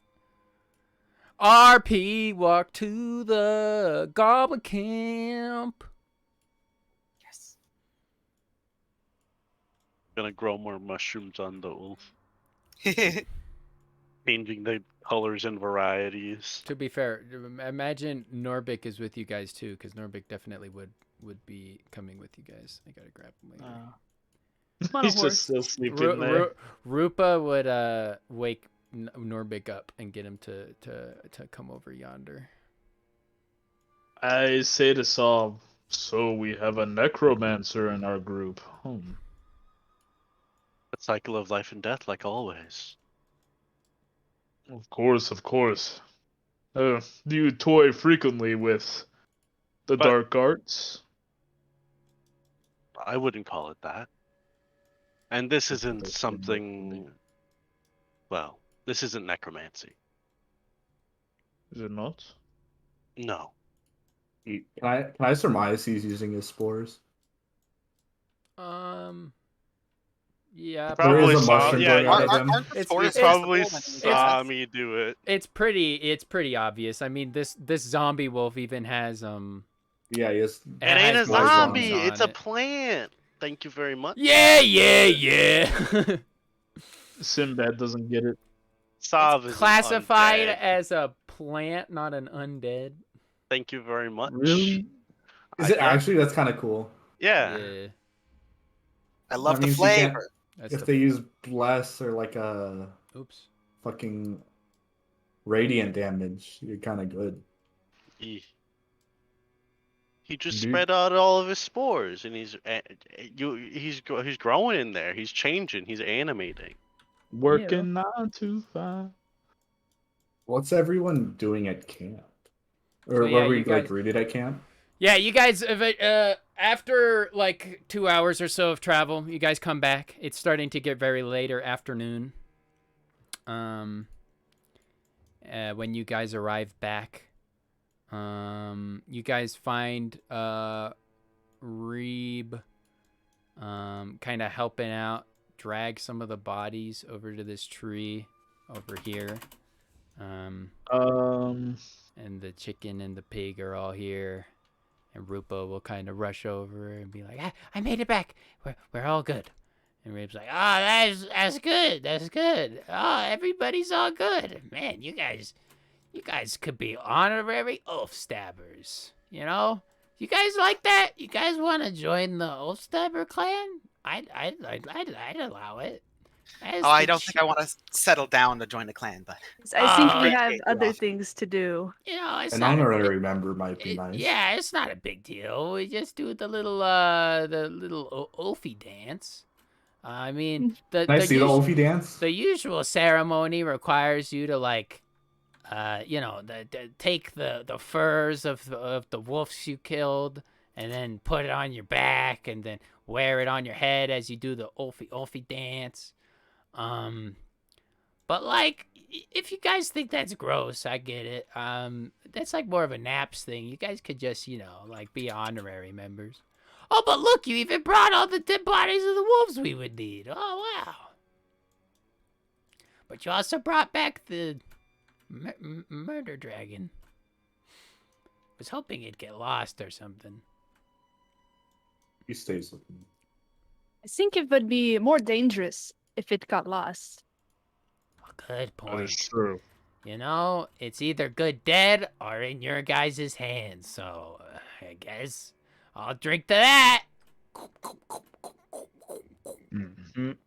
RP walk to the goblin camp. Yes. Gonna grow more mushrooms on the wolf, changing the colors and varieties. To be fair, imagine Norbik is with you guys too, because Norbik definitely would be coming with you guys. I gotta grab him later. On a He's horse. just still sleeping there. Rupa would wake Norbik up and get him to come over yonder. I say to Saul, so we have a necromancer in our group. The cycle of life and death, like always. Of course, of course. Do you toy frequently with the But- dark arts? I wouldn't call it that. And this isn't That's something. Well, this isn't necromancy. Is it not? No. Can I surmise he's using his spores? Yeah, Probably There is a saw- mushroom yeah, going out of Aren't them. the It's- spores it's Probably festival saw and- me do it. it's pretty obvious. I mean, this zombie wolf even has Yeah, he is. It ain't a has spores on zombie, on it's a it. plant. Thank you very much. Yeah. Sinbad doesn't get it. Sav is Classified undead. as a plant, not an undead. Thank you very much. Really? Is it actually? That's kind of cool. Yeah. I love That the means you can't- flavor. That's If they use bless or like a Oops. fucking radiant damage, you're kind of good. He just Indeed. spread out all of his spores, and he's growing in there. He's changing. He's animating. Working 9 to 5. What's everyone doing at camp? Or So, yeah, were we you guys- like greeted at camp? Yeah, you guys, after like 2 hours or so of travel, you guys come back. It's starting to get very later afternoon. When you guys arrive back, you guys find Reeb kind of helping out, drag some of the bodies over to this tree over here. And the chicken and the pig are all here. And Rupa will kind of rush over and be like, I made it back. We're all good. And Reeb's like, that's good. That's good. Oh, everybody's all good. Man, you guys could be honorary oath stabbers. You know? You guys like that? You guys want to join the oath stabber clan? I'd allow it. I don't think I want to settle down to join the clan, but I think we Oh. have Okay, other well. things to do. You know, it's An not honorary member might be nice. Yeah, it's not a big deal. We just do the little Ophie dance. I mean, Can I see the Olfie dance? the usual ceremony requires you to like, take the furs of the wolves you killed, and then put it on your back, and then wear it on your head as you do the Ophie dance. But like, if you guys think that's gross, I get it. That's like more of a naps thing. You guys could just, like be honorary members. Oh, but look, you even brought all the dead bodies of the wolves we would need. Oh, wow. But you also brought back the murder dragon. Was hoping it'd get lost or something. He stays with me. I think it would be more dangerous if it got lost. Good That point. is true. You know, it's either good dead or in your guys' hands. So, I guess I'll drink to that. Mhm.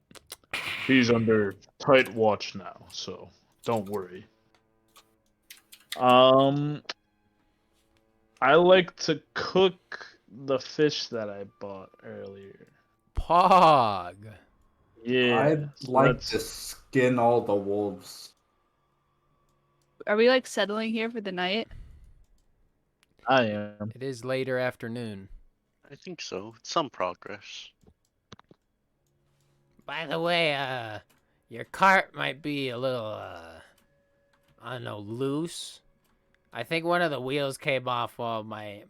He's under tight watch now, so don't worry. I like to cook the fish that I bought earlier. Pog. Yeah. I'd so like that's- to skin all the wolves. Are we like settling here for the night? I am. It is later afternoon. I think so. Some progress. By the way, your cart might be a little, I don't know, loose. I think one of the wheels came off while my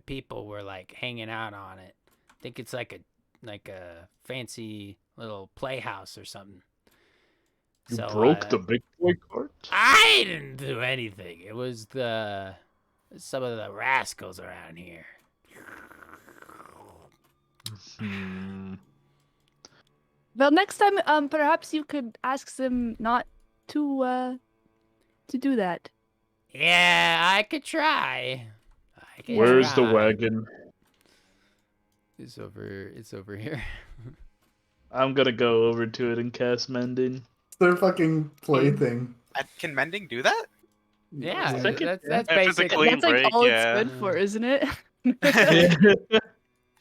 people were like hanging out on it. I think it's like a fancy little playhouse or something. You So, broke the big boy cart? I didn't do anything. It was some of the rascals around here. Hmm. Well, next time, perhaps you could ask them not to do that. Yeah, I could try. I could Where's the try. wagon? It's over here. I'm gonna go over to it and cast mending. It's their fucking plaything. Can mending do that? Yeah, I think it- that's If it's a basic. clean That's like break, all yeah. it's good for, isn't it?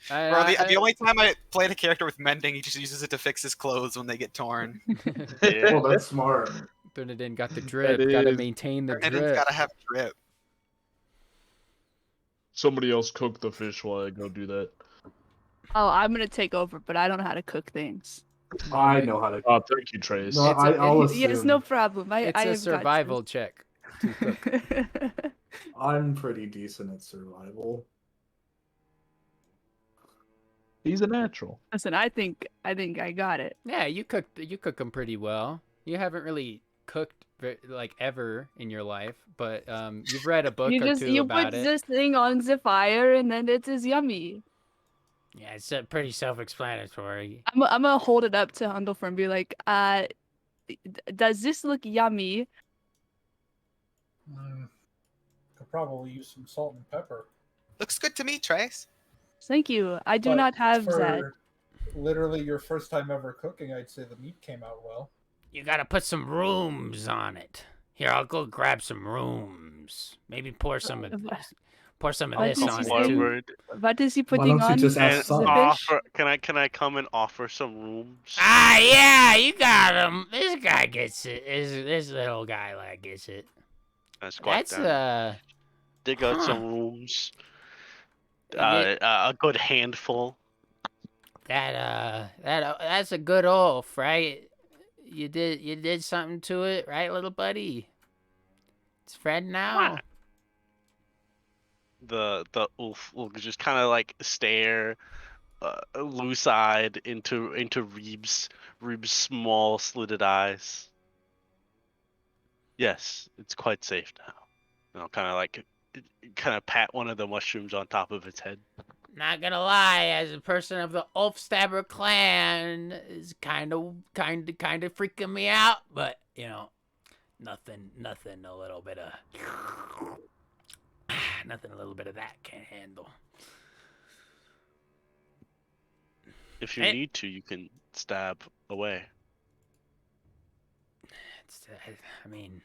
Bro, the only time I played a character with mending, he just uses it to fix his clothes when they get torn. Yeah. Oh, that's smart. Bernadine got the drip. That Gotta is- maintain the Brandon's drip. gotta have drip. Somebody else cook the fish while I go do that. Oh, I'm gonna take over, but I don't know how to cook things. I know how to. Oh, thank you, Trace. No, I'll assume. Yes, no problem. I It's I a have got survival check to cook. this. I'm pretty decent at survival. He's a natural. Listen, I think I got it. Yeah, you cook them pretty well. You haven't really cooked like ever in your life, but you've read a book You or just two you about put it. this thing on the fire and then it is yummy. Yeah, it's pretty self-explanatory. I'm gonna hold it up to Hundlefer and be like, does this look yummy? Could probably use some salt and pepper. Looks good to me, Trace. Thank you. I do But not have for that. literally your first time ever cooking, I'd say the meat came out well. You gotta put some rooms on it. Here, I'll go grab some rooms. Maybe pour some of this. Pour some of What this did on you it say? too. Forward. What is he Why putting don't you on? just ask And some? The fish? offer. Can I come and offer some rooms? Ah, yeah, you got him. This guy gets it. This little guy like gets it. I squat down. Dig out some rooms. A good handful. That's a good oaf, right? You did something to it, right, little buddy? It's Fred now. The wolf will just kind of like stare, loose-eyed into Reeb's small slitted eyes. Yes, it's quite safe now. And I'll kind of pat one of the mushrooms on top of its head. Not gonna lie, as a person of the Ulfstabber clan, is kind of freaking me out. But you know, nothing. A little bit of nothing. A little bit of that can't handle. If you need to, you can stab away. I mean,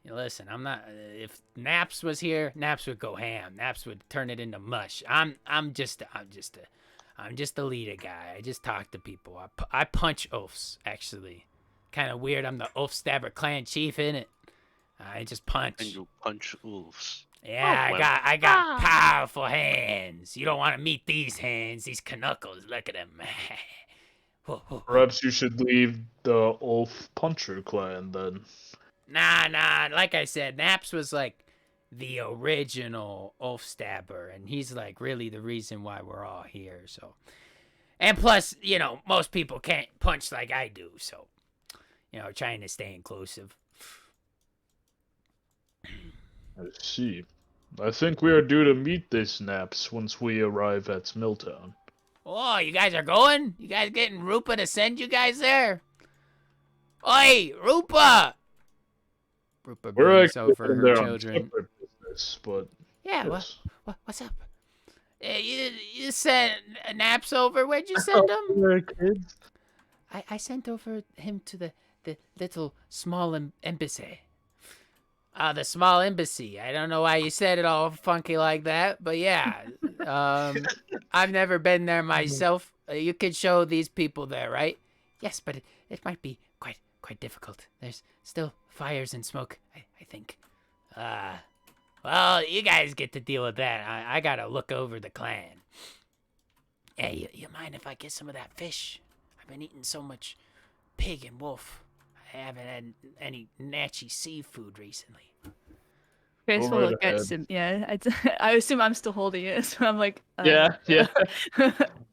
you know, listen, I'm not. If Naps was here, Naps would go ham. Naps would turn it into mush. I'm just a leader guy. I just talk to people. I punch oafs. Actually, kind of weird. I'm the Ulfstabber clan chief, innit? I just punch. And you punch wolves. Yeah, Oh, well. I got powerful hands. You don't want to meet these hands. These knuckles. Look at them. Perhaps you should leave the Ulf Puncher clan then. Nah. Like I said, Naps was like the original Ulfstabber, and he's like really the reason why we're all here. So, and plus, you know, most people can't punch like I do. So, you know, trying to stay inclusive. I see. I think we are due to meet the Snaps once we arrive at Milltown. Oh, you guys are going? You guys getting Rupa to send you guys there? Oi, Rupa! Rupa We're brings actually over her there on children. separate business, but Yeah, yes. what's up? You sent Naps over? Where'd you send them? We're kids. I sent over him to the little small embassy. The small embassy. I don't know why you said it all funky like that, but yeah. I've never been there myself. You could show these people there, right? Yes, but it might be quite difficult. There's still fires and smoke, I think. Well, you guys get to deal with that. I gotta look over the clan. Hey, you mind if I get some of that fish? I've been eating so much pig and wolf. I haven't had any natchy seafood recently. Chris Go will right look at ahead. Sim. Yeah, I assume I'm still holding it, so I'm like. Yeah.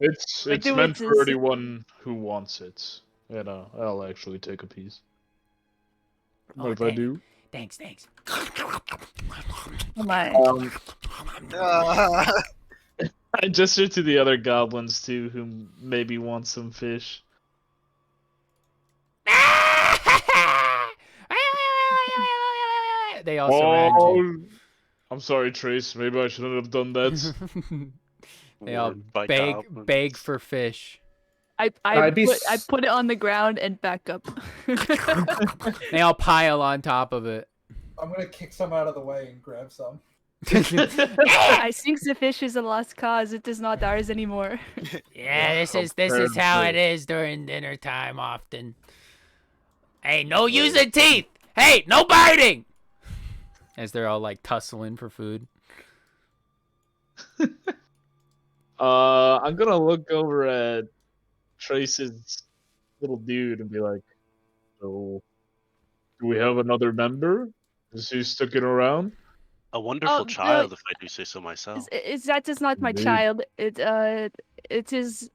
It's I do meant it for to anyone who wants it. And I'll actually take a piece. What if I dang. do? Thanks. Oh my. Uh, I gesture to the other goblins too, who maybe want some fish. They all surround you. I'm sorry, Trace. Maybe I shouldn't have done that. They all Warned by beg goblins. for fish. I'd be I s- put it on the ground and back up. They all pile on top of it. I'm gonna kick some out of the way and grab some. I think the fish is a lost cause. It is not ours anymore. Yeah, this is Prepared how for it is during dinner time often. Hey, no using teeth. Hey, no biting. As they're all like tussling for food. I'm gonna look over at Trace's little dude and be like, "So, do we have another member? Is he sticking around?" A wonderful no, child, if I do say so myself. that is not my Indeed. child. It is.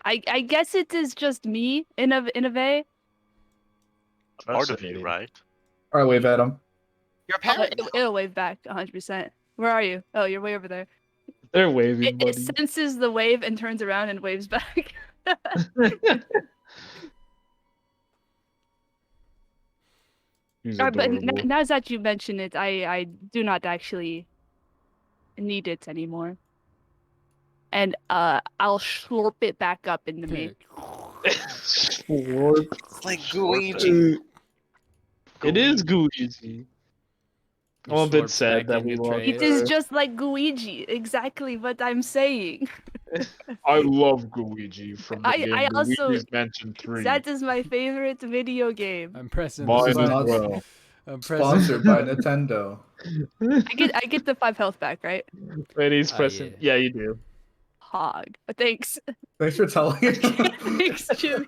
I guess it is just me in a way. Part of you, Fascinating. right? All right, wave at him. you're a parent now. It'll wave back 100%. Where are you? Oh, you're way over there. They're waving, It buddy. senses the wave and turns around and waves back. He's But adorable. now that you mention it, I do not actually need it anymore. And I'll slurp it back up into me. Slurp. It's like Guiji. It is Guiji. I'm a bit sad that we lost. It is just like Guiji, exactly what I'm saying. I love Guiji from the game I also- Luigi's Mansion 3. That is my favorite video game. I'm pressing Mine This is the as not button. well. I'm pressing. Sponsored by Nintendo. I get the 5 health back, right? Wait, he's pressing. yeah. Yeah, you do. Hog. Thanks. Thanks for telling me. Thanks, Jimmy.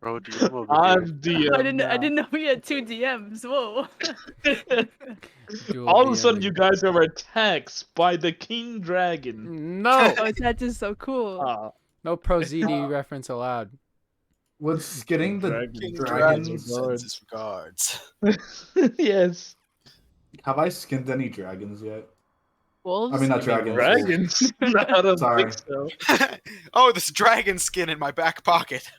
Bro, do you have a I'm beard? DM I didn't know we had 2 DMs. Whoa. Dual All of a sudden, DMing. you guys are attacked by the King Dragon. No, Oh, that is so cool. no Pro ZD reference allowed. Was skinning the King dragons? Dragons. his regards. Yes. Have I skinned any dragons yet? Wolves? I mean, not dragons. Dragons? I don't Sorry. think so. Oh, this dragon skin in my back pocket.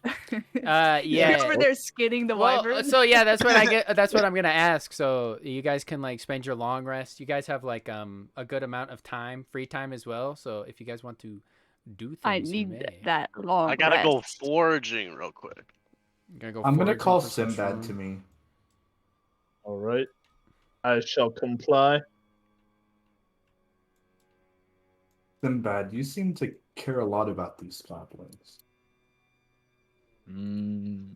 Yeah. You're over there skinning the Well, wyvern. so yeah, that's what I get. That's what I'm gonna ask. So you guys can like spend your long rest. You guys have like a good amount of time, free time as well. So if you guys want to do things, I you need may. that long I gotta go rest. foraging real quick. You're gonna go I'm gonna foraging call for some Sinbad shroom? to me. All right. I shall comply. Sinbad, you seem to care a lot about these goblins.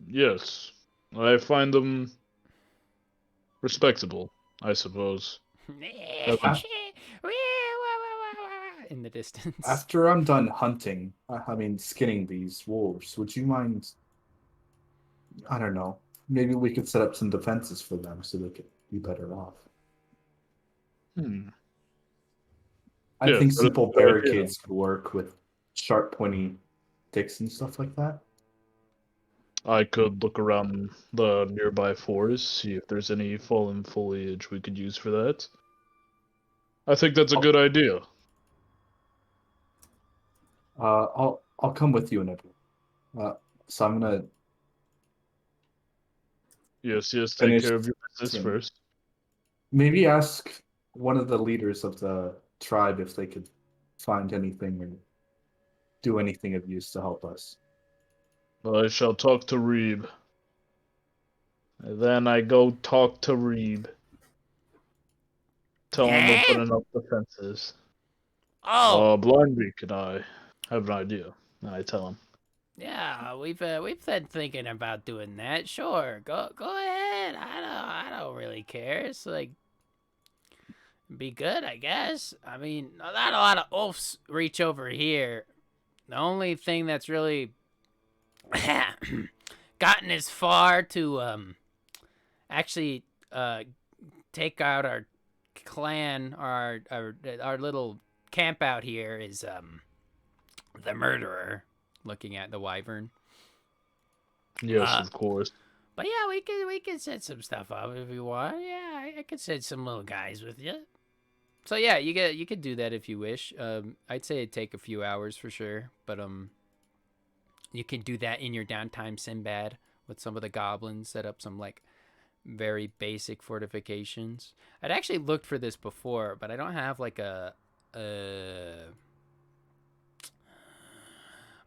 Yes. I find them respectable, I suppose. In the distance. After I'm done hunting, I mean skinning these wolves, would you mind? I don't know. Maybe we could set up some defenses for them so they could be better off. I Yeah, think that is simple a good idea. barricades could work with sharp, pointy sticks and stuff like that. I could look around the nearby forest, see if there's any fallen foliage we could use for that. I think that's a good idea. I'll come with you in a so I'm gonna Yes, take Finish care of your business soon. first. maybe ask one of the leaders of the tribe if they could find anything or do anything of use to help us. I shall talk to Reeb. And then I go talk to Reeb. Tell him we're putting up defenses. Oh, Blind Beak and I have an idea. And I tell him. yeah, we've been thinking about doing that. Sure, go ahead. I don't really care. It's like be good, I guess. I mean, not a lot of oafs reach over here. The only thing that's really gotten as far to actually take out our clan, our little camp out here is the murderer. Looking at the wyvern. Yes, of course. But yeah, we can set some stuff up if you want. Yeah, I could send some little guys with you. So yeah, you could do that if you wish. I'd say it'd take a few hours for sure, but you can do that in your downtime, Sinbad, with some of the goblins. Set up some like very basic fortifications. I'd actually looked for this before, but I don't have like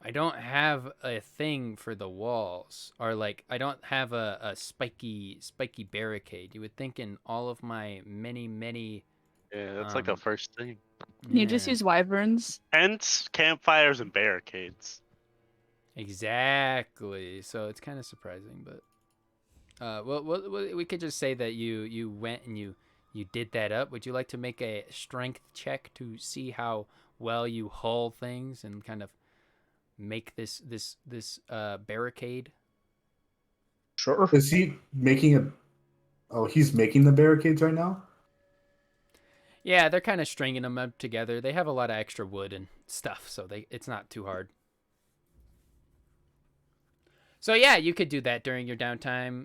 I don't have a thing for the walls, or like I don't have a spiky barricade. You would think in all of my many Yeah, that's like a first thing. You just use wyverns. Tents, campfires, and barricades. Exactly. So it's kind of surprising, but we could just say that you went and you did that up. Would you like to make a strength check to see how well you hull things and kind of make this barricade? Sure. Is he making a? Oh, he's making the barricades right now. Yeah, they're kind of stringing them up together. They have a lot of extra wood and stuff, so it's not too hard. So yeah, you could do that during your downtime.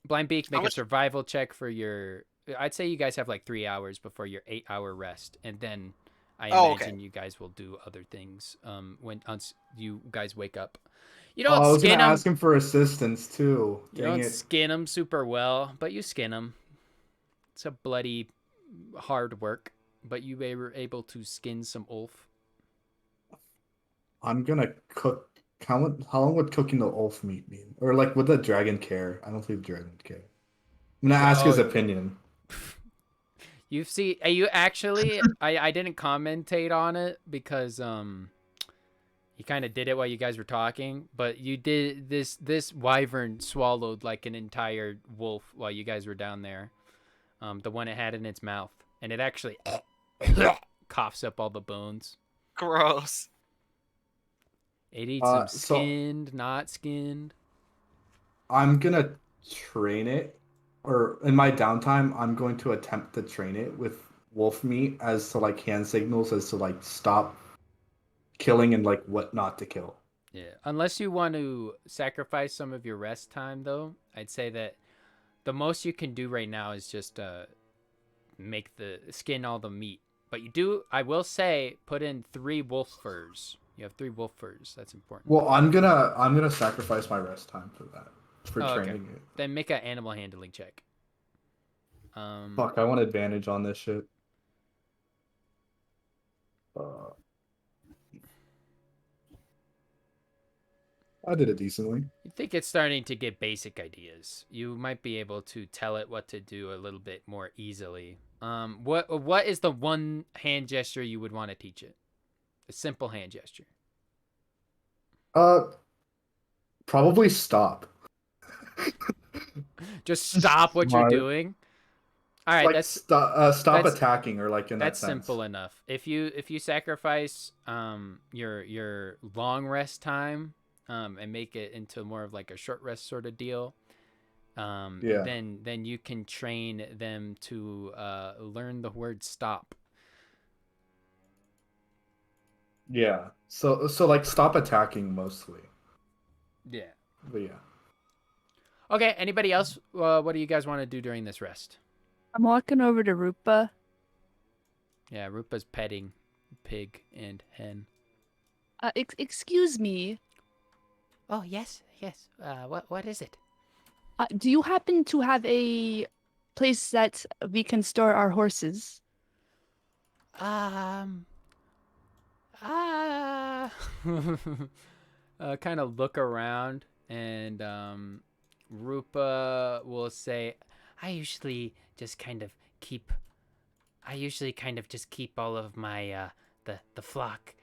Blind Beak, make a survival check for your. I'd say you guys have like 3 hours before your 8-hour rest, and then I imagine you guys will do other things once you guys wake up. You don't I was skin gonna them. ask him for assistance too. You don't skin them super well, but you skin them. It's a bloody hard work, but you were able to skin some ulf. I'm gonna cook. How long would cooking the ulf meat mean? Or like, would the dragon care? I don't think the dragon would care. I'm gonna ask his opinion. You actually I didn't commentate on it because you kind of did it while you guys were talking, but you did this wyvern swallowed like an entire wolf while you guys were down there. The one it had in its mouth, and it actually coughs up all the bones. Gross. It eats them skinned, not skinned. I'm gonna train it, or in my downtime, I'm going to attempt to train it with wolf meat as to like hand signals as to like stop killing and like what not to kill. Yeah, unless you want to sacrifice some of your rest time, though, I'd say that the most you can do right now is just make the skin all the meat. But you do, I will say, put in 3 wolf furs. You have 3 wolf furs. That's important. Well, I'm gonna sacrifice my rest time for that, for training it. Then make an animal handling check. Fuck, I want advantage on this shit. I did it decently. You think it's starting to get basic ideas. You might be able to tell it what to do a little bit more easily. What is the one hand gesture you would want to teach it? A simple hand gesture. Probably stop. Just stop what you're doing. All right, like stop attacking, or like in that sense. That's simple enough. If you sacrifice your long rest time and make it into more of like a short rest sort of deal, then you can train them to learn the word stop. Yeah. So like stop attacking mostly. Yeah. But yeah. Okay. Anybody else? What do you guys want to do during this rest? I'm walking over to Rupa. Yeah, Rupa's petting pig and hen. Excuse me. Oh yes. What is it? Do you happen to have a place that we can store our horses? Um. Kind of look around, and Rupa will say, I usually kind of just keep all of my the flock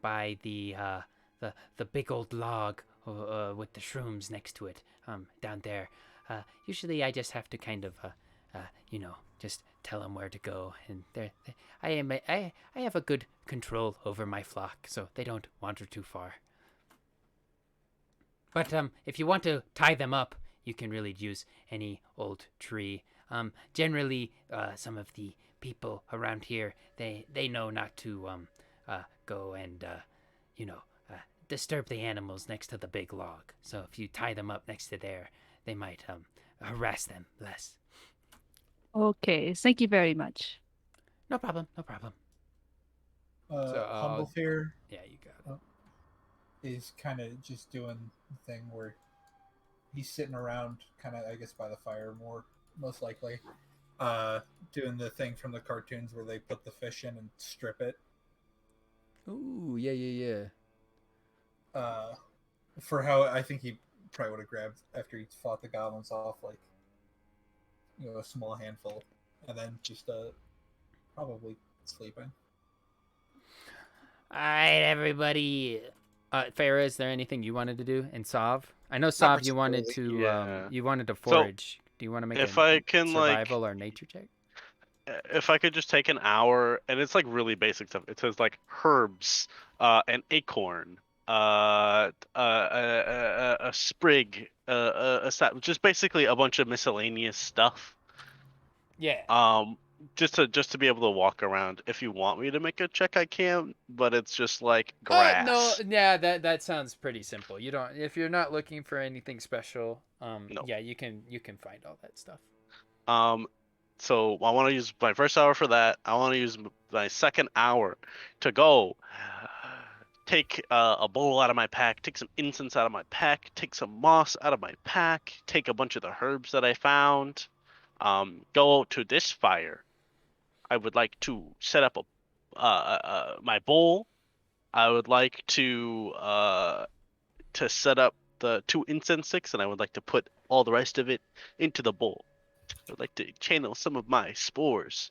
by the big old log with the shrooms next to it down there. Usually I just have to kind of just tell them where to go, and I have a good control over my flock, so they don't wander too far. But if you want to tie them up, you can really use any old tree. Generally, some of the people around here, they know not to go and disturb the animals next to the big log. So if you tie them up next to there, they might harass them less. Okay, thank you very much. No problem. No problem. Humble Fear Yeah, you got it. is kind of just doing the thing where he's sitting around, kind of, I guess, by the fire most likely, doing the thing from the cartoons where they put the fish in and strip it. Ooh, yeah. For how I think he probably would have grabbed after he fought the goblins off, like, a small handful, and then just probably sleeping. All right, everybody. Farah, is there anything you wanted to do? And Sav? I know Sav, you wanted to Yeah. you wanted to forage. Do you want to make if a I can, survival or nature check? if I could just take an hour, and it's like really basic stuff. It says like herbs, an acorn, a sprig, just basically a bunch of miscellaneous stuff. Yeah. Just to be able to walk around. If you want me to make a check, I can, but it's just like grass. No, yeah, that sounds pretty simple. You don't, if you're not looking for anything special, No. yeah, you can find all that stuff. So I want to use my first hour for that. I want to use my second hour to go take a bowl out of my pack, take some incense out of my pack, take some moss out of my pack, take a bunch of the herbs that I found, go to this fire. I would like to set up my bowl. I would like to set up the 2 incense sticks, and I would like to put all the rest of it into the bowl. I would like to channel some of my spores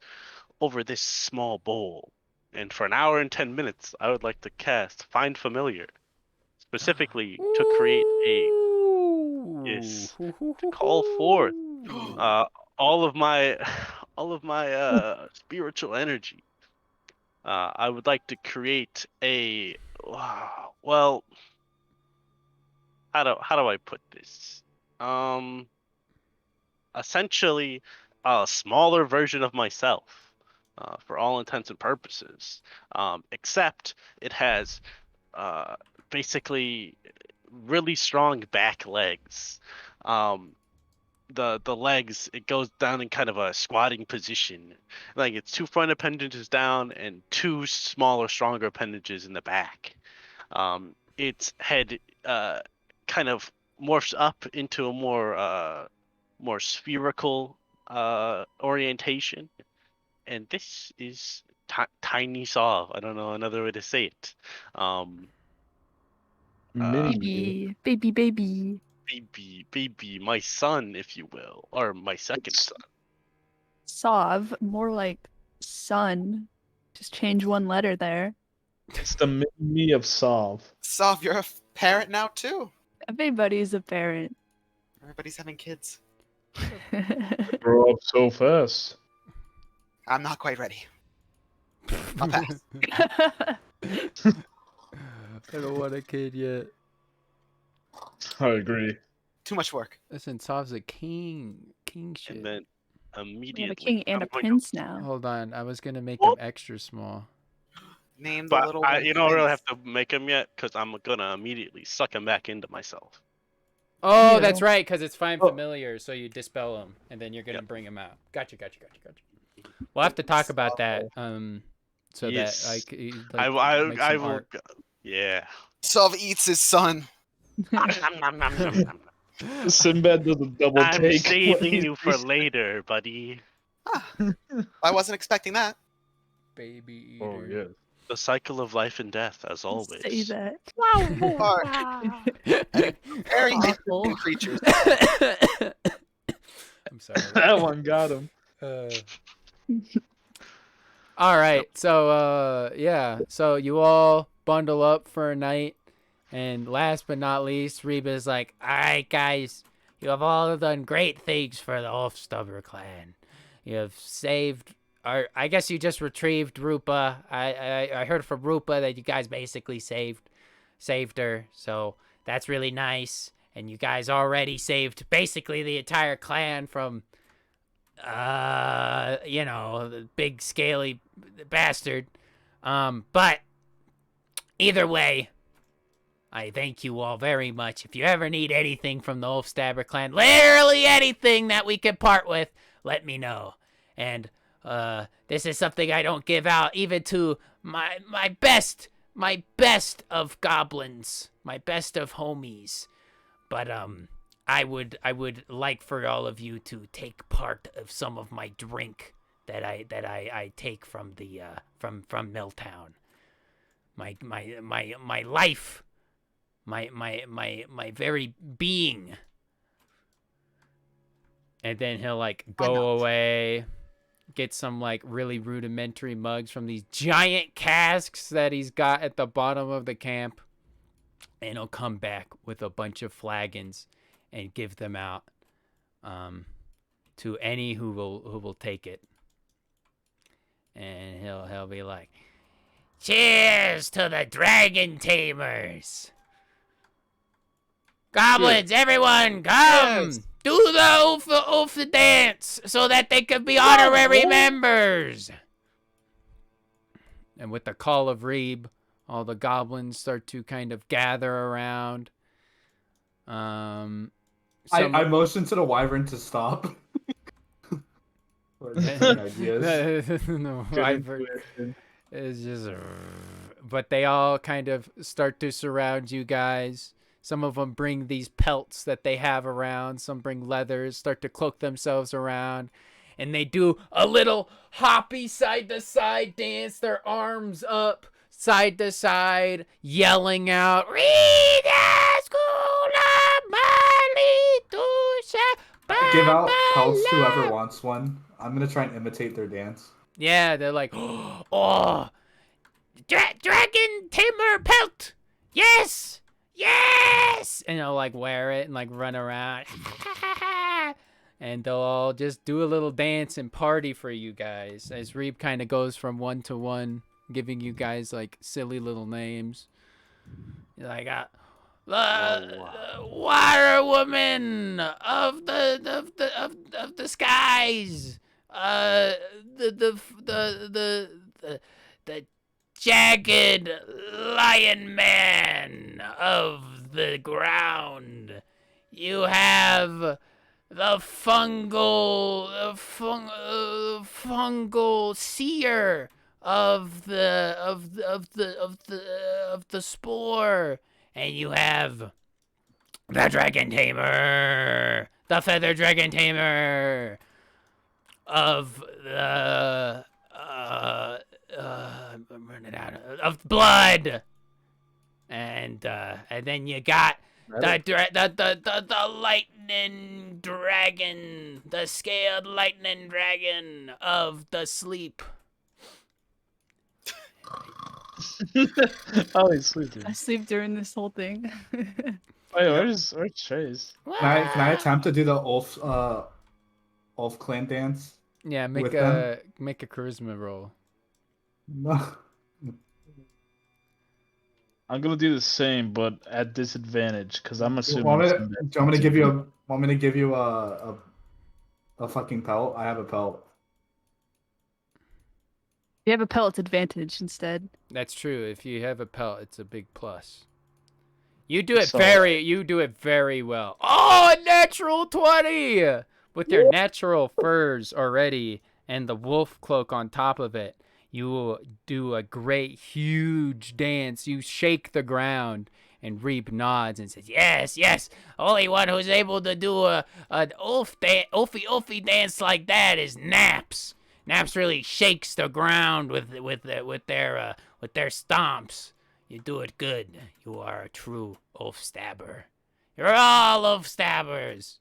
over this small bowl. And for an hour and 10 minutes, I would like to cast Find Familiar, specifically to create to call forth all of my spiritual energy. I would like to create a well. How do I put this? Essentially, a smaller version of myself, for all intents and purposes. Except it has basically really strong back legs. The legs, it goes down in kind of a squatting position. Like it's 2 front appendages down and 2 smaller, stronger appendages in the back. Its head kind of morphs up into a more spherical orientation, and this is Tiny Saw. I don't know another way to say it. Baby, baby. Baby, my son, if you will, or my second son. Sov, more like sun. Just change one letter there. It's the me of Solve. Sov, you're a parent now too. Everybody's a parent. Everybody's having kids. Grow up so fast. I'm not quite ready. I'll pass. I don't want a kid yet. I agree. Too much work. Listen, Sav's a king shit. And then We immediately, have a king and a I'm going prince now. Hold on, I was gonna make him extra small. Name the But little. you don't really have to make him yet, because I'm gonna immediately suck him back into myself. Oh, Ew. that's right, because it's Find Familiar, so you dispel him, and then you're gonna bring him out. Gotcha. We'll have to talk about that. So Yes. that like make I some will. art. Yeah. Sov eats his son. Sinbad does a double I'm take. saving you for later, buddy. I wasn't expecting that. baby Oh eater. yeah. The cycle of life and death, as always. Say that. Very Awful. interesting creatures. I'm sorry. That one got him. All right. So yeah. So you all bundle up for a night, and last but not least, Reba's like, "All right, guys, you have all done great things for the Ulfstubber clan. You have saved." Or I guess you just retrieved Rupa. I heard from Rupa that you guys basically saved her. So that's really nice. And you guys already saved basically the entire clan from, the big scaly bastard. But either way, I thank you all very much. If you ever need anything from the Ulfstabber clan, literally anything that we can part with, let me know. And this is something I don't give out even to my best of goblins, my best of homies. But I would like for all of you to take part of some of my drink that I take from the from Milltown. My life, my very being. And then he'll like go away, get some like really rudimentary mugs from these giant casks that he's got at the bottom of the camp, and he'll come back with a bunch of flagons and give them out to any who will take it. And he'll be like, "Cheers to the dragon tamers! Goblins, everyone, come! Yes. Do the Ulf dance so that they can be honorary members!" And with the call of Reeb, all the goblins start to kind of gather around. I motion to the wyvern to stop. Or is there any ideas? No, Wyvern is just... But they all kind of start to surround you guys. Some of them bring these pelts that they have around. Some bring leathers, start to cloak themselves around. And they do a little hoppy side-to-side dance, their arms up, side to side, yelling out, Give out pelts to whoever wants one. I'm gonna try and imitate their dance. Yeah, they're like, "Oh, dragon tamer pelt, yes, yes," and they'll like wear it and like run around, and they'll all just do a little dance and party for you guys as Reeb kind of goes from one to one, giving you guys like silly little names. You're like, the water woman of the skies, the jagged lion man of the ground. You have the fungal seer of the spore, and you have the dragon tamer, the feather dragon tamer of the I'm running out of blood, and then you got the lightning dragon, the scaled lightning dragon of the sleep. Oh, he's sleeping. I sleep during this whole thing. Wait, where's Chase? Can I attempt to do the Ulf clan dance? Yeah, make with a charisma roll. No. I'm gonna do the same, but at disadvantage, because I'm assuming. Want me to give you a fucking pelt? I have a pelt. You have a pellet's advantage instead. That's true. If you have a pelt, it's a big plus. You do it very well. Oh, a natural 20! With your natural furs already and the wolf cloak on top of it, you will do a great, huge dance. You shake the ground, and Reeb nods and says, "Yes, yes. Only one who's able to do an Ulfy dance like that is Naps. Naps really shakes the ground with their stomps. You do it good. You are a true oaf stabber. You're all oaf stabbers.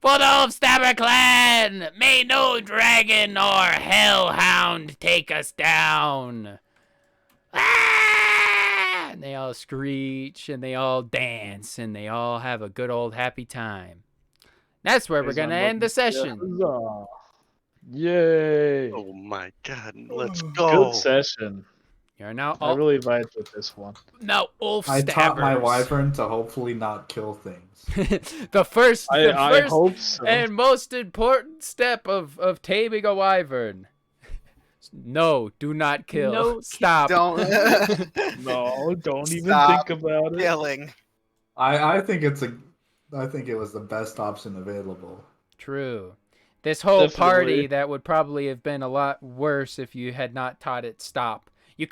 For the oaf stabber clan, may no dragon or hellhound take us down. Ah! And they all screech and they all dance and they all have a good old happy time. That's where we're gonna end the session. Huzzah. Yay! Oh my god, let's Good go. session. You're now I all really vibed with this one. now oaf I stabbers. taught my wyvern to hopefully not kill things. the first I hope so. and most important step of taming a wyvern. No, do not kill. No Stop. Don't No, don't even Stop think about it. killing. I think it was the best option available. True. This whole party Definitely. that would probably have been a lot worse if you had not taught it stop. You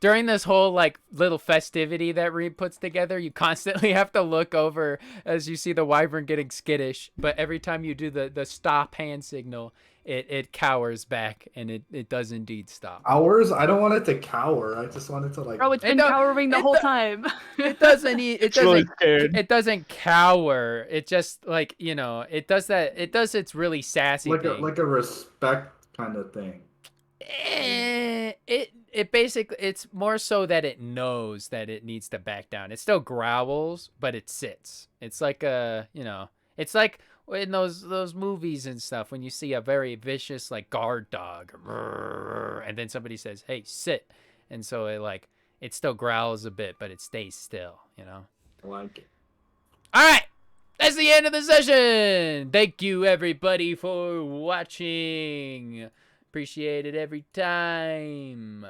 during this whole like little festivity that Reed puts together, you constantly have to look over as you see the wyvern getting skittish. But every time you do the stop hand signal, it cowers back and it does indeed stop. Ours? I don't want it to cower. I just want it to like. Bro, it's It been don't- cowering the it whole don't- time. It doesn't. It really doesn't. scared. It doesn't cower. It just like it does that. It does its really sassy like thing. a respect kind of thing. It basically, it's more so that it knows that it needs to back down. It still growls, but it sits. It's like it's like in those movies and stuff when you see a very vicious like guard dog, and then somebody says, "Hey, sit," and so it still growls a bit, but it stays still. I like it. All right. That's the end of the session. Thank you, everybody, for watching. Appreciate it every time.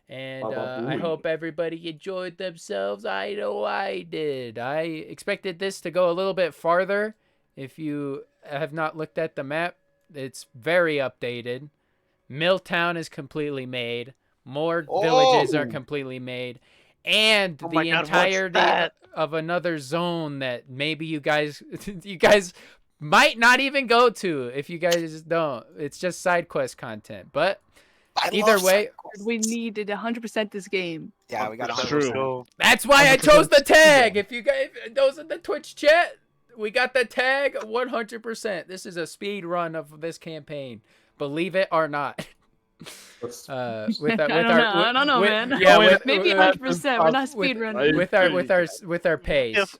And I hope everybody enjoyed themselves. I know I did. I expected this to go a little bit farther. If you have not looked at the map, it's very updated. Milltown is completely made. More villages are completely made. And Oh the my God, what's entirety that? of another zone that maybe you guys might not even go to if you guys don't. It's just side quest content. But either love way, cycles. We needed 100% this game. Yeah, we got It's 100%. true. that's why I 100% chose the speed tag. run. If you guys, those in the Twitch chat, we got the tag 100%. This is a speed run of this campaign. Believe it or not. Let's- I don't know, man. Yeah, Maybe 100%. We're not speedrunning. with our pace. If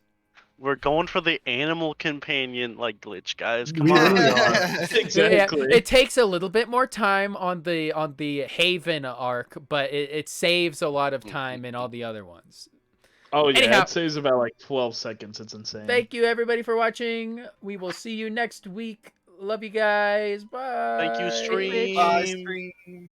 we're going for the animal companion like glitch, guys. Come We on. really are. Exactly. Yeah, it takes a little bit more time on the Haven arc, but it saves a lot of time in all the other ones. Oh yeah, Anyhow. it saves about like 12 seconds. It's insane. Thank you everybody for watching. We will see you next week. Love you guys. Bye. Thank you, stream. Bye, stream.